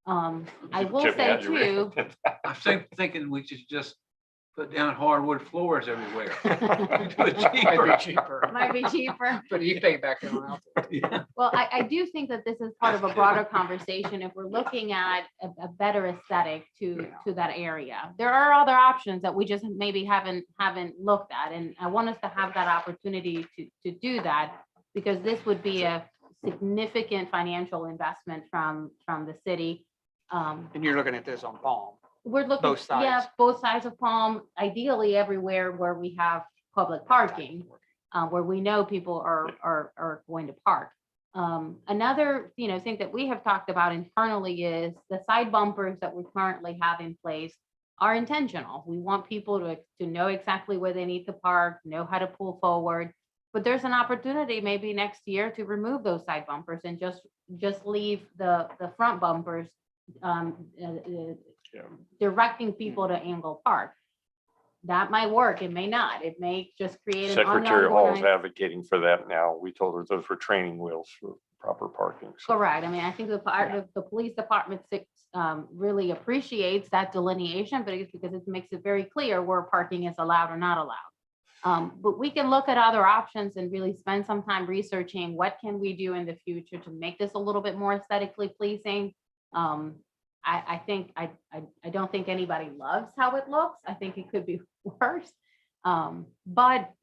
I will Jimmy, say how'd you too, react? I'm thinking we should just put down hardwood floors everywhere. Do it Might be cheaper. cheaper. might be cheaper. But you pay back down out there. Yeah. Well, I do think that this is part of a broader conversation. If we're looking at a better aesthetic to that area, there are other options that we just maybe haven't looked at. And I want us to have that opportunity to do that, because this would be a significant financial investment from the city. And you're looking at this on Palm. We're looking, Both sides. yeah, both sides of Palm, ideally everywhere where we have public parking. where we know people are going to park. Another, thing that we have talked about internally is the side bumpers that we currently have in place are intentional. We want people to know exactly where they need to park, know how to pull forward. But there's an opportunity maybe next year to remove those side bumpers and just leave the front bumpers, directing people to Angle Park. That might work. It may not. It may just create an Secretary Hall is unorganized. advocating for that now. We told her those were training wheels for proper parking. So Correct. I mean, I think the police department really appreciates that delineation, but it's because it makes it very clear where parking is allowed or not allowed. But we can look at other options and really spend some time researching what can we do in the future to make this a little bit more aesthetically pleasing. I don't think anybody loves how it looks. I think it could be worse. But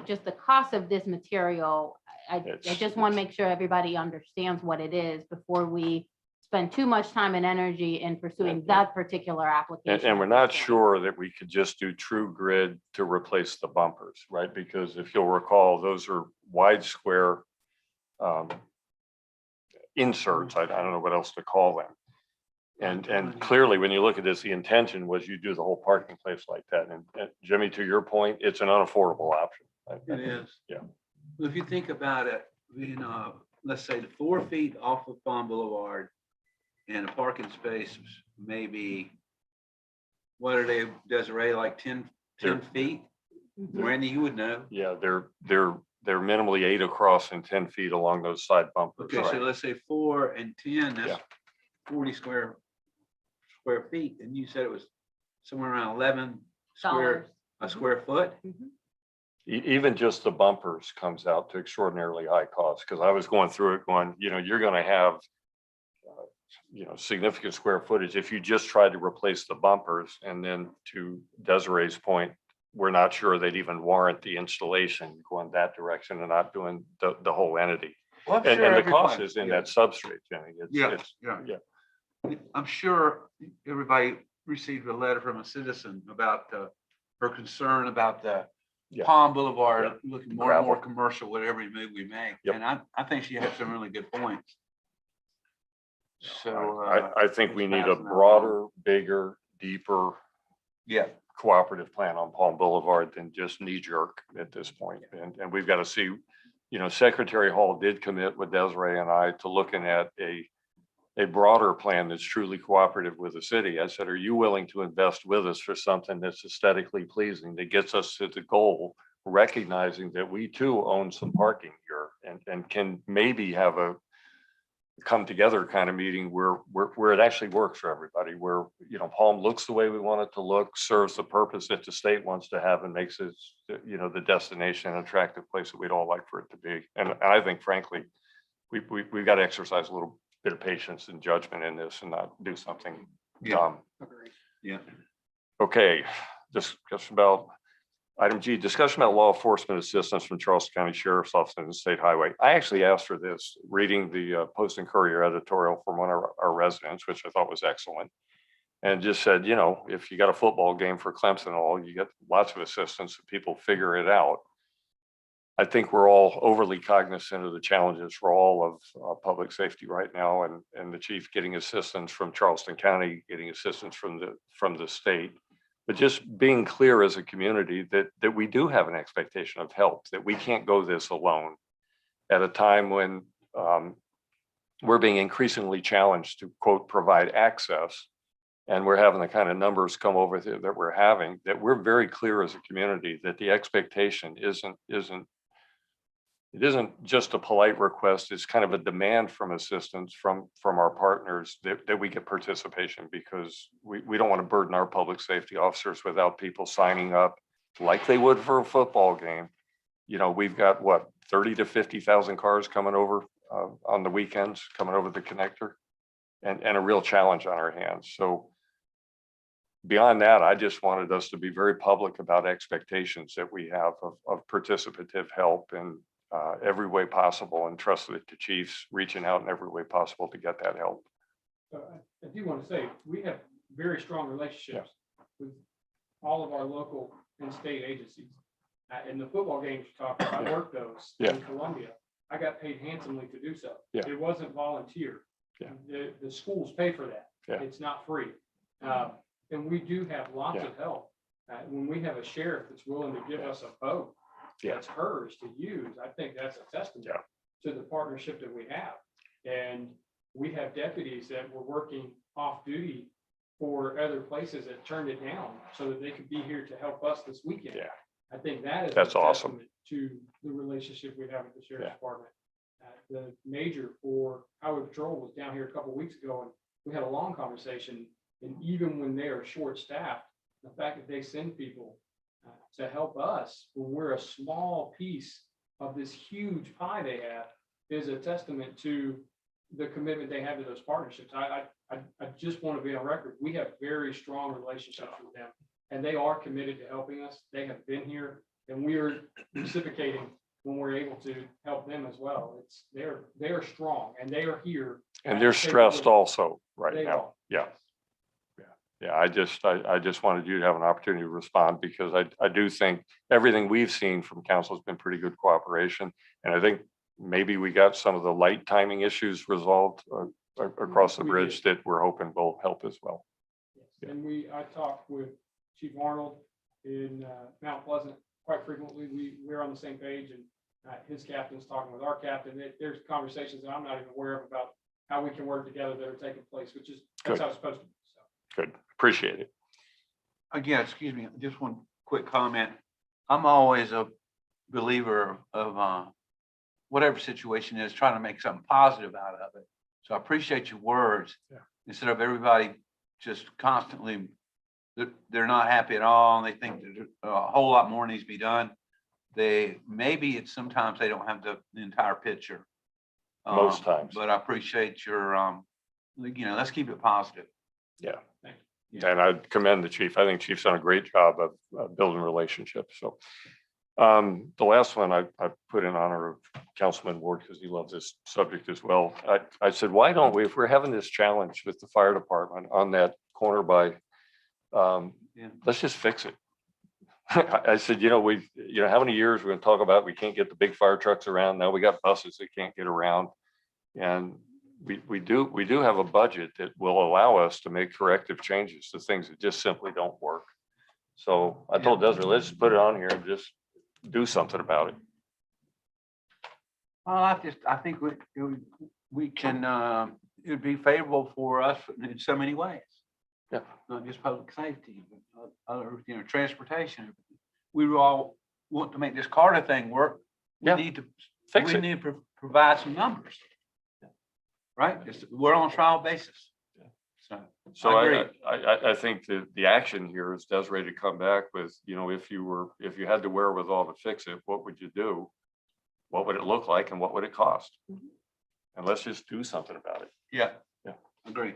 just the cost of this material, I just want to make sure everybody understands what it is before we spend too much time and energy in pursuing that particular application. And we're not sure that we could just do True Grid to replace the bumpers, right? Because if you'll recall, those are wide square inserts. I don't know what else to call them. And clearly, when you look at this, the intention was you do the whole parking place like that. And Jimmy, to your point, it's an unaffordable option. It is. Yeah. Well, if you think about it, let's say the 4 feet off of Palm Boulevard and a parking space, maybe, what are they, Desiree, like 10 feet? Randy, you would know. Yeah, they're minimally 8 across and 10 feet along those side bumpers. Okay, so let's say 4 and 10, Yeah. that's 40 square feet. And you said it was somewhere around 11 a square foot? Even just the bumpers comes out to extraordinarily high cost, because I was going through it going, you're going to have, significant square footage if you just tried to replace the bumpers. And then to Desiree's point, we're not sure they'd even warrant the installation going that direction and not doing the whole entity. Well, I'm And sure the cost everybody- is in that substrate, Jenny. Yeah. I'm sure everybody received a letter from a citizen about her concern about the Yeah. Palm Boulevard looking more and more Gravel. commercial, whatever move we make. Yep. And I think she had some really good points. So. I think we need a passing that broader, bigger, deeper Yeah, cooperative plan on Palm Boulevard than just knee jerk at this point. And we've got to see, Secretary Hall did commit with Desiree and I to looking at a broader plan that's truly cooperative with the city. I said, are you willing to invest with us for something that's aesthetically pleasing, that gets us to the goal, recognizing that we too own some parking here and can maybe have a come together kind of meeting where it actually works for everybody, where, Palm looks the way we want it to look, serves the purpose that the state wants to have, and makes it, the destination an attractive place that we'd all like for it to be. And I think frankly, we've got to exercise a little bit of patience and judgment in this and not do something Yeah. dumb. Agreed. yeah. Okay, discussion about item G, discussion about law enforcement assistance from Charleston County Sheriff's Office and the State Highway. I actually asked for this, reading the Post and Courier editorial from one of our residents, which I thought was excellent. And just said, if you got a football game for Clemson, you get lots of assistance and people figure it out. I think we're all overly cognizant of the challenges for all of public safety right now, and the chief getting assistance from Charleston County, getting assistance from the state. But just being clear as a community that we do have an expectation of help, that we can't go this alone at a time when we're being increasingly challenged to, quote, provide access. And we're having the kind of numbers come over that we're having, that we're very clear as a community that the expectation it isn't just a polite request, it's kind of a demand from assistance from our partners that we get participation, because we don't want to burden our public safety officers without people signing up like they would for a football game. We've got 30 to 50,000 cars coming over on the weekends, coming over the connector, and a real challenge on our hands. So beyond that, I just wanted us to be very public about expectations that we have of participative help in every way possible, and trust that the chiefs reaching out in every way possible to get that help. I do want to say, we have very strong relationships with all of our local and state agencies. In the football games you talked about, I worked those Yeah. in Columbia. I got paid handsomely to do so. Yeah. It wasn't volunteer. Yeah. The schools pay for that. Yeah. It's not free. And we do have lots Yeah. of help. When we have a sheriff that's willing to give us a boat Yeah. that's hers to use, I think that's a testament Yeah. to the partnership that we have. And we have deputies that were working off duty for other places that turned it down so that they could be here to help us this weekend. Yeah. I think that is. a That's awesome. testament To the relationship we have with the sheriff's Yeah. department. The major for highway patrol was down here a couple of weeks ago, and we had a long conversation. And even when they are short-staffed, the fact that they send people to help us when we're a small piece of this huge pie they have is a testament to the commitment they have to those partnerships. I just want to be on record. We have very strong relationships with them, and they are committed to helping us. They have been here, and we are reciprocating when we're able to help them as well. They're strong, and they are here. And they're stressed also right They now. are. Yeah. Yeah, I just wanted you to have an opportunity to respond because I do think everything we've seen from council has been pretty good cooperation. And I think maybe we got some of the light timing issues resolved across the We bridge that we're hoping will help as well. Yes, and I talked with Chief Arnold in Mount Pleasant quite frequently. We're on the same page, and his captain's talking with our captain. There's conversations that I'm not even aware of about how we can work together that are taking place, that's Good. how it's supposed to be. So. Good, appreciate it. Again, excuse me, just one quick comment. I'm always a believer of whatever situation is, trying to make something positive out of it. So I appreciate your words. Yeah. Instead of everybody just constantly, they're not happy at all, and they think that a whole lot more needs to be done. Maybe it's sometimes they don't have the entire picture. Most times. But I appreciate your, let's keep it positive. Yeah. Thank you. And I commend the chief. I think chief's done a great job of building relationships. So the last one I put in honor of Councilman Ward because he loves this subject as well. I said, why don't we, if we're having this challenge with the fire department on that corner by, let's just fix it. I said, how many years we're gonna talk about, we can't get the big fire trucks around. Now we got buses that can't get around. And we do have a budget that will allow us to make corrective changes to things that just simply don't work. So I told Desiree, let's just put it on here and just do something about it. Well, I think we can, it'd be favorable for us in so many ways. Yeah. Not just public safety, but other, transportation. We all want to make this Carter thing work. We Yeah. need to, Fix we it. need to provide some numbers. Right? We're on a trial basis. So. So I agree. I think the action here is Desiree to come back with, if you had the wherewithal to fix it, what would you do? What would it look like and what would it cost? And let's just do something about it. Yeah. Yeah. Agree.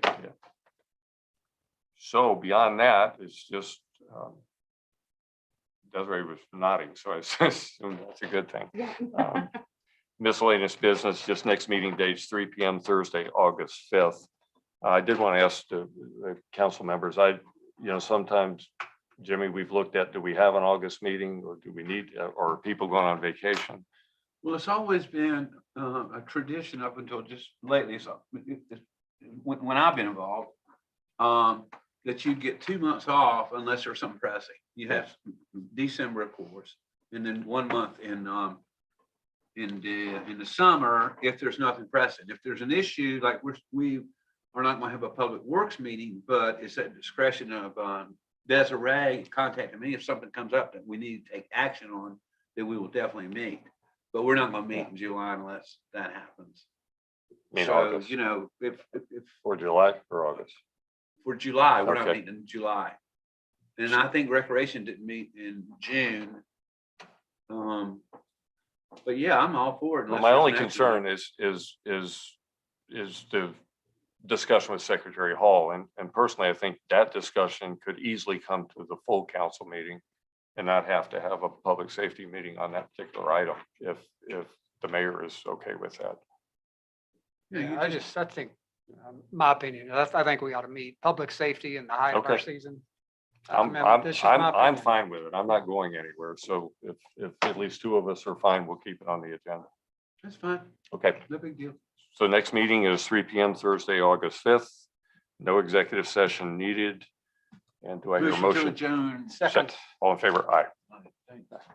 So beyond that, it's just, Desiree was nodding, so I assume that's a good thing. Miscellaneous business, just next meeting dates, 3 p.m. Thursday, August 5th. I did want to ask the council members, sometimes, Jimmy, we've looked at, do we have an August meeting or do we need, or are people going on vacation? Well, it's always been a tradition up until just lately, so when I've been involved, that you get 2 months off unless there's something pressing. You have December, of course, and then 1 month in the summer if there's nothing pressing. If there's an issue, like we are not going to have a public works meeting, but it's at discretion of Desiree contacting me if something comes up that we need to take action on, then we will definitely meet. But we're not going to meet in July unless that happens. So, August if or July or August? for July, we're not Okay. meeting in July. And I think Recreation didn't meet in June. But yeah, I'm all for it. Well, unless my there's only an concern is the discussion with Secretary Hall. And personally, I think that discussion could easily come to the full council meeting and not have to have a public safety meeting on that particular item if the mayor is okay with that. Yeah, I think, my opinion, I think we ought to meet public safety in the height of our Okay. season. I'm, mean, I'm, this is my I'm opinion. fine with it. I'm not going anywhere. So if at least two of us are fine, we'll keep it on the agenda. That's fine. Okay. No big deal. So next meeting is 3 PM Thursday, August 5th. No executive session needed. And do I hear a motion? Jones. Second. All in favor? Aye.